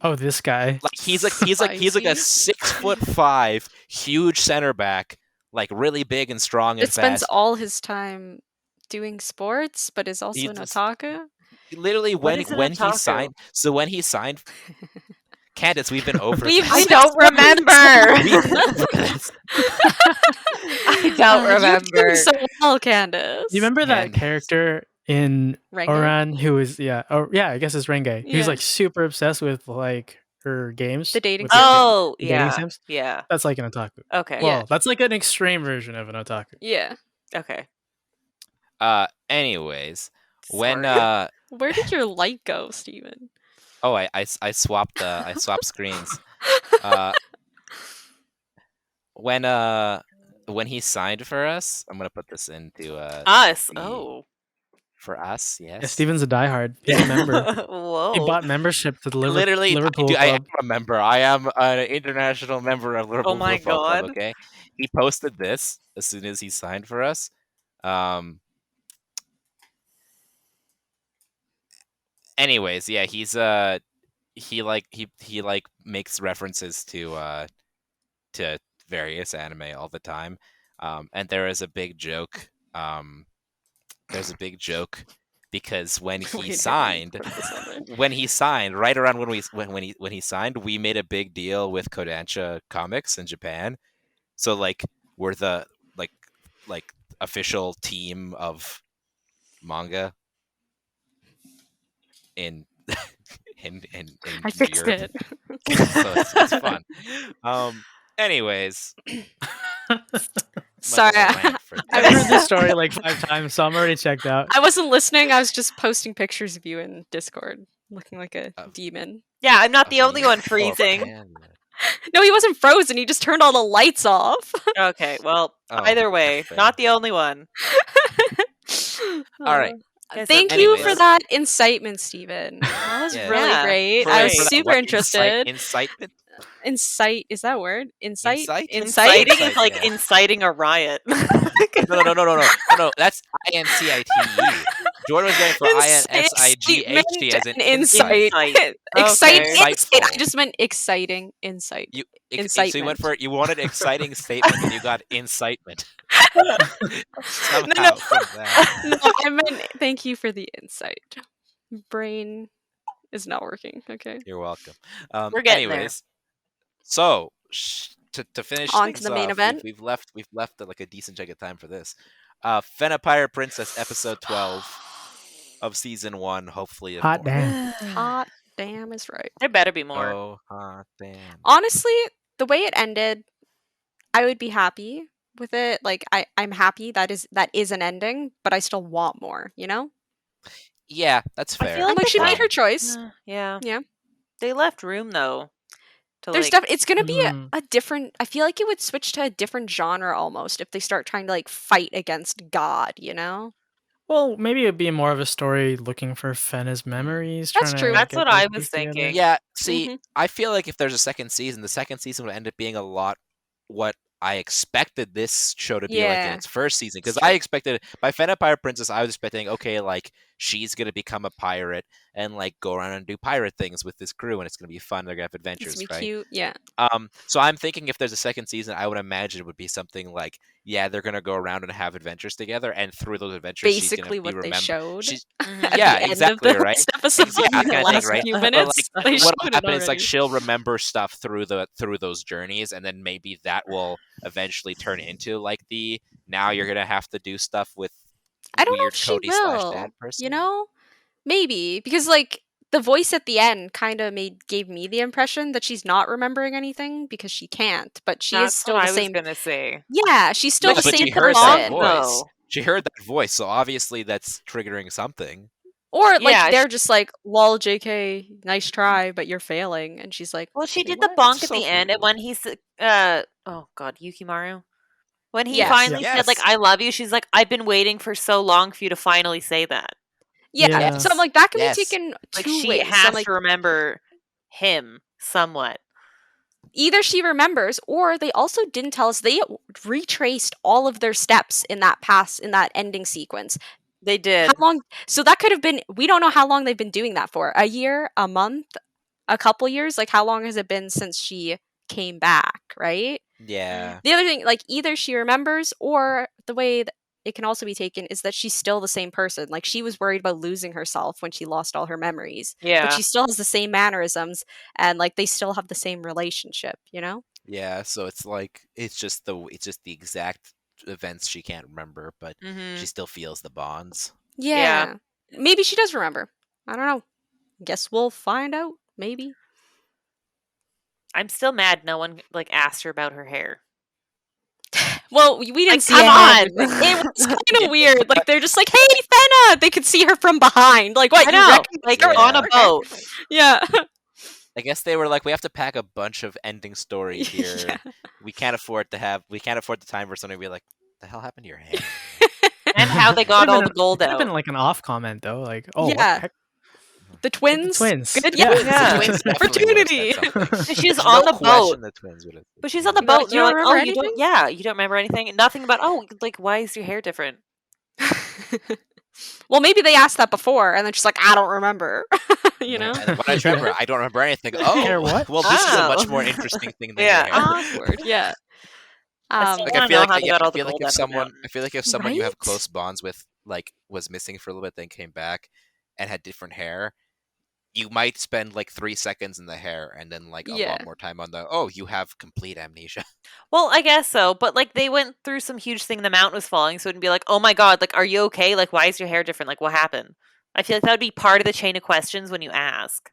Speaker 2: Oh, this guy.
Speaker 1: Like he's like a
Speaker 3: Spicy.
Speaker 1: 6'5" huge center back, like really big and strong and
Speaker 3: It spends
Speaker 1: fast.
Speaker 3: all his time doing sports, but is also
Speaker 1: He
Speaker 3: an
Speaker 1: just-
Speaker 3: otaku.
Speaker 1: Literally
Speaker 4: What
Speaker 1: when
Speaker 4: is an
Speaker 1: when he
Speaker 4: otaku?
Speaker 1: signed, so when he signed, Candace, we've been over.
Speaker 3: We've
Speaker 1: this.
Speaker 4: I don't remember.
Speaker 1: We've been over this.
Speaker 4: I don't
Speaker 3: You're
Speaker 4: remember.
Speaker 3: doing so well, Candace.
Speaker 2: You remember that
Speaker 1: Candace.
Speaker 2: character in
Speaker 3: Renge?
Speaker 2: Ouran who is I guess it's Renge. He was
Speaker 3: Yeah.
Speaker 2: like super obsessed with like her games.
Speaker 3: The dating
Speaker 2: with her-
Speaker 3: sims?
Speaker 4: Oh,
Speaker 2: the dating
Speaker 4: yeah.
Speaker 2: sims.
Speaker 4: Yeah.
Speaker 2: That's like an otaku.
Speaker 4: Okay.
Speaker 2: Well, that's like an extreme version of an otaku.
Speaker 3: Yeah.
Speaker 4: Okay.
Speaker 1: Anyways, when
Speaker 4: Sorry.
Speaker 3: Where did your light go, Steven?
Speaker 1: oh, I swapped I swapped screens. When he signed for us, I'm gonna put this into
Speaker 4: Us.
Speaker 1: the-
Speaker 4: Oh.
Speaker 1: for us, yes.
Speaker 2: Yeah, Steven's a diehard. He's a member.
Speaker 4: Whoa.
Speaker 2: He bought membership to the
Speaker 1: Literally,
Speaker 2: Liverpool
Speaker 1: I am
Speaker 2: club.
Speaker 1: a member. I am an international member of Liverpool
Speaker 4: my
Speaker 1: Football Club.
Speaker 4: God.
Speaker 1: Okay, he posted this as soon as he signed for us. Anyways, yeah, he's he makes references to various anime all the time. And there is a big joke. There's a big joke because when he
Speaker 3: Wait,
Speaker 1: signed,
Speaker 3: put this on there.
Speaker 1: right around when he signed, we made a big deal with Kodansha Comics in Japan. So like we're the like official team of manga in in
Speaker 3: I fixed
Speaker 1: Europe.
Speaker 3: it.
Speaker 1: So it's fun. Anyways,
Speaker 3: Sorry,
Speaker 2: I've heard this story like 5 times, so I'm already checked out.
Speaker 3: I wasn't listening. I was just posting pictures of you in Discord, looking like a demon.
Speaker 4: Yeah, I'm not the only one freezing.
Speaker 3: No, he wasn't frozen. He just turned all the lights off.
Speaker 4: Okay, well,
Speaker 1: Oh,
Speaker 4: either way,
Speaker 1: fair.
Speaker 4: not the only one.
Speaker 1: All right.
Speaker 4: Guys,
Speaker 3: Thank you for
Speaker 1: anyways.
Speaker 3: that incitement, Steven. That was
Speaker 1: Yeah.
Speaker 3: really
Speaker 4: Yeah,
Speaker 3: great.
Speaker 4: great.
Speaker 3: I was
Speaker 1: For that,
Speaker 3: super
Speaker 1: what,
Speaker 3: interested.
Speaker 1: Incitement.
Speaker 3: Incite is that a word? Incite?
Speaker 1: Incite?
Speaker 3: Incite?
Speaker 4: Inciting is like
Speaker 1: Yeah.
Speaker 4: inciting a riot.
Speaker 1: No. That's INCITE. Jordan was going for INSIGHT as in
Speaker 3: insight.
Speaker 4: Insight.
Speaker 3: Exciting
Speaker 4: Okay.
Speaker 3: insight. I just meant exciting insight.
Speaker 1: So
Speaker 3: Incitement.
Speaker 1: you wanted exciting statement and you got incitement. Somehow
Speaker 3: No.
Speaker 1: from that.
Speaker 3: No, I meant thank you for the insight. Brain is not working. Okay.
Speaker 1: You're welcome.
Speaker 4: We're getting there.
Speaker 1: Anyways, so to finish
Speaker 3: On to
Speaker 1: things
Speaker 3: the main
Speaker 1: off,
Speaker 3: event.
Speaker 1: we've left like a decent chunk of time for this. Fena Pirate Princess episode 12 of season 1. Hopefully,
Speaker 2: Hot
Speaker 1: more.
Speaker 2: damn.
Speaker 3: Hot damn is right.
Speaker 4: There better be more.
Speaker 1: Oh, hot damn.
Speaker 3: Honestly, the way it ended, I would be happy with it. Like I'm happy that is an ending, but I still want more, you know?
Speaker 1: Yeah, that's
Speaker 4: I
Speaker 1: fair.
Speaker 4: feel
Speaker 3: I'm like, she
Speaker 4: they
Speaker 3: made her choice.
Speaker 4: Yeah.
Speaker 3: Yeah.
Speaker 4: They left room though. To
Speaker 3: There's
Speaker 4: like,
Speaker 3: it's gonna be
Speaker 2: Mm.
Speaker 3: a different. I feel like it would switch to a different genre almost if they start trying to like fight against God. You know?
Speaker 2: Well, maybe it'd be more of a story looking for Fena's memories.
Speaker 3: That's
Speaker 2: trying
Speaker 3: true.
Speaker 2: To
Speaker 4: That's
Speaker 2: get
Speaker 4: what
Speaker 2: those
Speaker 4: I was
Speaker 2: pieces together.
Speaker 4: thinking.
Speaker 1: Yeah, see,
Speaker 3: Mhm.
Speaker 1: I feel like if there's a second season, the second season would end up being a lot what I expected this show to be like in
Speaker 3: Yeah.
Speaker 1: its first season. Because
Speaker 3: It's
Speaker 1: I
Speaker 3: true.
Speaker 1: expected, by Fena Pirate Princess, I was expecting, okay, like, she's going to become a pirate and, like, go around and do pirate things with this crew, and it's going to be fun. They're going to have
Speaker 3: It's
Speaker 1: adventures,
Speaker 3: gonna be
Speaker 1: right?
Speaker 3: cute. Yeah.
Speaker 1: So I'm thinking if there's a second season, I would imagine it would be something like, yeah, they're going to go around and have adventures together, and through those adventures, she's
Speaker 3: Basically,
Speaker 1: going to be
Speaker 3: what they
Speaker 1: remembered.
Speaker 3: showed.
Speaker 1: She's,
Speaker 3: At
Speaker 1: yeah,
Speaker 3: the end
Speaker 1: exactly,
Speaker 3: of the
Speaker 1: right?
Speaker 3: last episode,
Speaker 1: Exactly,
Speaker 3: in the
Speaker 1: kind of thing,
Speaker 3: last
Speaker 1: right?
Speaker 3: few
Speaker 1: But
Speaker 3: minutes,
Speaker 1: like,
Speaker 3: they
Speaker 1: what'll
Speaker 3: showed it
Speaker 1: happen is like
Speaker 3: already.
Speaker 1: she'll remember stuff through those journeys, and then maybe that will eventually turn into like the now you're gonna have to do stuff with
Speaker 3: I don't know
Speaker 1: weird
Speaker 3: if she
Speaker 1: Cody slash
Speaker 3: will.
Speaker 1: dad person.
Speaker 3: You know, maybe because like the voice at the end kind of gave me the impression that she's not remembering anything because she can't, but she is
Speaker 4: That's
Speaker 3: still
Speaker 4: what
Speaker 3: the
Speaker 4: I
Speaker 3: same.
Speaker 4: was gonna say.
Speaker 3: Yeah, she's still
Speaker 1: Yeah,
Speaker 3: the
Speaker 1: but
Speaker 3: same
Speaker 1: she heard that
Speaker 3: person.
Speaker 1: voice.
Speaker 4: though.
Speaker 1: She heard that voice, so obviously that's triggering something.
Speaker 3: Or like
Speaker 4: Yeah,
Speaker 3: they're just like, "Lol, JK, nice try, but you're failing," and she's like,
Speaker 4: Well, she
Speaker 3: "Okay,
Speaker 4: did the
Speaker 3: what?"
Speaker 4: bonk at
Speaker 1: So
Speaker 4: the end, and
Speaker 1: rude.
Speaker 4: when he's oh god, Yukimaru. When he
Speaker 3: Yes.
Speaker 4: finally
Speaker 1: Yes.
Speaker 4: said like "I love you," she's like, "I've been waiting for so long for you to finally say that."
Speaker 3: Yeah,
Speaker 2: Yeah.
Speaker 3: so I'm like, that can
Speaker 1: Yes.
Speaker 3: be taken
Speaker 4: Like
Speaker 3: two
Speaker 4: she
Speaker 3: ways. So
Speaker 4: has
Speaker 3: I'm like,
Speaker 4: to remember him somewhat.
Speaker 3: either she remembers, or they also didn't tell us they retraced all of their steps in that ending sequence.
Speaker 4: They did.
Speaker 3: How long? So that could have been. We don't know how long they've been doing that for. A year, a month, a couple years. Like how long has it been since she came back? Right.
Speaker 1: Yeah.
Speaker 3: The other thing, like either she remembers, or the way that it can also be taken is that she's still the same person. Like she was worried about losing herself when she lost all her memories,
Speaker 4: Yeah.
Speaker 3: but she still has the same mannerisms, and like they still have the same relationship. You know.
Speaker 1: Yeah, so it's like it's just the exact events she can't remember, but
Speaker 4: Mhm.
Speaker 1: she still feels the bonds.
Speaker 3: Yeah. Maybe she does remember. I don't know. Guess we'll find out. Maybe.
Speaker 4: I'm still mad no one like asked her about her hair.
Speaker 3: Well, we didn't
Speaker 4: Like,
Speaker 3: see
Speaker 4: come
Speaker 3: anything.
Speaker 4: on!
Speaker 3: It was kind of weird. Like they're just like, "Hey, Fena!" They could see her from behind. Like, what?
Speaker 4: I
Speaker 3: You
Speaker 4: know,
Speaker 3: recognize
Speaker 4: like
Speaker 3: her?
Speaker 4: on a boat.
Speaker 3: Yeah.
Speaker 1: I guess they were like, we have to pack a bunch of ending stories here.
Speaker 3: Yeah.
Speaker 1: We can't afford the time for somebody to be like, the hell happened to your hair?
Speaker 4: And how they got all the gold
Speaker 2: It could have
Speaker 4: out.
Speaker 2: been like an off comment though, like, "Oh, what
Speaker 3: Yeah.
Speaker 2: the heck?"
Speaker 3: The twins.
Speaker 2: twins.
Speaker 3: Good.
Speaker 2: Yeah.
Speaker 3: Yeah.
Speaker 4: Yeah.
Speaker 3: The twins.
Speaker 1: Definitely would have
Speaker 3: Opportunity.
Speaker 1: said something.
Speaker 4: So she's
Speaker 1: There's
Speaker 4: on
Speaker 1: no
Speaker 4: the boat.
Speaker 1: question the twins would have.
Speaker 4: But she's on the
Speaker 3: They're like,
Speaker 4: boat, and
Speaker 3: "You
Speaker 4: they're
Speaker 3: don't
Speaker 4: like, "Oh,
Speaker 3: remember
Speaker 4: you don't?
Speaker 3: anything?"
Speaker 4: Yeah, you don't remember anything? Nothing about? Oh, like why is your hair different?"
Speaker 3: Well, maybe they asked that before, and then she's like, "I don't remember." You know.
Speaker 1: And when I remember, I don't remember anything.
Speaker 2: Hair
Speaker 1: Oh,
Speaker 2: what?
Speaker 1: well, this is a much
Speaker 4: Oh.
Speaker 1: more interesting thing than
Speaker 4: Yeah.
Speaker 1: your hair.
Speaker 3: Awkward. Yeah.
Speaker 4: I still
Speaker 1: Like
Speaker 4: wanna
Speaker 1: I feel
Speaker 4: know
Speaker 1: like
Speaker 4: how they got all the
Speaker 1: if
Speaker 4: gold out of the mountain.
Speaker 1: someone you have
Speaker 3: Right?
Speaker 1: close bonds with like was missing for a little bit, then came back and had different hair, you might spend like 3 seconds in the hair and then like a
Speaker 3: Yeah.
Speaker 1: lot more time on the. Oh, you have complete amnesia.
Speaker 4: Well, I guess so, but like they went through some huge thing. The mountain was falling, so it'd be like, "Oh my god, like, are you okay? Like, why is your hair different? Like, what happened?" I feel like that would be part of the chain of questions when you ask.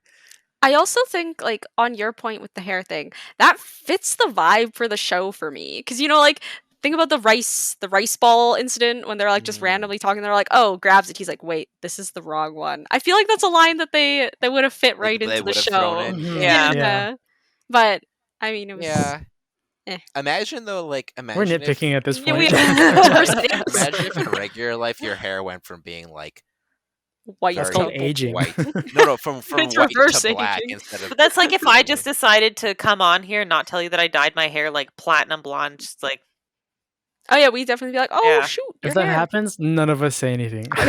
Speaker 3: I also think, like, on your point with the hair thing, that fits the vibe for the show for me. Because, you know, like, think about the rice ball incident when they're, like, just randomly talking. They're like, "Oh," grabs it. He's like, "Wait, this is the wrong one." I feel like that's a line that they would have fit right
Speaker 1: They
Speaker 3: into the
Speaker 1: would have thrown
Speaker 3: show.
Speaker 1: in.
Speaker 2: Mhm.
Speaker 4: Yeah.
Speaker 2: Yeah.
Speaker 3: But, I mean, it was...
Speaker 1: Yeah.
Speaker 3: Eh.
Speaker 1: Imagine though, like
Speaker 2: We're
Speaker 1: imagine if
Speaker 2: nitpicking at this
Speaker 3: Yeah,
Speaker 2: point.
Speaker 3: we-
Speaker 1: imagine if in regular life your hair went from being like
Speaker 3: White
Speaker 2: That's
Speaker 1: very
Speaker 2: called
Speaker 3: to
Speaker 2: aging.
Speaker 1: white. No, from
Speaker 3: It's
Speaker 1: white
Speaker 3: reverse
Speaker 1: to black
Speaker 3: aging.
Speaker 1: instead of.
Speaker 4: But that's like if I just decided to come on here and not tell you that I dyed my hair like platinum blonde, just like
Speaker 3: Oh, yeah, we definitely be like, "Oh,
Speaker 4: Yeah.
Speaker 3: shoot,
Speaker 2: If
Speaker 3: your
Speaker 2: that
Speaker 3: hair."
Speaker 2: happens, none of us say anything.
Speaker 1: I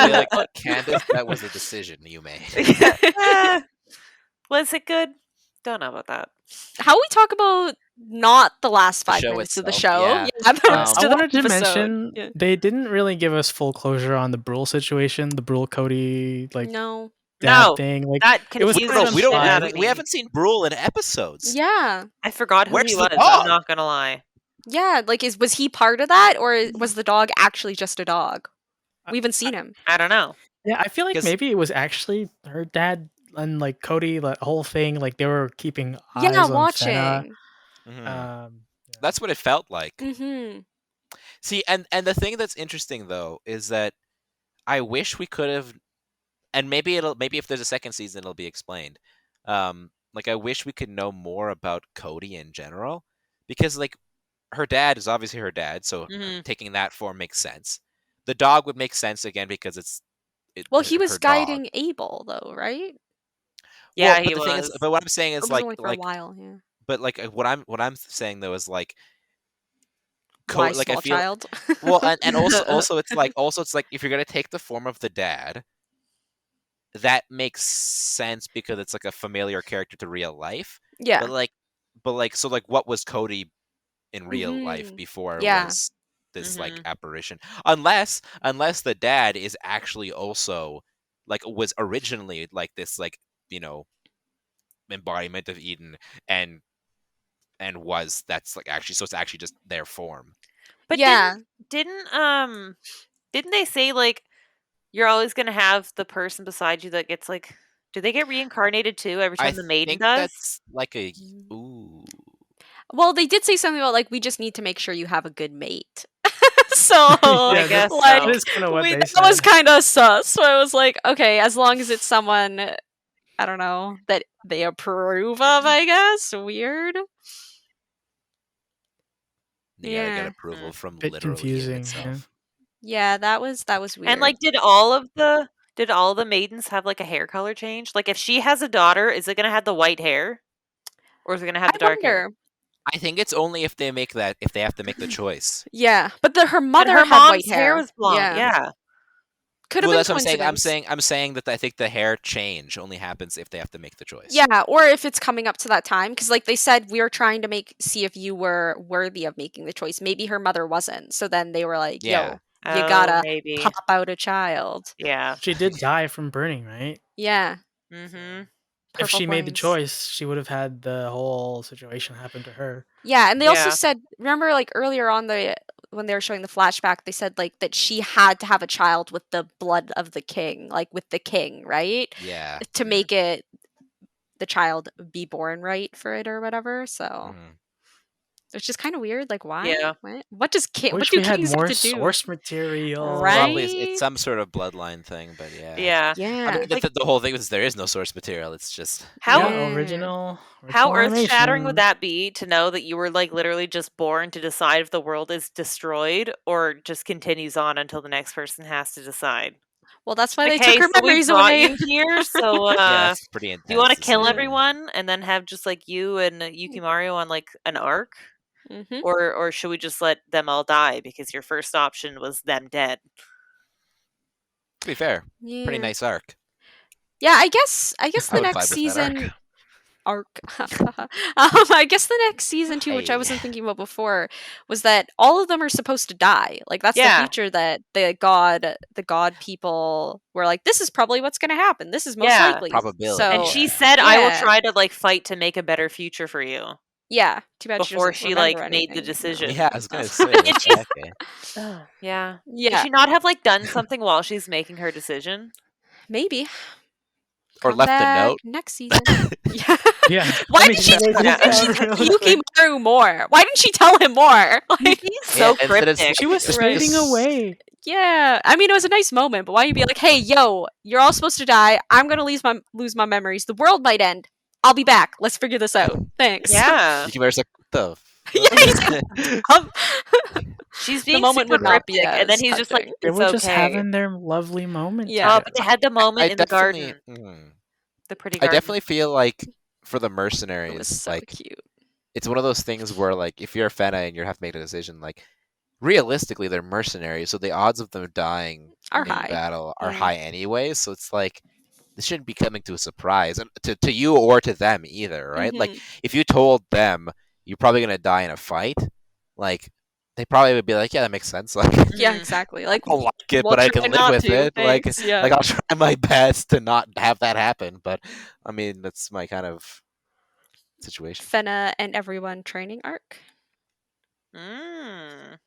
Speaker 1: feel like Candace, that was a decision you made.
Speaker 4: was it good? Don't know about that.
Speaker 3: How we talk about not the last
Speaker 1: The
Speaker 3: 5
Speaker 1: show
Speaker 3: minutes of the
Speaker 1: itself,
Speaker 3: show.
Speaker 1: yeah.
Speaker 3: Yeah, the rest
Speaker 2: I
Speaker 3: of the
Speaker 2: wanted to
Speaker 3: episode.
Speaker 2: mention
Speaker 3: Yeah.
Speaker 2: they didn't really give us full closure on the Brule situation, the Brule Cody like
Speaker 3: No.
Speaker 2: dad
Speaker 4: No,
Speaker 2: thing. Like
Speaker 4: that
Speaker 2: it was
Speaker 4: confused
Speaker 2: kind
Speaker 4: the
Speaker 2: of
Speaker 1: we
Speaker 4: shit
Speaker 1: don't.
Speaker 4: out
Speaker 2: implied.
Speaker 4: of
Speaker 1: We
Speaker 4: me.
Speaker 1: haven't seen Brule in episodes.
Speaker 3: Yeah.
Speaker 4: I forgot who
Speaker 1: Where's
Speaker 4: he
Speaker 1: the
Speaker 4: was.
Speaker 1: dog?
Speaker 4: I'm not gonna lie.
Speaker 3: Yeah, like was he part of that, or was the dog actually just a dog? We haven't seen him.
Speaker 4: I don't know.
Speaker 2: Yeah, I feel like
Speaker 1: 'Cause-
Speaker 2: maybe it was actually her dad and like Cody, that whole thing. Like they were keeping eyes
Speaker 3: Yeah,
Speaker 2: on Fena.
Speaker 3: watching.
Speaker 1: Mhm. That's what it felt like.
Speaker 3: Mm-hmm.
Speaker 1: See, and the thing that's interesting though is that I wish we could have, and maybe if there's a second season it'll be explained. Like I wish we could know more about Cody in general, because like her dad is obviously her dad, so
Speaker 4: Mhm.
Speaker 1: taking that form makes sense. The dog would make sense again because it's.
Speaker 3: Well, he was
Speaker 1: her dog.
Speaker 3: guiding Abel, though, right?
Speaker 4: Yeah,
Speaker 1: Well,
Speaker 4: he
Speaker 1: but the thing
Speaker 4: was.
Speaker 1: is, but what I'm saying
Speaker 3: It
Speaker 1: is
Speaker 3: was
Speaker 1: like
Speaker 3: only for a while. Yeah.
Speaker 1: but like what I'm saying though is like
Speaker 3: Why
Speaker 1: like I
Speaker 3: small
Speaker 1: feel
Speaker 3: child?
Speaker 1: well, and also it's like if you're gonna take the form of the dad, that makes sense because it's like a familiar character to real life.
Speaker 3: Yeah.
Speaker 1: But like so like what was Cody in real life
Speaker 3: Mhm.
Speaker 1: before
Speaker 3: Yeah.
Speaker 1: was this like
Speaker 4: Mhm.
Speaker 1: apparition? Unless the dad is actually also like was originally like this like embodiment of Eden and was that's like actually so it's actually just their form.
Speaker 4: But
Speaker 3: Yeah.
Speaker 4: didn't they say like you're always gonna have the person beside you that gets like do they get reincarnated too every
Speaker 1: I
Speaker 4: time the maiden
Speaker 1: think
Speaker 4: does?
Speaker 1: that's like a
Speaker 3: Mm.
Speaker 1: ooh.
Speaker 3: Well, they did say something about like we just need to make sure you have a good mate. So
Speaker 4: I guess
Speaker 3: like
Speaker 4: so.
Speaker 2: That is kind of what they
Speaker 3: that
Speaker 2: said.
Speaker 3: was kind of sus. So I was like, okay, as long as it's someone, I don't know, that they approve of, I guess. Weird.
Speaker 1: You gotta get
Speaker 3: Yeah.
Speaker 1: approval from
Speaker 2: Bit
Speaker 1: literally
Speaker 2: confusing,
Speaker 1: Eden itself.
Speaker 3: Yeah, that was weird.
Speaker 4: And like did all the maidens have like a hair color change? Like if she has a daughter, is it gonna have the white hair? Or is it gonna have
Speaker 3: I
Speaker 4: the dark hair?
Speaker 3: wonder.
Speaker 1: I think it's only if they have to make the choice.
Speaker 3: Yeah, but her
Speaker 4: But
Speaker 3: mother
Speaker 4: her
Speaker 3: had
Speaker 4: mom's
Speaker 3: white hair.
Speaker 4: was blonde. Yeah.
Speaker 3: Could have
Speaker 1: Well,
Speaker 3: been
Speaker 1: that's what I'm saying.
Speaker 3: coincidence.
Speaker 1: I'm saying that I think the hair change only happens if they have to make the choice.
Speaker 3: Yeah, or if it's coming up to that time, because like they said, we were trying to see if you were worthy of making the choice. Maybe her mother wasn't, so then they were like,
Speaker 1: Yeah.
Speaker 3: "Yo, you gotta
Speaker 4: maybe.
Speaker 3: pop out a child."
Speaker 4: Yeah.
Speaker 2: She did die from burning, right?
Speaker 3: Yeah.
Speaker 4: Mm-hmm.
Speaker 2: If she made the
Speaker 3: Flames.
Speaker 2: choice, she would have had the whole situation happen to her.
Speaker 3: Yeah, and they also
Speaker 4: Yeah.
Speaker 3: said, remember, like earlier on when they were showing the flashback, they said like that she had to have a child with the blood of the king, like with the king, right?
Speaker 1: Yeah.
Speaker 3: To make it the child be born right for it or whatever. So
Speaker 1: Mhm.
Speaker 3: it's just kind of weird. Like, why?
Speaker 4: Yeah.
Speaker 3: What does what
Speaker 2: Wish
Speaker 3: do
Speaker 2: we had
Speaker 3: kings
Speaker 2: more
Speaker 3: have to do?
Speaker 2: source material.
Speaker 1: Probably
Speaker 3: Right?
Speaker 1: it's some sort of bloodline thing, but yeah.
Speaker 4: Yeah.
Speaker 3: Yeah.
Speaker 1: I mean, the whole thing is there is no source material. It's just
Speaker 4: How
Speaker 2: Yeah, original
Speaker 4: how earth-shattering
Speaker 2: animation.
Speaker 4: would that be to know that you were like literally just born to decide if the world is destroyed or just continues on until the next person has to decide?
Speaker 3: Well, that's why
Speaker 4: Like,
Speaker 3: they took her
Speaker 4: so we
Speaker 3: memories
Speaker 4: brought
Speaker 3: away.
Speaker 4: you here, so
Speaker 1: yeah, it's pretty intense.
Speaker 4: do you want to
Speaker 1: to
Speaker 4: kill
Speaker 1: see.
Speaker 4: everyone and then have just like you and Yukimaru on like an arc?
Speaker 3: Mhm.
Speaker 4: Or should we just let them all die because your first option was them dead?
Speaker 1: To be fair,
Speaker 3: Yeah.
Speaker 1: pretty nice arc.
Speaker 3: Yeah, I guess
Speaker 1: I
Speaker 3: the
Speaker 1: would
Speaker 3: next
Speaker 1: vibe with that
Speaker 3: season arc. I guess the next season too, which I
Speaker 1: Hey.
Speaker 3: wasn't thinking about before, was that all of them are supposed to die. Like that's
Speaker 4: Yeah.
Speaker 3: the future that the god people were like, this is probably what's going to happen. This is most
Speaker 4: Yeah.
Speaker 3: likely.
Speaker 1: Probability.
Speaker 3: So
Speaker 4: And
Speaker 1: yeah.
Speaker 4: she said, "I will
Speaker 3: Yeah.
Speaker 4: try to like fight to make a better future for you."
Speaker 3: yeah, too bad
Speaker 4: Before
Speaker 3: she
Speaker 4: she
Speaker 3: doesn't
Speaker 4: like
Speaker 3: remember
Speaker 4: made the
Speaker 3: anything,
Speaker 4: decision.
Speaker 1: Yeah, I was gonna say.
Speaker 4: Did
Speaker 1: what
Speaker 4: she-
Speaker 1: the heck, eh?
Speaker 4: Yeah. Did
Speaker 3: Yeah,
Speaker 4: she not have like done something while she's making her decision?
Speaker 3: maybe.
Speaker 1: Or
Speaker 3: Come
Speaker 1: left a
Speaker 3: back
Speaker 1: note.
Speaker 3: next season. Yeah.
Speaker 2: Yeah.
Speaker 3: Why
Speaker 2: let me
Speaker 3: did she
Speaker 2: check
Speaker 3: tell
Speaker 2: this out real quick.
Speaker 3: Yukimaru more? Why didn't she tell him more? Like,
Speaker 4: He's so
Speaker 1: Yeah, instead of
Speaker 4: cryptic.
Speaker 2: She was
Speaker 1: Just-
Speaker 2: fading
Speaker 1: just-
Speaker 2: away.
Speaker 3: yeah, I mean, it was a nice moment, but why you be like, "Hey, yo, you're all supposed to die. I'm gonna lose my memories. The world might end. I'll be back. Let's figure this out. Thanks."
Speaker 4: Yeah.
Speaker 1: Yukimaru's like, what the
Speaker 3: Yeah, he's
Speaker 1: fuck?
Speaker 4: She's
Speaker 3: the
Speaker 4: being
Speaker 3: moment
Speaker 4: super
Speaker 3: would not be
Speaker 4: cryptic, and then
Speaker 3: as
Speaker 4: he's just like,
Speaker 3: touching.
Speaker 2: They
Speaker 4: "It's
Speaker 2: were just
Speaker 4: okay."
Speaker 2: having their lovely moment.
Speaker 3: Yeah.
Speaker 4: Oh, but they had the moment in the
Speaker 1: definitely-
Speaker 4: garden. The pretty
Speaker 1: I
Speaker 4: garden.
Speaker 1: definitely feel like for the
Speaker 3: It was
Speaker 1: mercenaries,
Speaker 3: so
Speaker 1: like
Speaker 3: cute.
Speaker 1: it's one of those things where like if you're a Fena and you have to make a decision, like realistically they're mercenaries, so the odds of them dying
Speaker 3: Are
Speaker 1: in
Speaker 3: high.
Speaker 1: battle are
Speaker 3: Yeah.
Speaker 1: high anyway. So it's like this shouldn't be coming to a surprise and to you or to them either, right? Like
Speaker 3: Mhm.
Speaker 1: if you told them you're probably gonna die in a fight, like they probably would be like, yeah, that makes sense. Like
Speaker 3: Yeah,
Speaker 4: Mhm.
Speaker 3: exactly. Like,
Speaker 1: I don't like it,
Speaker 3: we'll
Speaker 1: but I
Speaker 3: try
Speaker 1: can live
Speaker 3: not
Speaker 1: with
Speaker 3: to,
Speaker 1: it. Like
Speaker 3: thanks, yeah.
Speaker 1: I'll try my best to not have that happen. But I mean, that's my kind of situation.
Speaker 3: Fena and everyone training arc.
Speaker 4: Mm.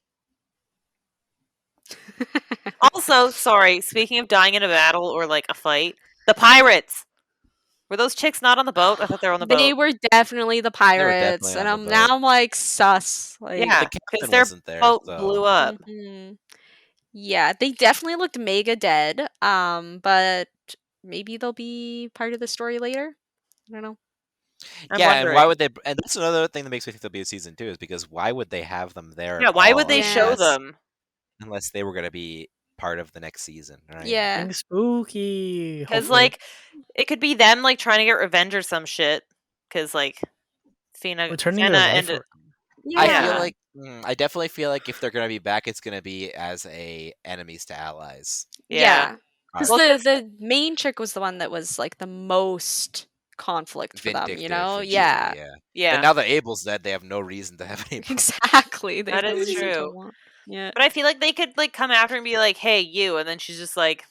Speaker 4: Also, sorry, speaking of dying in a battle or like a fight, the pirates. Were those chicks not on the boat? I thought they were on the
Speaker 3: They
Speaker 4: boat.
Speaker 3: were definitely the pirates,
Speaker 1: definitely
Speaker 3: and
Speaker 1: on the
Speaker 3: now
Speaker 1: boat.
Speaker 3: I'm like sus. Like,
Speaker 4: Yeah,
Speaker 1: The
Speaker 4: because
Speaker 1: captain
Speaker 4: their
Speaker 1: wasn't there,
Speaker 4: boat
Speaker 1: so-
Speaker 4: blew up.
Speaker 3: mhm. Yeah, they definitely looked mega dead. But maybe they'll be part of the story later. I don't know.
Speaker 4: I'm
Speaker 1: yeah, and why
Speaker 4: wondering.
Speaker 1: would they? And that's another thing that makes me think there'll be a season 2 is because why would they have them there?
Speaker 4: Yeah,
Speaker 1: at
Speaker 4: why
Speaker 1: all
Speaker 4: would they show
Speaker 3: Yes.
Speaker 4: them?
Speaker 1: unless they were going to be part of the next season, right?
Speaker 3: Yeah.
Speaker 2: Being spooky.
Speaker 4: Because
Speaker 2: hopefully.
Speaker 4: like it could be them like trying to get revenge or some shit. Because like Fena
Speaker 2: returning their life.
Speaker 4: ended.
Speaker 1: I
Speaker 3: Yeah.
Speaker 1: feel like I definitely feel like if they're going to be back, it's going to be as a enemies to allies.
Speaker 3: Yeah. Because
Speaker 4: Well, 'cause-
Speaker 3: the main chick was the one that was like the most conflict for them,
Speaker 1: Vindictive.
Speaker 3: you know?
Speaker 1: and
Speaker 3: Yeah.
Speaker 1: shitty, yeah.
Speaker 4: Yeah.
Speaker 1: And now that Abel's dead, they have no reason to have any problem.
Speaker 3: Exactly. They
Speaker 4: That
Speaker 3: have no
Speaker 4: is
Speaker 3: reason to
Speaker 4: true.
Speaker 3: want- Yeah.
Speaker 4: But I feel like they could like come after and be like, "Hey, you," and then she's just like,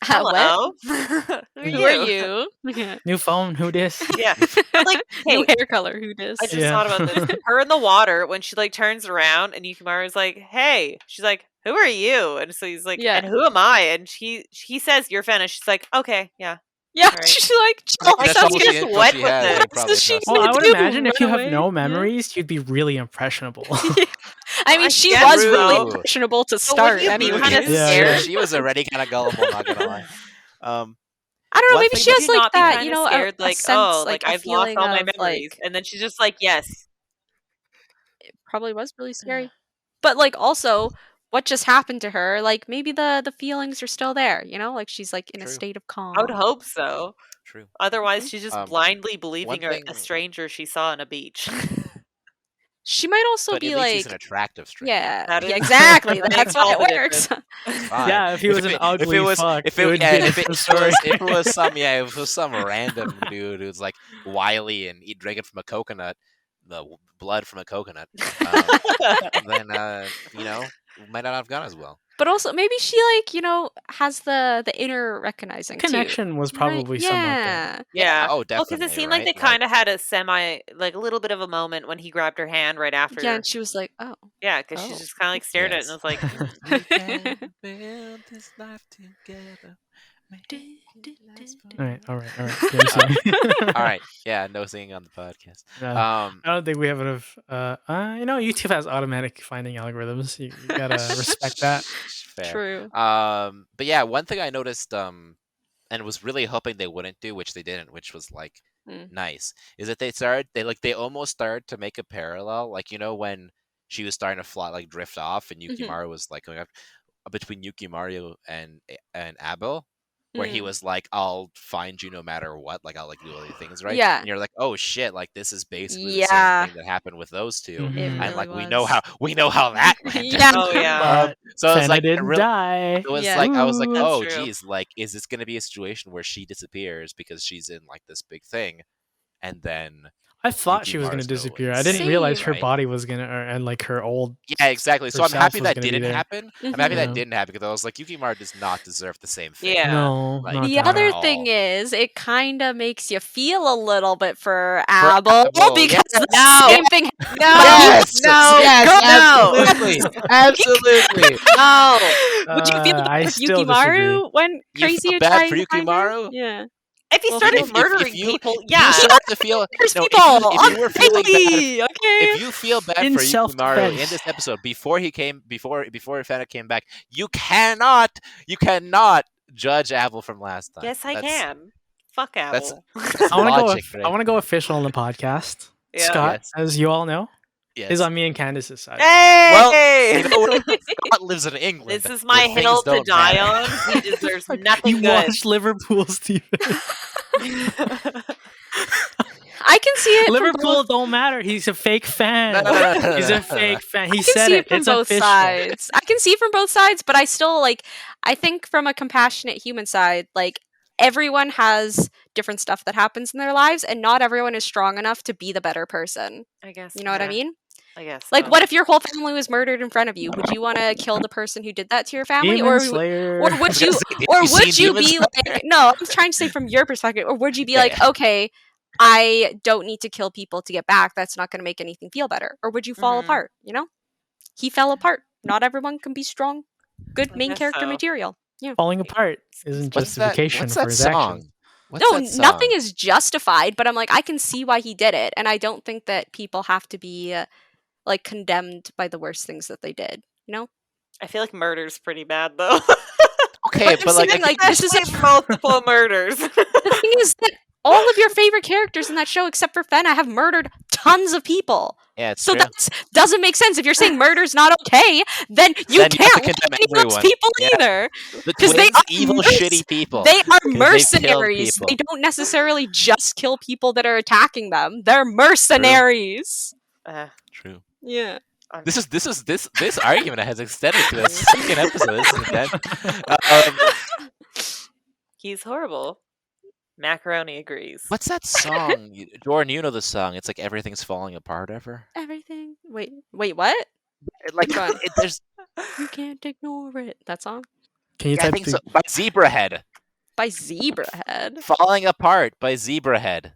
Speaker 3: What?
Speaker 4: "Hello,
Speaker 3: Who are you? Yeah.
Speaker 2: New phone, who dis?
Speaker 4: Yeah, but, like, hey,
Speaker 3: New hair color. Who dis?
Speaker 4: I just
Speaker 2: Yeah.
Speaker 4: thought about this. Her in the water when she like turns around and Yukimaru's like, "Hey," she's like, "Who are you?" And so he's like,
Speaker 3: Yeah.
Speaker 4: "And who am I?" And he says, "You're Fena." She's like, "Okay, yeah."
Speaker 3: Yeah.
Speaker 4: Right.
Speaker 3: She's like, chill.
Speaker 4: That's
Speaker 3: Sounds
Speaker 4: all
Speaker 3: good.
Speaker 4: she- went with
Speaker 1: has,
Speaker 4: it.
Speaker 1: you
Speaker 3: What
Speaker 1: probably
Speaker 3: does she
Speaker 1: trust
Speaker 3: do?
Speaker 1: her.
Speaker 2: Well, I would
Speaker 3: do?
Speaker 2: imagine if you
Speaker 3: Run
Speaker 2: have
Speaker 3: away?
Speaker 2: no
Speaker 3: Yeah.
Speaker 2: memories, you'd be really impressionable.
Speaker 3: I mean,
Speaker 4: I
Speaker 3: she
Speaker 4: guess
Speaker 3: was
Speaker 4: so.
Speaker 3: really impressionable to
Speaker 4: But wouldn't
Speaker 3: start
Speaker 4: you be
Speaker 3: anyway.
Speaker 4: kinda
Speaker 2: Yeah,
Speaker 4: scared?
Speaker 2: yeah.
Speaker 1: She was already kind of gullible, not gonna lie.
Speaker 3: I don't know.
Speaker 1: One
Speaker 3: Maybe
Speaker 1: thing
Speaker 3: she
Speaker 1: that-
Speaker 3: has
Speaker 4: Would you
Speaker 3: like
Speaker 4: not be
Speaker 3: that,
Speaker 4: kinda
Speaker 3: you know,
Speaker 4: scared,
Speaker 3: a
Speaker 4: like,
Speaker 3: sense,
Speaker 4: "Oh,
Speaker 3: like
Speaker 4: like
Speaker 3: a
Speaker 4: I've lost
Speaker 3: feeling
Speaker 4: all my
Speaker 3: of
Speaker 4: memories,"
Speaker 3: like.
Speaker 4: and then she's just like, "Yes."
Speaker 3: It probably was really scary. But like also, what just happened to her? Like maybe the feelings are still there. You know, like she's like in a
Speaker 1: True.
Speaker 3: state of calm.
Speaker 4: I would hope so.
Speaker 1: True.
Speaker 4: Otherwise, she's just
Speaker 1: Um,
Speaker 4: blindly believing
Speaker 1: thing-
Speaker 4: a stranger she saw on a beach.
Speaker 3: She might also
Speaker 1: But
Speaker 3: be
Speaker 1: at least he's an
Speaker 3: like,
Speaker 1: attractive stranger.
Speaker 3: yeah,
Speaker 4: That
Speaker 3: yeah,
Speaker 4: is-
Speaker 3: exactly.
Speaker 4: that
Speaker 3: That's
Speaker 4: makes
Speaker 3: why
Speaker 4: all
Speaker 3: it
Speaker 4: the
Speaker 3: works.
Speaker 1: Fine.
Speaker 2: Yeah, if he was an ugly fuck,
Speaker 1: if
Speaker 2: it
Speaker 1: it,
Speaker 2: would
Speaker 1: yeah,
Speaker 2: be a
Speaker 1: if it,
Speaker 2: different
Speaker 1: if it was,
Speaker 2: story.
Speaker 1: if it was some, yeah, if it was some random dude who's like wily and eat drinking from a coconut, blood from a coconut, then you know, might not have gone as well.
Speaker 3: But also maybe she like, you know, has the inner recognizing too.
Speaker 2: Connection was
Speaker 3: Right?
Speaker 2: probably somewhat there.
Speaker 3: Yeah.
Speaker 4: Yeah.
Speaker 1: Oh,
Speaker 4: Well,
Speaker 1: definitely.
Speaker 4: because it seemed
Speaker 1: right?
Speaker 4: like they kind of had a like a little bit of a moment when he grabbed her hand right after.
Speaker 3: Yeah, and she was like, oh.
Speaker 4: Yeah, because she
Speaker 3: Oh.
Speaker 4: just kind of like stared at it and
Speaker 1: Yes.
Speaker 4: was like,
Speaker 1: We can build this life together.
Speaker 2: All right. Game song.
Speaker 1: All right. Yeah, no singing on the podcast.
Speaker 2: I don't think we have enough. YouTube has automatic finding algorithms. You gotta respect that.
Speaker 1: Fair.
Speaker 3: True.
Speaker 1: But yeah, one thing I noticed, and was really hoping they wouldn't do, which they didn't, which was like nice, is that they almost started to make a parallel, like when she was starting to fly, like drift off, and Yukimaru was like going up between Yukimaru and Abo, where he was like, "I'll find you no matter what, like I'll like do all these things, right?"
Speaker 3: Yeah.
Speaker 1: And you're like, "Oh shit!" Like this is basically the
Speaker 3: Yeah.
Speaker 1: same thing that happened with those two,
Speaker 2: Mhm.
Speaker 3: It
Speaker 1: and
Speaker 3: really
Speaker 1: like we
Speaker 3: was.
Speaker 1: know how that went.
Speaker 3: Yeah.
Speaker 4: Oh yeah.
Speaker 2: But
Speaker 1: So it's
Speaker 2: Fena
Speaker 1: like
Speaker 2: didn't die.
Speaker 1: it was
Speaker 3: Yeah.
Speaker 1: like I was like,
Speaker 2: Ooh.
Speaker 4: That's
Speaker 1: oh
Speaker 4: true.
Speaker 1: geez, like is this gonna be a situation where she disappears because she's in like this big thing, and then
Speaker 2: I thought she was gonna
Speaker 1: Yukimaru's
Speaker 2: disappear. I didn't realize her
Speaker 1: right?
Speaker 2: body was gonna, and like her old.
Speaker 1: Yeah, exactly. So
Speaker 2: her
Speaker 1: I'm
Speaker 2: self
Speaker 1: happy
Speaker 2: was
Speaker 1: that
Speaker 2: gonna be
Speaker 1: didn't
Speaker 2: there.
Speaker 1: happen. I'm happy
Speaker 2: Yeah.
Speaker 1: that didn't happen because I was like, Yukimaru does not deserve the same fate.
Speaker 4: Yeah.
Speaker 2: No,
Speaker 1: Like,
Speaker 2: not
Speaker 3: The
Speaker 2: that.
Speaker 3: other
Speaker 1: at
Speaker 3: thing
Speaker 1: all.
Speaker 3: is, it kind of makes you feel a little bit for Abel
Speaker 1: Abel,
Speaker 3: because the
Speaker 4: No.
Speaker 3: same thing.
Speaker 4: No.
Speaker 1: Yes,
Speaker 4: No.
Speaker 1: yes,
Speaker 4: No.
Speaker 1: absolutely, absolutely.
Speaker 4: No.
Speaker 3: Would you feel
Speaker 2: I
Speaker 3: bad if
Speaker 2: still
Speaker 3: Yukimaru went
Speaker 1: You
Speaker 3: crazy
Speaker 1: feel
Speaker 3: and
Speaker 1: bad
Speaker 3: tried
Speaker 1: for
Speaker 3: to find her?
Speaker 1: Yukimaru?
Speaker 3: Yeah.
Speaker 4: If he
Speaker 3: Well,
Speaker 4: started
Speaker 3: if
Speaker 4: murdering
Speaker 1: you-
Speaker 4: people,
Speaker 1: If you
Speaker 4: yeah.
Speaker 1: start to feel
Speaker 3: There's
Speaker 1: no,
Speaker 3: people
Speaker 1: if you were feeling bad,
Speaker 3: okay.
Speaker 1: if you feel bad
Speaker 2: In
Speaker 1: for Yukimaru
Speaker 2: self-defense.
Speaker 1: in this episode before Fena came back, you cannot judge Abel from last time.
Speaker 4: Yes, I
Speaker 1: That's-
Speaker 4: can. Fuck
Speaker 1: that's-
Speaker 4: Apple.
Speaker 2: I want to
Speaker 1: logic,
Speaker 2: go.
Speaker 1: right?
Speaker 2: I want to go official on the podcast.
Speaker 4: Yeah.
Speaker 2: Scott,
Speaker 1: Yes.
Speaker 2: as you all know,
Speaker 1: Yes.
Speaker 2: is on me and Candace's side.
Speaker 4: Hey!
Speaker 1: Well, you know what? Scott lives in England.
Speaker 4: This is my
Speaker 1: where
Speaker 4: hill
Speaker 1: things
Speaker 4: to
Speaker 1: don't
Speaker 4: die
Speaker 1: matter.
Speaker 4: on. He deserves nothing
Speaker 2: You
Speaker 4: good.
Speaker 2: watched Liverpool, Steven.
Speaker 3: I can see it. From
Speaker 2: Liverpool
Speaker 3: both,
Speaker 2: don't matter. He's a fake fan.
Speaker 1: No.
Speaker 2: He's a fake fan. He
Speaker 3: I can
Speaker 2: said
Speaker 3: see
Speaker 2: it.
Speaker 3: it from
Speaker 2: It's
Speaker 3: both
Speaker 2: official.
Speaker 3: sides. I can see it from both sides, but I still like. I think from a compassionate human side, like everyone has different stuff that happens in their lives, and not everyone is strong enough to be the better person.
Speaker 4: I guess.
Speaker 3: You know what I
Speaker 4: yeah,
Speaker 3: mean?
Speaker 4: I guess.
Speaker 3: Like,
Speaker 4: so.
Speaker 3: what if your whole family was murdered in front of you? Would you want to kill the person who did that to your family,
Speaker 2: Demon
Speaker 3: or
Speaker 2: Slayer.
Speaker 3: would you,
Speaker 1: Have
Speaker 3: or
Speaker 1: seen
Speaker 3: would you
Speaker 1: Demon
Speaker 3: be
Speaker 1: Slayer?
Speaker 3: like, no? I'm trying to say from your perspective, or would you be like,
Speaker 1: Yeah.
Speaker 3: okay, I don't need to kill people to get back. That's not going to make anything feel better. Or would you fall
Speaker 4: Mhm.
Speaker 3: apart? You know, he fell apart. Not everyone can be strong, good
Speaker 4: I
Speaker 3: main
Speaker 4: guess
Speaker 3: character
Speaker 4: so.
Speaker 3: material. Yeah.
Speaker 2: Falling apart isn't
Speaker 1: What's that?
Speaker 2: justification
Speaker 1: What's
Speaker 2: for
Speaker 1: that
Speaker 2: his
Speaker 1: song?
Speaker 2: actions.
Speaker 1: What's
Speaker 3: No,
Speaker 1: that song?
Speaker 3: nothing is justified, but I'm like, I can see why he did it, and I don't think that people have to be like condemned by the worst things that they did. You know,
Speaker 4: I feel like murder's pretty bad though.
Speaker 1: Okay, but like,
Speaker 3: saying, like, this is
Speaker 4: Especially multiple murders.
Speaker 3: the thing is that all of your favorite characters in that show, except for Fena, have murdered tons of people.
Speaker 1: yeah, it's
Speaker 3: So
Speaker 1: true.
Speaker 3: that doesn't make sense. If you're saying murder's not okay, then you
Speaker 1: Then you have to
Speaker 3: can't like
Speaker 1: condemn
Speaker 3: any of those
Speaker 1: everyone.
Speaker 3: people
Speaker 1: Yeah.
Speaker 3: either.
Speaker 1: The
Speaker 3: 'cause they
Speaker 1: twins,
Speaker 3: are
Speaker 1: evil,
Speaker 3: merc-
Speaker 1: shitty people.
Speaker 3: They are
Speaker 1: 'Cause they've killed
Speaker 3: mercenaries. They
Speaker 1: people.
Speaker 3: don't necessarily just kill people that are attacking them. They're mercenaries.
Speaker 1: True.
Speaker 3: Yeah.
Speaker 1: This argument has extended to the second episode. This is intense.
Speaker 4: He's horrible. Macaroni agrees.
Speaker 1: What's that song? Jordan, you know the song. It's like everything's falling apart ever.
Speaker 3: Everything. Wait, what?
Speaker 1: Like
Speaker 3: Which one?
Speaker 1: there's
Speaker 3: You can't ignore it. That song
Speaker 2: Can you
Speaker 1: I
Speaker 2: type
Speaker 1: think
Speaker 2: the
Speaker 1: so, by Zebrahead.
Speaker 3: by Zebrahead.
Speaker 1: Falling Apart by Zebrahead.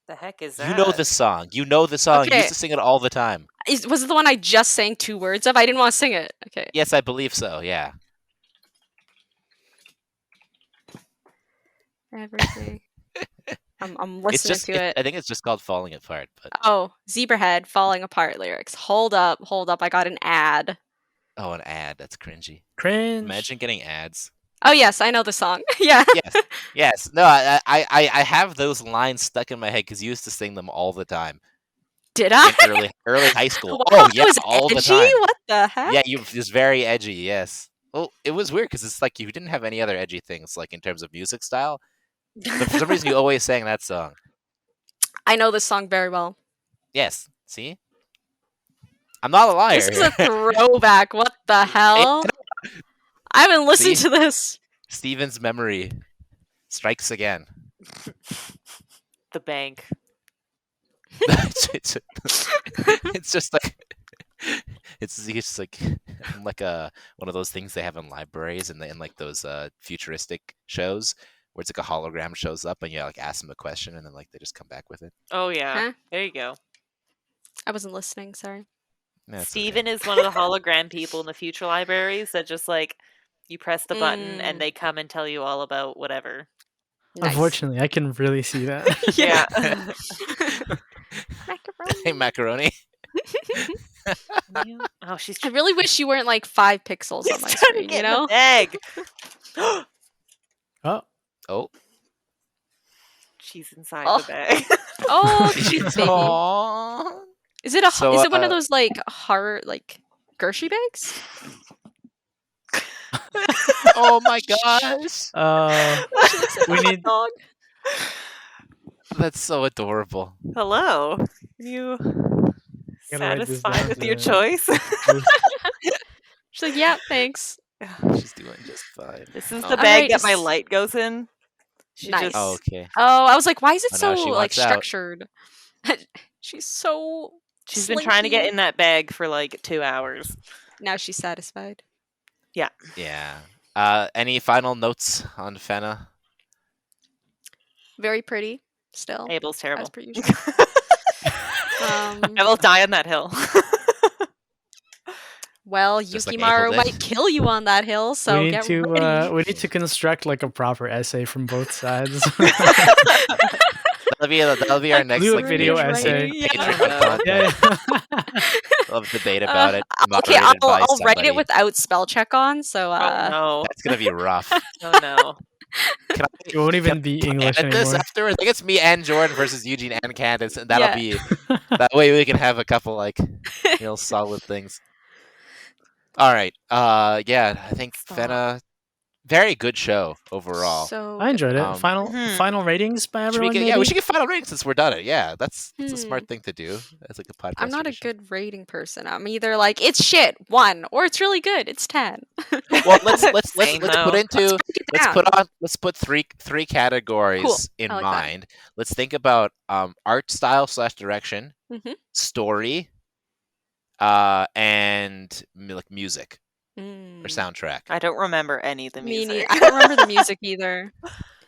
Speaker 4: The heck is that?
Speaker 1: You know the song. You know the song. You
Speaker 3: Okay.
Speaker 1: used to sing it all the time.
Speaker 3: Was it the one I just sang 2 words of? I didn't want to sing it. Okay.
Speaker 1: Yes, I believe so. Yeah.
Speaker 3: Everything. I'm
Speaker 1: It's
Speaker 3: listening
Speaker 1: just.
Speaker 3: to it.
Speaker 1: I think it's just called Falling Apart. But
Speaker 3: Oh, Zebrahead falling apart lyrics. Hold up. I got an ad.
Speaker 1: oh, an ad. That's cringy.
Speaker 2: cringe?
Speaker 1: Imagine getting ads.
Speaker 3: Oh yes, I know the song. Yeah.
Speaker 1: Yes. Yes. No, I have those lines stuck in my head because you used to sing them all the time
Speaker 3: Did I?
Speaker 1: in early high school.
Speaker 3: Wow,
Speaker 1: Oh
Speaker 3: I
Speaker 1: yeah,
Speaker 3: was
Speaker 1: all the
Speaker 3: edgy?
Speaker 1: time.
Speaker 3: What the heck?
Speaker 1: Yeah, you was very edgy. Yes. Well, it was weird because it's like you didn't have any other edgy things like in terms of music style. But for some reason, you always sang that song.
Speaker 3: I know this song very well.
Speaker 1: Yes. See, I'm not a liar.
Speaker 3: This is a
Speaker 1: here.
Speaker 3: throwback. What the hell? I haven't listened
Speaker 1: See?
Speaker 3: to this.
Speaker 1: Steven's memory strikes again.
Speaker 4: The bank.
Speaker 1: it's, it's just like it's just like one of those things they have in libraries and in like those futuristic shows where it's like a hologram shows up and you like ask them a question and then like they just come back with it.
Speaker 4: Oh yeah.
Speaker 3: Huh?
Speaker 4: There you go.
Speaker 3: I wasn't listening. Sorry.
Speaker 1: Yeah, it's okay.
Speaker 4: Steven is one of the hologram people in the future libraries that just like You press the button, and
Speaker 3: Mm.
Speaker 4: they come and tell you all about whatever.
Speaker 3: Nice.
Speaker 2: Unfortunately, I can really see that.
Speaker 4: Yeah.
Speaker 3: Macaroni.
Speaker 1: Hey, macaroni.
Speaker 4: Oh, she's
Speaker 3: I really wish you weren't like 5 pixels on
Speaker 4: she's
Speaker 3: my
Speaker 4: trying to
Speaker 3: screen,
Speaker 4: get
Speaker 3: you
Speaker 4: in the
Speaker 3: know?
Speaker 4: bag.
Speaker 2: Oh,
Speaker 1: Oh.
Speaker 4: She's inside
Speaker 3: Oh.
Speaker 4: the bag.
Speaker 3: Oh, cute baby.
Speaker 1: Aww.
Speaker 3: Is it
Speaker 1: So,
Speaker 3: is it one of those like hard like Gershie bags?
Speaker 1: Oh my gosh.
Speaker 3: She looks like
Speaker 2: we
Speaker 3: a hot
Speaker 2: need
Speaker 3: dog.
Speaker 1: That's so adorable.
Speaker 4: Hello. Are you
Speaker 2: Gotta write this
Speaker 4: satisfied
Speaker 2: down
Speaker 4: with your
Speaker 2: to-
Speaker 4: choice?
Speaker 3: She's like, yeah, thanks.
Speaker 1: She's doing just fine.
Speaker 4: This is
Speaker 1: Oh.
Speaker 4: the bag
Speaker 3: Alright,
Speaker 4: that my
Speaker 3: just-
Speaker 4: light goes in. She
Speaker 3: Nice.
Speaker 4: just
Speaker 1: Oh, okay.
Speaker 3: Oh, I was like, why is it
Speaker 1: Oh,
Speaker 3: so
Speaker 1: now she
Speaker 3: like
Speaker 1: wants out.
Speaker 3: structured? She's so
Speaker 4: she's been trying to get
Speaker 3: slinky.
Speaker 4: in that bag for like 2 hours.
Speaker 3: Now she's satisfied.
Speaker 1: Yeah. Any final notes on Fena?
Speaker 3: Very pretty still.
Speaker 4: Abel's terrible.
Speaker 3: As per usual. Um,
Speaker 4: I will die on that hill.
Speaker 3: well,
Speaker 1: Just like
Speaker 3: Yukimaru
Speaker 1: Abel did.
Speaker 3: might kill you on that hill, so
Speaker 2: we need
Speaker 3: get
Speaker 2: to
Speaker 3: ready.
Speaker 2: we need to construct like a proper essay from both sides.
Speaker 1: That'll be our next
Speaker 2: do a
Speaker 1: like
Speaker 2: video
Speaker 1: Patreon-
Speaker 2: essay.
Speaker 1: Patreon content.
Speaker 2: yeah.
Speaker 1: We'll have a debate about it.
Speaker 3: Okay,
Speaker 1: moderated by
Speaker 3: I'll write
Speaker 1: somebody.
Speaker 3: it without spell check on. So
Speaker 4: Oh no.
Speaker 1: That's gonna be rough.
Speaker 4: Oh no.
Speaker 1: Can
Speaker 2: It won't even be English
Speaker 1: edit this
Speaker 2: anymore.
Speaker 1: afterwards? I think it's me and Jordan versus Eugene and Candace, and that'll
Speaker 3: Yeah.
Speaker 1: be that way we can have a couple like solid things. All right. Yeah, I think
Speaker 3: Stop.
Speaker 1: Fena, very good show overall.
Speaker 3: So
Speaker 2: I enjoyed it.
Speaker 1: Um,
Speaker 2: Final ratings by
Speaker 1: Should we
Speaker 2: everyone.
Speaker 1: get,
Speaker 2: maybe?
Speaker 1: yeah, we should get final ratings since we're done it. Yeah, that's a
Speaker 3: Hmm.
Speaker 1: smart thing to do. That's like a podcast.
Speaker 3: I'm not a
Speaker 1: tradition.
Speaker 3: good rating person. I'm either like it's shit 1 or it's really good. It's 10.
Speaker 1: Well, let's
Speaker 4: Same,
Speaker 1: put
Speaker 4: though.
Speaker 1: into
Speaker 3: Break it
Speaker 1: let's
Speaker 3: down.
Speaker 1: put three categories
Speaker 3: Cool.
Speaker 1: in
Speaker 3: I like that.
Speaker 1: mind. Let's think about art style / direction,
Speaker 3: Mhm.
Speaker 1: story, and like music or
Speaker 3: Mm.
Speaker 1: soundtrack.
Speaker 4: I don't remember any of the
Speaker 3: Me
Speaker 4: music.
Speaker 3: I don't remember the music either.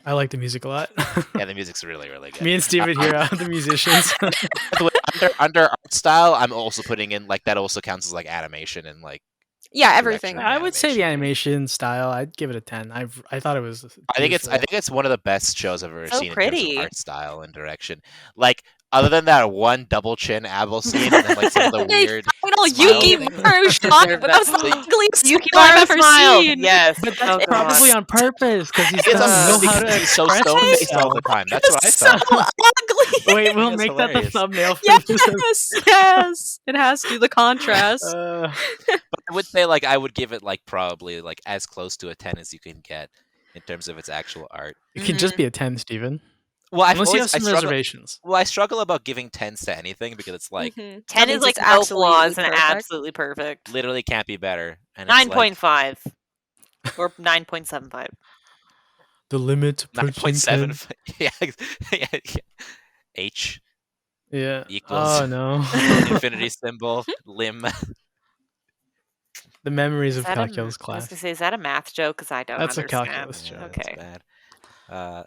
Speaker 2: I like the music a lot.
Speaker 1: Yeah, the music's really good.
Speaker 2: Me and Steven here are the musicians.
Speaker 1: By the way, under art style, I'm also putting in like that also counts as like animation and like
Speaker 3: Yeah,
Speaker 1: Direction.
Speaker 3: everything.
Speaker 2: I would say the animation style. I'd give it a 10. I thought it was.
Speaker 1: I think
Speaker 2: beautiful.
Speaker 1: it's one of the best shows I've ever
Speaker 4: So
Speaker 1: seen in
Speaker 4: pretty.
Speaker 1: terms of art style and direction. Like other than that one double chin Abel scene and then like some of the
Speaker 3: Hey,
Speaker 1: weird
Speaker 3: final
Speaker 1: smile
Speaker 3: Yukimaru
Speaker 4: thing.
Speaker 3: shot, but that was the
Speaker 1: Like,
Speaker 3: ugliest thing
Speaker 4: Yukimaru
Speaker 3: I've ever
Speaker 4: smiled.
Speaker 3: seen.
Speaker 4: Yes.
Speaker 2: But
Speaker 4: Oh,
Speaker 2: that's probably
Speaker 4: God.
Speaker 2: on purpose because he
Speaker 1: It's
Speaker 2: doesn't know
Speaker 1: because
Speaker 2: how to
Speaker 1: he's so
Speaker 2: express
Speaker 1: stone faced all
Speaker 2: himself.
Speaker 1: the time. That's what I
Speaker 3: It's
Speaker 1: thought.
Speaker 3: so ugly.
Speaker 2: Wait, we'll
Speaker 1: It's
Speaker 2: make that the
Speaker 1: hilarious.
Speaker 2: thumbnail for this.
Speaker 3: Yes. It has to the contrast.
Speaker 1: But I would say like I would give it like probably like as close to a 10 as you can get in terms of its actual art.
Speaker 2: It can just be a 10, Steven.
Speaker 1: Well,
Speaker 2: Unless you have some reservations.
Speaker 1: Well, I struggle about giving 10s to anything because it's like
Speaker 3: Mhm.
Speaker 4: 10
Speaker 3: That
Speaker 4: is
Speaker 3: means
Speaker 4: like
Speaker 3: it's
Speaker 4: no
Speaker 3: absolutely
Speaker 4: flaws and
Speaker 3: perfect.
Speaker 4: absolutely perfect.
Speaker 1: literally can't be better. And it's
Speaker 4: 9.5 or 9.75.
Speaker 2: The limit.
Speaker 1: like
Speaker 2: approaching
Speaker 1: 9.7.
Speaker 2: 10.
Speaker 1: Yeah. H
Speaker 2: Yeah.
Speaker 1: equals
Speaker 2: Oh no.
Speaker 1: infinity symbol limb.
Speaker 2: The memories
Speaker 4: Is
Speaker 2: of
Speaker 4: that a-
Speaker 2: calculus
Speaker 4: I was
Speaker 2: class.
Speaker 4: gonna say, is that a math joke? Because I don't
Speaker 2: That's a
Speaker 4: understand.
Speaker 2: calculus joke.
Speaker 1: Yeah,
Speaker 4: Okay.
Speaker 1: that's bad.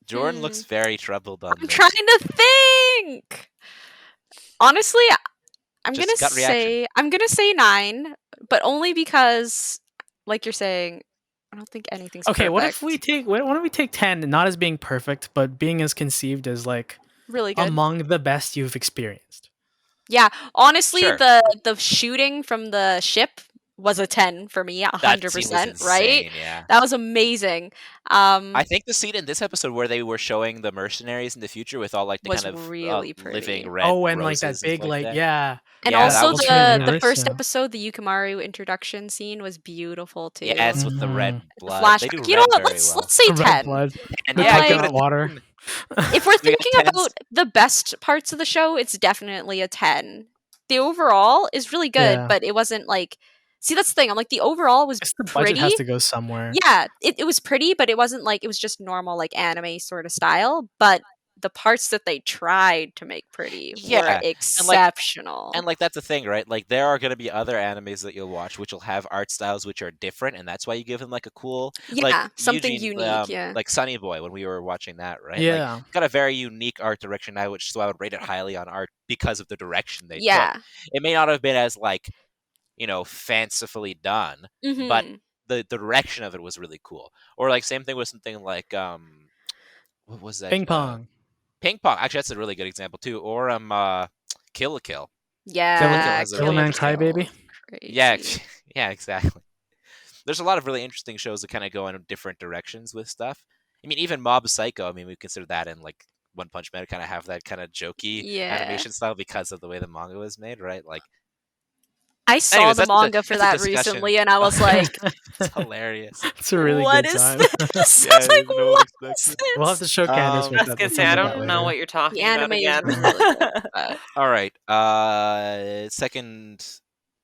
Speaker 1: Jordan looks very troubled on
Speaker 3: I'm
Speaker 1: this.
Speaker 3: trying to think. Honestly, I'm
Speaker 1: Just
Speaker 3: gonna
Speaker 1: gut reaction.
Speaker 3: say 9, but only because, like you're saying, I don't think anything's
Speaker 2: Okay,
Speaker 3: perfect.
Speaker 2: what if we take? Why don't we take 10, not as being perfect, but being as conceived as like
Speaker 3: really good?
Speaker 2: among the best you've experienced.
Speaker 3: Yeah, honestly,
Speaker 1: Sure.
Speaker 3: the shooting from the ship was a 10 for me,
Speaker 1: That scene was
Speaker 3: 100%. Right?
Speaker 1: insane, yeah.
Speaker 3: That was amazing.
Speaker 1: I think the scene in this episode where they were showing the mercenaries in the future with all like the
Speaker 3: Was
Speaker 1: kind of
Speaker 3: really pretty.
Speaker 1: living red
Speaker 2: Oh, and like that
Speaker 1: roses and
Speaker 2: big
Speaker 1: stuff
Speaker 2: like
Speaker 1: that.
Speaker 2: yeah.
Speaker 3: And
Speaker 1: Yeah, that
Speaker 3: also
Speaker 1: was
Speaker 2: really
Speaker 3: the
Speaker 2: nice,
Speaker 3: first
Speaker 2: yeah.
Speaker 3: episode, the Yukimaru introduction scene was beautiful too.
Speaker 1: Yes, with the red
Speaker 2: Mhm.
Speaker 3: The
Speaker 1: blood. They do
Speaker 3: flashback.
Speaker 1: red
Speaker 3: You know what?
Speaker 1: very
Speaker 3: Let's
Speaker 1: well.
Speaker 3: let's say
Speaker 2: Red
Speaker 3: 10.
Speaker 2: blood.
Speaker 1: And
Speaker 2: The
Speaker 1: yeah,
Speaker 3: like-
Speaker 1: give it a
Speaker 2: coconut water.
Speaker 1: 10.
Speaker 3: If we're
Speaker 1: We got
Speaker 3: thinking
Speaker 1: 10s.
Speaker 3: about the best parts of the show, it's definitely a 10. The overall is really good,
Speaker 2: Yeah.
Speaker 3: but it wasn't like. See, that's the thing. I'm like, the overall was
Speaker 2: Guess the
Speaker 3: pretty.
Speaker 2: budget has to go somewhere.
Speaker 3: Yeah, it was pretty, but it wasn't like it was just normal like anime sort of style. But the parts that they tried to make pretty
Speaker 1: Yeah,
Speaker 3: were exceptional.
Speaker 1: And like that's the thing, right? Like there are going to be other animes that you'll watch which will have art styles which are different, and that's why you give them like a cool,
Speaker 3: yeah,
Speaker 1: like
Speaker 3: something
Speaker 1: Eugene,
Speaker 3: unique. Yeah,
Speaker 1: like Sunny Boy when we were watching that, right? Like,
Speaker 2: Yeah.
Speaker 1: got a very unique art direction now, which so I would rate it highly on art because of the direction they
Speaker 3: yeah.
Speaker 1: took. It may not have been as like fancifully done, but
Speaker 3: Mhm.
Speaker 1: the direction of it was really cool. Or like same thing with something like what was that?
Speaker 2: Ping pong.
Speaker 1: Ping pong. Actually, that's a really good example too. Or Kill la Kill.
Speaker 3: Yeah,
Speaker 1: has a
Speaker 2: Kill a
Speaker 1: really
Speaker 2: Man's High, baby.
Speaker 1: Yeah,
Speaker 3: Crazy.
Speaker 1: yeah, exactly. There's a lot of really interesting shows that kind of go in different directions with stuff. I mean, even Mob Psycho. I mean, we consider that in like One Punch Man, kind of have that kind of jokey
Speaker 3: Yeah.
Speaker 1: animation style because of the way the manga was made, right? Like,
Speaker 3: I saw
Speaker 1: anyways,
Speaker 3: the manga for
Speaker 1: that's a
Speaker 3: that
Speaker 1: discussion.
Speaker 3: recently, and I was like,
Speaker 1: It's hilarious.
Speaker 2: It's a really
Speaker 3: "What
Speaker 2: good
Speaker 3: is
Speaker 2: time.
Speaker 3: this?"
Speaker 1: Yeah,
Speaker 3: I was like,
Speaker 1: no one
Speaker 3: "What's
Speaker 1: expects it.
Speaker 3: this?"
Speaker 2: We'll have to show Candace
Speaker 1: Um,
Speaker 2: with
Speaker 4: I was
Speaker 2: that.
Speaker 4: gonna
Speaker 2: We'll
Speaker 4: say, I
Speaker 2: send that
Speaker 4: don't know
Speaker 2: later.
Speaker 4: what you're
Speaker 3: The
Speaker 4: talking about
Speaker 3: anime is
Speaker 4: again.
Speaker 3: really good, but
Speaker 1: All right. Second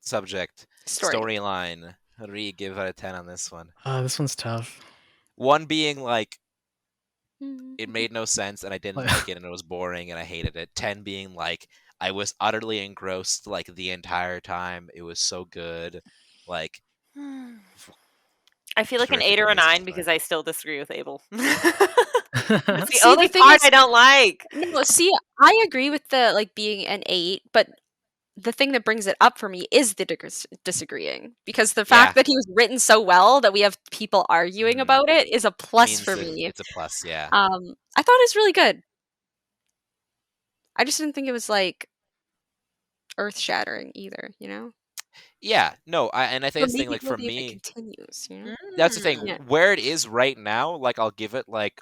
Speaker 1: subject, storyline. How do you give out of 10 on this one?
Speaker 2: This one's tough.
Speaker 1: One being like
Speaker 3: Mm-hmm.
Speaker 1: it made no sense and I didn't
Speaker 2: Like-
Speaker 1: like it and it was boring and I hated it. 10 being like I was utterly engrossed like the entire time. It was so good. Like
Speaker 4: I feel like an 8 or a 9 because I still disagree with Abel. It's the
Speaker 3: See,
Speaker 4: only
Speaker 3: the thing
Speaker 4: part
Speaker 3: is-
Speaker 4: I don't like.
Speaker 3: No, see, I agree with the like being an 8, but the thing that brings it up for me is the disagreeing, because the fact that he was written so well that we have people arguing about it is a plus for me.
Speaker 1: It's a plus, yeah.
Speaker 3: I thought it was really good. I just didn't think it was like earth-shattering either, you know?
Speaker 1: Yeah, no, I think
Speaker 3: But
Speaker 1: it's the thing
Speaker 3: maybe
Speaker 1: like for
Speaker 3: if it
Speaker 1: me,
Speaker 3: continues, you know?
Speaker 1: that's the thing.
Speaker 3: Yeah.
Speaker 1: Where it is right now, like I'll give it like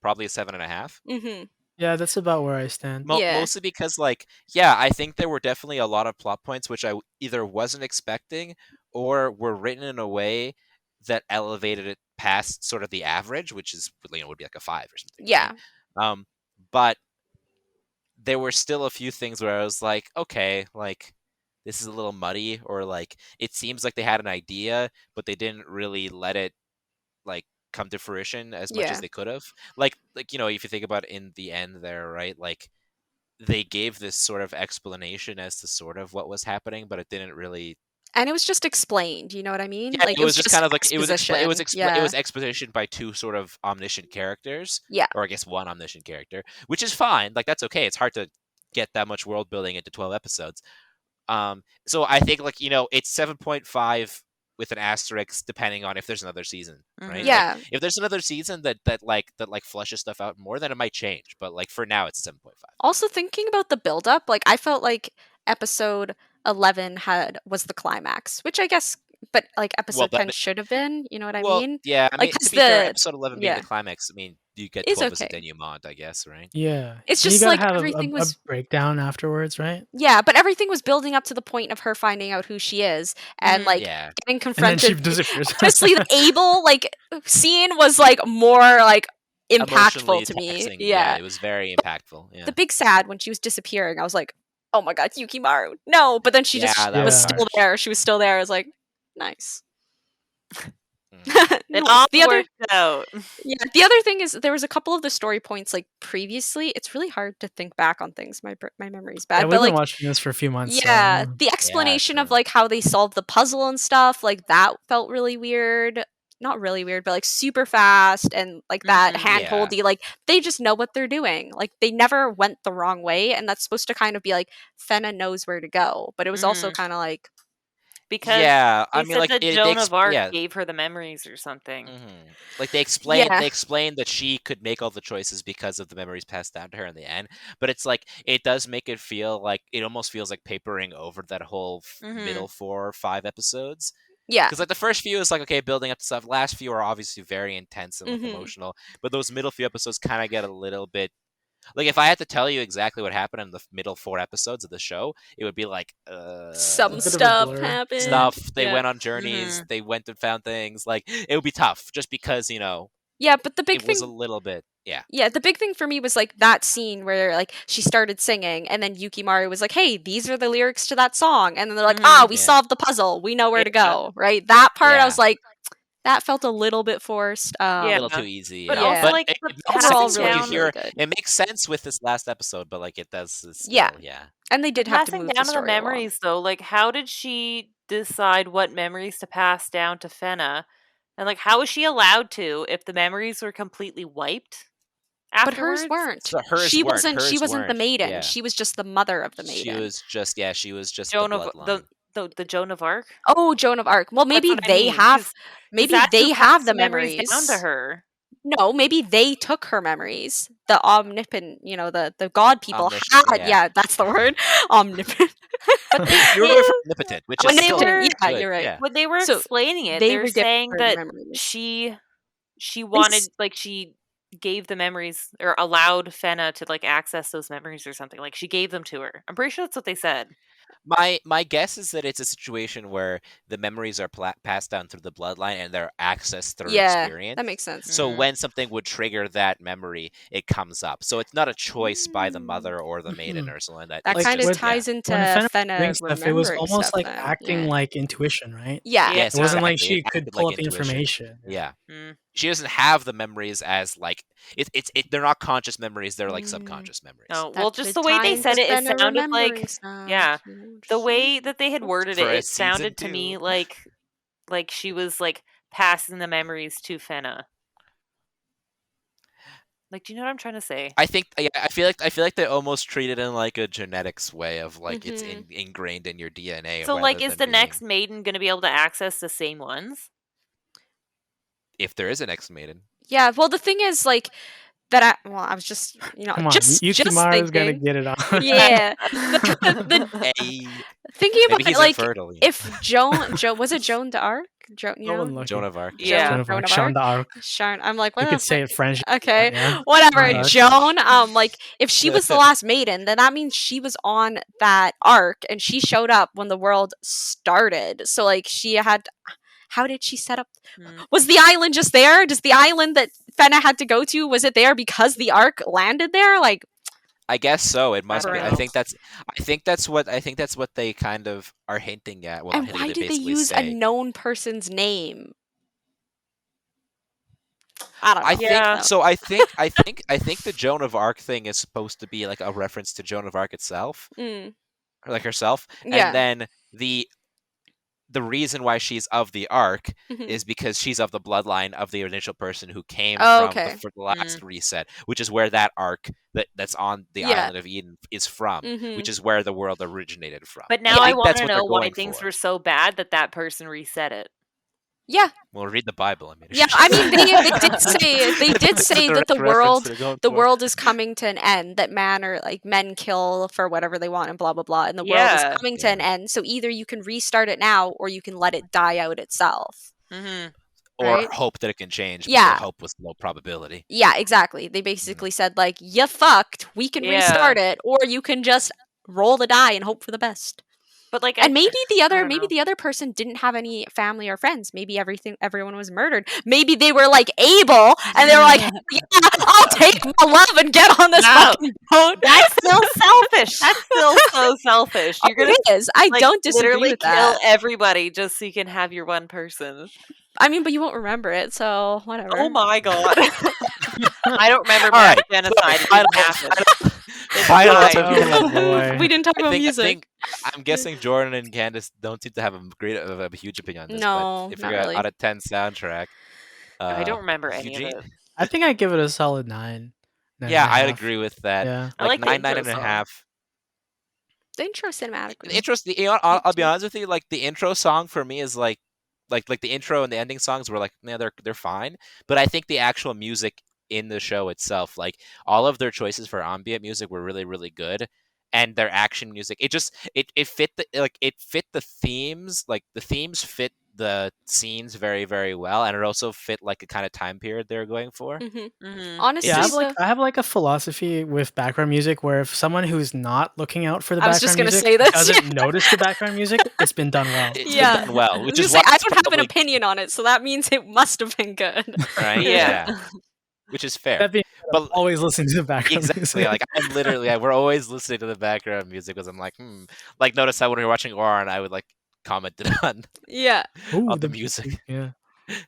Speaker 1: probably a 7.5.
Speaker 3: Mm-hmm.
Speaker 2: Yeah, that's about where I stand.
Speaker 3: Yeah.
Speaker 1: Mostly because, like, yeah, I think there were definitely a lot of plot points which I either wasn't expecting or were written in a way that elevated it past sort of the average, which is, would be like a 5 or something.
Speaker 3: Yeah.
Speaker 1: Right? But there were still a few things where I was like, okay, like, this is a little muddy, or like, it seems like they had an idea, but they didn't really let it, like, come to fruition as much as they could have. Like if you think about it in the end there, right? Like they gave this sort of explanation as to sort of what was happening, but it didn't really.
Speaker 3: And it was just explained, you know what I mean?
Speaker 1: Yeah,
Speaker 3: Like
Speaker 1: it was just kind of like it was
Speaker 3: exposition.
Speaker 1: exposition by two sort of omniscient characters.
Speaker 3: Yeah.
Speaker 1: Or I guess one omniscient character, which is fine. Like that's okay. It's hard to get that much world building into 12 episodes. So I think like it's 7.5 with an asterisk depending on if there's another season, right?
Speaker 3: Yeah.
Speaker 1: Like, if there's another season that flushes stuff out more, then it might change. But like for now, it's a 7.5.
Speaker 3: Also thinking about the build up, like I felt like episode 11 was the climax, which I guess, but like episode 10 should have been. You know what I mean?
Speaker 1: Yeah, I mean,
Speaker 3: Like,
Speaker 1: to be fair, episode 11 being
Speaker 3: yeah.
Speaker 1: the climax, I mean, you get
Speaker 3: It's
Speaker 1: 12 as a
Speaker 3: okay.
Speaker 1: denouement, I guess, right?
Speaker 2: Yeah.
Speaker 3: It's
Speaker 2: And
Speaker 3: just
Speaker 2: you gotta
Speaker 3: like
Speaker 2: have
Speaker 3: everything
Speaker 2: a
Speaker 3: was
Speaker 2: breakdown afterwards, right?
Speaker 3: Yeah, but everything was building up to the point of her finding out who she is and like
Speaker 1: Yeah.
Speaker 3: getting
Speaker 2: And then
Speaker 3: confronted.
Speaker 2: she disappears.
Speaker 3: Honestly, the Abel like scene was like more like impactful
Speaker 1: Emotionally
Speaker 3: to me.
Speaker 1: taxing.
Speaker 3: Yeah.
Speaker 1: It was very impactful. Yeah.
Speaker 3: The big sad when she was disappearing, I was like, oh my god, Yukimaru. No, but then she just
Speaker 1: Yeah, that
Speaker 3: was
Speaker 2: was
Speaker 3: still
Speaker 1: harsh.
Speaker 3: there. She was still there. I was like, nice.
Speaker 1: Mhm.
Speaker 4: It
Speaker 3: No,
Speaker 4: all
Speaker 3: the other
Speaker 4: worked out.
Speaker 3: Yeah, the other thing is there was a couple of the story points like previously. It's really hard to think back on things. My memory's bad.
Speaker 2: Yeah,
Speaker 3: but
Speaker 2: we've
Speaker 3: like
Speaker 2: been watching this for a few months.
Speaker 3: yeah,
Speaker 2: so,
Speaker 3: the explanation of
Speaker 1: true.
Speaker 3: like how they solved the puzzle and stuff, like that felt really weird. Not really weird, but like super fast and like that
Speaker 4: Mhm.
Speaker 3: hand-holdy, like they just know what they're doing. Like they never went the wrong way, and that's supposed to kind of be like Fena knows where to go. But it was also
Speaker 4: Mhm.
Speaker 3: kind of like
Speaker 4: Because
Speaker 1: Yeah,
Speaker 4: they
Speaker 1: I mean,
Speaker 4: said
Speaker 1: like
Speaker 4: that
Speaker 1: they
Speaker 4: Joan of Arc
Speaker 1: yeah.
Speaker 4: gave her the memories or something.
Speaker 1: Like they explained
Speaker 3: Yeah.
Speaker 1: that she could make all the choices because of the memories passed down to her in the end. But it's like it does make it feel like it almost feels like papering over that whole middle 4 or 5 episodes.
Speaker 3: yeah.
Speaker 1: Because like the first few is like okay, building up to stuff. Last few are obviously very intense and like
Speaker 3: Mhm.
Speaker 1: emotional. But those middle few episodes kind of get a little bit. Like if I had to tell you exactly what happened in the middle 4 episodes of the show, it would be like
Speaker 3: Some
Speaker 2: bit of a
Speaker 3: stuff
Speaker 2: blur.
Speaker 3: happened.
Speaker 1: stuff. They
Speaker 3: Yeah.
Speaker 1: went on journeys. They went and found things. Like it would be tough just because
Speaker 3: Yeah, but the big
Speaker 1: it
Speaker 3: thing
Speaker 1: was a little bit
Speaker 3: Yeah, the big thing for me was like that scene where like she started singing and then Yukimaru was like, "Hey, these are the lyrics to that song." And then they're like, "Ah, we
Speaker 1: Yeah.
Speaker 3: solved the puzzle. We know where to
Speaker 4: Yeah.
Speaker 3: go." Right? That part I
Speaker 1: Yeah.
Speaker 3: was like that felt a little bit forced.
Speaker 1: a
Speaker 4: Yeah.
Speaker 1: little too easy.
Speaker 4: But
Speaker 1: yeah.
Speaker 3: also,
Speaker 1: But
Speaker 4: like,
Speaker 1: it,
Speaker 4: the
Speaker 1: it makes
Speaker 3: overall
Speaker 1: sense when you
Speaker 3: really,
Speaker 1: hear
Speaker 3: really good.
Speaker 1: it makes sense with this last episode, but like it does still,
Speaker 3: Yeah.
Speaker 1: yeah.
Speaker 3: And they did have to
Speaker 4: Passing
Speaker 3: move the
Speaker 4: down to the
Speaker 3: story along.
Speaker 4: memories, though, like how did she decide what memories to pass down to Fena? And like how was she allowed to if the memories were completely wiped?
Speaker 3: But hers
Speaker 4: Afterwards?
Speaker 3: weren't.
Speaker 1: So hers
Speaker 3: She
Speaker 1: weren't.
Speaker 3: wasn't. She
Speaker 1: Hers
Speaker 3: wasn't the
Speaker 1: weren't.
Speaker 3: maiden.
Speaker 1: Yeah.
Speaker 3: She was just the mother of the
Speaker 1: She
Speaker 3: maiden.
Speaker 1: was just
Speaker 4: Joan
Speaker 1: the
Speaker 4: of
Speaker 1: bloodline.
Speaker 4: The Joan of Arc.
Speaker 3: Oh, Joan of Arc. Well, maybe
Speaker 4: what I
Speaker 3: they
Speaker 4: mean,
Speaker 3: have.
Speaker 4: 'cause
Speaker 3: Maybe
Speaker 4: that's
Speaker 3: they
Speaker 4: who
Speaker 3: have
Speaker 4: passed
Speaker 3: the
Speaker 4: memories
Speaker 3: memories.
Speaker 4: down to her.
Speaker 3: No, maybe they took her memories. The omnipotent, the god people
Speaker 1: Omniscient,
Speaker 3: had. Yeah, that's the word. Omnipotent.
Speaker 4: But they
Speaker 1: You were going for omnipotent, which
Speaker 4: When
Speaker 1: is
Speaker 4: they
Speaker 1: still
Speaker 4: were-
Speaker 3: Yeah,
Speaker 1: good.
Speaker 3: you're right.
Speaker 1: Yeah.
Speaker 4: when they were
Speaker 3: So,
Speaker 4: explaining it,
Speaker 3: they
Speaker 4: they were
Speaker 3: were giving
Speaker 4: saying
Speaker 3: her the
Speaker 4: that
Speaker 3: memories.
Speaker 4: she wanted like she gave the memories or allowed Fena to like access those memories or something. Like she gave them to her. I'm pretty sure that's what they said.
Speaker 1: My guess is that it's a situation where the memories are passed down through the bloodline and they're accessed through
Speaker 3: Yeah,
Speaker 1: experience.
Speaker 3: that makes sense.
Speaker 1: So
Speaker 4: Mhm.
Speaker 1: when something would trigger that memory, it comes up. So it's not a choice by the mother or the maiden or something like that.
Speaker 3: That
Speaker 1: It's
Speaker 3: kind of
Speaker 1: just,
Speaker 3: ties into
Speaker 2: when Fena was
Speaker 3: Fena
Speaker 2: doing stuff, it was
Speaker 3: remembering
Speaker 2: almost
Speaker 3: stuff
Speaker 2: like
Speaker 3: then,
Speaker 2: acting
Speaker 3: yeah.
Speaker 2: like intuition, right?
Speaker 3: Yeah.
Speaker 1: Yes,
Speaker 2: It wasn't like
Speaker 1: exactly.
Speaker 2: she
Speaker 1: It
Speaker 2: could
Speaker 1: acted
Speaker 2: pull
Speaker 1: like
Speaker 2: up the
Speaker 1: intuition.
Speaker 2: information.
Speaker 1: Yeah.
Speaker 4: Mm.
Speaker 1: She doesn't have the memories as like they're not conscious memories, they're like
Speaker 3: Mm.
Speaker 1: subconscious memories.
Speaker 4: No,
Speaker 3: That
Speaker 4: well, just
Speaker 3: could
Speaker 4: the way
Speaker 3: tie
Speaker 4: they
Speaker 3: into
Speaker 4: said it
Speaker 3: Fena
Speaker 4: sounded like
Speaker 3: remembering stuff,
Speaker 4: yeah.
Speaker 3: you know,
Speaker 4: The
Speaker 3: just-
Speaker 4: way that they had worded
Speaker 1: For a
Speaker 4: it sounded to
Speaker 1: season
Speaker 4: me
Speaker 1: 2.
Speaker 4: like she was like passing the memories to Fena. Like, do you know what I'm trying to say?
Speaker 1: I think I feel like they almost treat it in like a genetics way of like it's
Speaker 3: Mhm.
Speaker 1: ingrained in your DNA.
Speaker 4: So, like,
Speaker 1: rather
Speaker 4: is
Speaker 1: than
Speaker 4: the next
Speaker 1: being-
Speaker 4: maiden going to be able to access the same ones?
Speaker 1: if there is an ex maiden?
Speaker 3: Yeah, well, the thing is, like, I was just,
Speaker 2: Come on,
Speaker 3: just
Speaker 2: Yukimaru's gonna
Speaker 3: thinking.
Speaker 2: get it on.
Speaker 3: Yeah. The
Speaker 1: Hey,
Speaker 3: thinking about
Speaker 1: maybe he's
Speaker 3: it, like,
Speaker 1: infertile. You know?
Speaker 3: if Joan, was it Joan d'Arc?
Speaker 2: So unlucky.
Speaker 1: Joan of Arc.
Speaker 4: Yeah.
Speaker 2: Joan of Arc.
Speaker 3: Joan
Speaker 2: Jean
Speaker 3: of
Speaker 2: d'Arc.
Speaker 3: Sharon, I'm like, what
Speaker 2: You
Speaker 3: the
Speaker 2: could say it French.
Speaker 3: Okay,
Speaker 2: Yeah.
Speaker 3: whatever.
Speaker 2: Joan d'Arc.
Speaker 3: Joan, like, if she was the last maiden, then that means she was on that arc, and she showed up when the world started. So, like, she had. How did she set up?
Speaker 4: Mm.
Speaker 3: Was the island just there? Does the island that Fena had to go to, was it there because the arc landed there? Like,
Speaker 1: I guess so. It must
Speaker 3: don't
Speaker 1: be.
Speaker 3: know.
Speaker 1: I think that's what they kind of are hinting at. Well,
Speaker 3: and
Speaker 1: not hinting,
Speaker 3: why did they
Speaker 1: basically
Speaker 3: use a
Speaker 1: say.
Speaker 3: known person's name? I don't know.
Speaker 1: I think
Speaker 4: Yeah.
Speaker 1: so. I think the Joan of Arc thing is supposed to be like a reference to Joan of Arc itself,
Speaker 3: Mm,
Speaker 1: or like herself,
Speaker 3: yeah.
Speaker 1: and then the reason why she's of the Ark
Speaker 3: Mhm.
Speaker 1: is because she's of the bloodline of the initial person who came
Speaker 3: Oh,
Speaker 1: from
Speaker 3: okay.
Speaker 1: for the last reset, which is where that Ark that's on the
Speaker 3: Yeah.
Speaker 1: island of Eden is from,
Speaker 3: Mhm.
Speaker 1: which is where the world originated from.
Speaker 4: But now
Speaker 1: I
Speaker 4: I
Speaker 1: think
Speaker 4: want
Speaker 1: that's
Speaker 4: to
Speaker 1: what they're
Speaker 4: know why
Speaker 1: going
Speaker 4: things
Speaker 1: for.
Speaker 4: were so bad that person reset it.
Speaker 3: Yeah.
Speaker 1: Well, read the Bible. I mean,
Speaker 3: Yeah. I mean, they did say
Speaker 1: This is a
Speaker 3: that the
Speaker 1: direct reference
Speaker 3: world
Speaker 1: they're going
Speaker 3: the
Speaker 1: for.
Speaker 3: world is coming to an end. That men kill for whatever they want and blah blah blah. And the world is
Speaker 4: Yeah.
Speaker 3: coming to an end. So either you can restart it now or you can let it die out itself.
Speaker 4: Mm-hmm.
Speaker 1: Or
Speaker 3: right?
Speaker 1: hope that it can change.
Speaker 3: Yeah.
Speaker 1: But hope was low probability.
Speaker 3: Yeah, exactly. They basically said like, "You fucked. We can
Speaker 4: Yeah.
Speaker 3: restart it, or you can just roll the die and hope for the best."
Speaker 4: But like,
Speaker 3: And maybe
Speaker 4: don't know.
Speaker 3: the other person didn't have any family or friends. Maybe everyone was murdered. Maybe they were like able, and they were like, "Yeah, I'll take my love and get on this
Speaker 4: No.
Speaker 3: fucking boat."
Speaker 4: That's still selfish. That's still so selfish. You're gonna
Speaker 3: It is. I
Speaker 4: like,
Speaker 3: don't disagree
Speaker 4: literally
Speaker 3: with
Speaker 4: kill
Speaker 3: that.
Speaker 4: everybody just so you can have your one person.
Speaker 3: I mean, but you won't remember it, so whatever.
Speaker 4: Oh my god. I don't remember
Speaker 1: All
Speaker 4: mass
Speaker 1: right,
Speaker 4: genocide. It
Speaker 1: final-
Speaker 4: didn't happen.
Speaker 1: Final
Speaker 4: died.
Speaker 1: topic.
Speaker 2: Oh boy.
Speaker 3: We didn't talk
Speaker 1: I
Speaker 3: about
Speaker 1: think,
Speaker 3: music.
Speaker 1: I'm guessing Jordan and Candace don't seem to have a huge opinion on this.
Speaker 3: No,
Speaker 1: but if
Speaker 3: not
Speaker 1: you're
Speaker 3: really.
Speaker 1: out of 10 soundtrack,
Speaker 4: I don't remember any
Speaker 1: Eugene?
Speaker 4: of it.
Speaker 2: I think I'd give it a solid 9.
Speaker 1: Yeah, I'd agree with that.
Speaker 2: Yeah.
Speaker 4: I like the
Speaker 1: nine
Speaker 4: intro
Speaker 1: and a
Speaker 4: song.
Speaker 1: half.
Speaker 3: The intro cinematic.
Speaker 1: The intro, I'll be honest with you. Like the intro song for me is like the intro and the ending songs were like, yeah, they're fine. But I think the actual music in the show itself, like all of their choices for ambient music were really, really good. And their action music, it fit the themes. Like the themes fit the scenes very, very well, and it also fit like a kind of time period they're going for.
Speaker 4: Mm-hmm.
Speaker 3: Honestly,
Speaker 2: Yeah,
Speaker 1: just-
Speaker 2: I have like a philosophy with background music where if someone who's not looking out for the
Speaker 3: I was just
Speaker 2: background
Speaker 3: gonna
Speaker 2: music
Speaker 3: say this,
Speaker 2: doesn't
Speaker 3: yeah.
Speaker 2: notice the background music, it's been done well.
Speaker 1: It's been
Speaker 3: Yeah.
Speaker 1: done well,
Speaker 3: I was
Speaker 1: which
Speaker 3: gonna
Speaker 1: is
Speaker 3: say,
Speaker 1: why
Speaker 3: I
Speaker 1: it's
Speaker 3: don't have an
Speaker 1: probably-
Speaker 3: opinion on it, so that means it must have been good.
Speaker 1: right?
Speaker 4: Yeah.
Speaker 1: Which is fair.
Speaker 2: That being said,
Speaker 1: But-
Speaker 2: I'm always listening to the background
Speaker 1: Exactly.
Speaker 2: music.
Speaker 1: Like I'm literally, we're always listening to the background music because I'm like, Like notice how when we were watching Ouran, I would like comment on
Speaker 3: Yeah.
Speaker 2: Ooh,
Speaker 1: on the music.
Speaker 2: Yeah.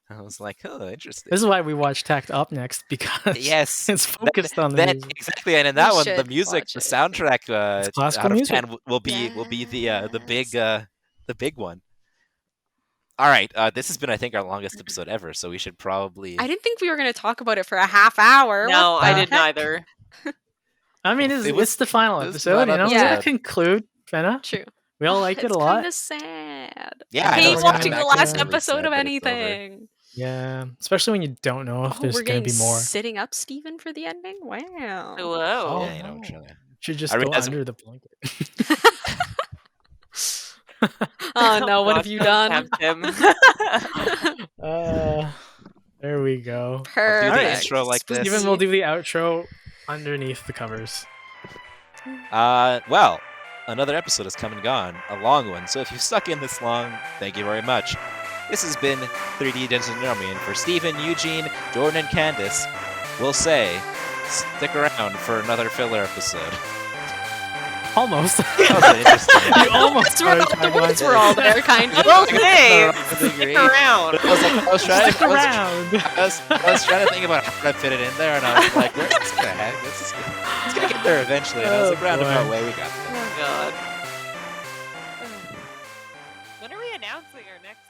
Speaker 1: I was like, oh, interesting.
Speaker 2: This is why we watch Tact Up Next, because
Speaker 1: Yes.
Speaker 2: it's focused on the
Speaker 1: Then
Speaker 2: music.
Speaker 1: exactly, and in that
Speaker 3: We
Speaker 1: one, the
Speaker 3: should
Speaker 1: music,
Speaker 3: watch
Speaker 1: the
Speaker 3: it.
Speaker 1: soundtrack,
Speaker 2: It's classical
Speaker 1: out of
Speaker 2: music.
Speaker 1: 10 will be the big one. All right, this has been, I think, our longest episode ever, so we should probably.
Speaker 3: I didn't think we were going to talk about it for a half hour.
Speaker 4: No,
Speaker 3: What
Speaker 4: I
Speaker 3: the
Speaker 4: didn't
Speaker 3: heck?
Speaker 4: either.
Speaker 2: I mean,
Speaker 1: It
Speaker 2: it's
Speaker 1: was-
Speaker 2: the final
Speaker 1: it was the
Speaker 2: episode,
Speaker 1: final
Speaker 2: you know?
Speaker 3: episode.
Speaker 2: Does that conclude, Fena?
Speaker 3: True.
Speaker 2: We all liked it a
Speaker 3: It's
Speaker 2: lot.
Speaker 3: kind of sad.
Speaker 1: Yeah,
Speaker 3: I
Speaker 1: I know,
Speaker 3: hate
Speaker 1: it's
Speaker 2: kinda
Speaker 3: watching
Speaker 2: back
Speaker 3: the
Speaker 2: to
Speaker 3: last
Speaker 2: really
Speaker 3: episode
Speaker 1: sad
Speaker 3: of
Speaker 1: that it's over.
Speaker 3: anything.
Speaker 2: Yeah, especially when you don't know if
Speaker 3: Oh,
Speaker 2: there's
Speaker 3: we're
Speaker 2: gonna
Speaker 3: getting
Speaker 2: be more.
Speaker 3: sitting up Steven for the ending? Wow.
Speaker 4: Whoa.
Speaker 1: Yeah, you know, I'm trying to.
Speaker 2: Should just
Speaker 1: I
Speaker 2: go
Speaker 1: realize-
Speaker 2: under the blanket.
Speaker 3: Oh no, what have
Speaker 4: Gosh,
Speaker 3: you
Speaker 4: don't
Speaker 3: done?
Speaker 4: tempt him.
Speaker 2: There we go.
Speaker 1: I'll do the
Speaker 3: Perfect.
Speaker 1: intro like this.
Speaker 2: Steven will do the outro underneath the covers.
Speaker 1: Well, another episode has come and gone, a long one. So if you've stuck in this long, thank you very much. This has been 3D Degens and Normie, and for Steven, Eugene, Jordan, and Candace, we'll say, stick around for another filler episode.
Speaker 2: Almost.
Speaker 1: That was interesting.
Speaker 2: You almost
Speaker 3: The words were,
Speaker 2: started
Speaker 3: the
Speaker 2: talking
Speaker 3: words
Speaker 2: about
Speaker 3: were
Speaker 2: it.
Speaker 3: all there, kind of.
Speaker 4: Okay,
Speaker 1: Stick
Speaker 4: stick around.
Speaker 1: I was trying
Speaker 2: Stick around.
Speaker 1: I was trying to think about how to fit it in there, and I was like, where's this gonna happen? It's gonna get there eventually. And I was like,
Speaker 2: Oh,
Speaker 1: roundabout
Speaker 2: boy.
Speaker 1: way, we got there.
Speaker 4: Oh god. When are we announcing our next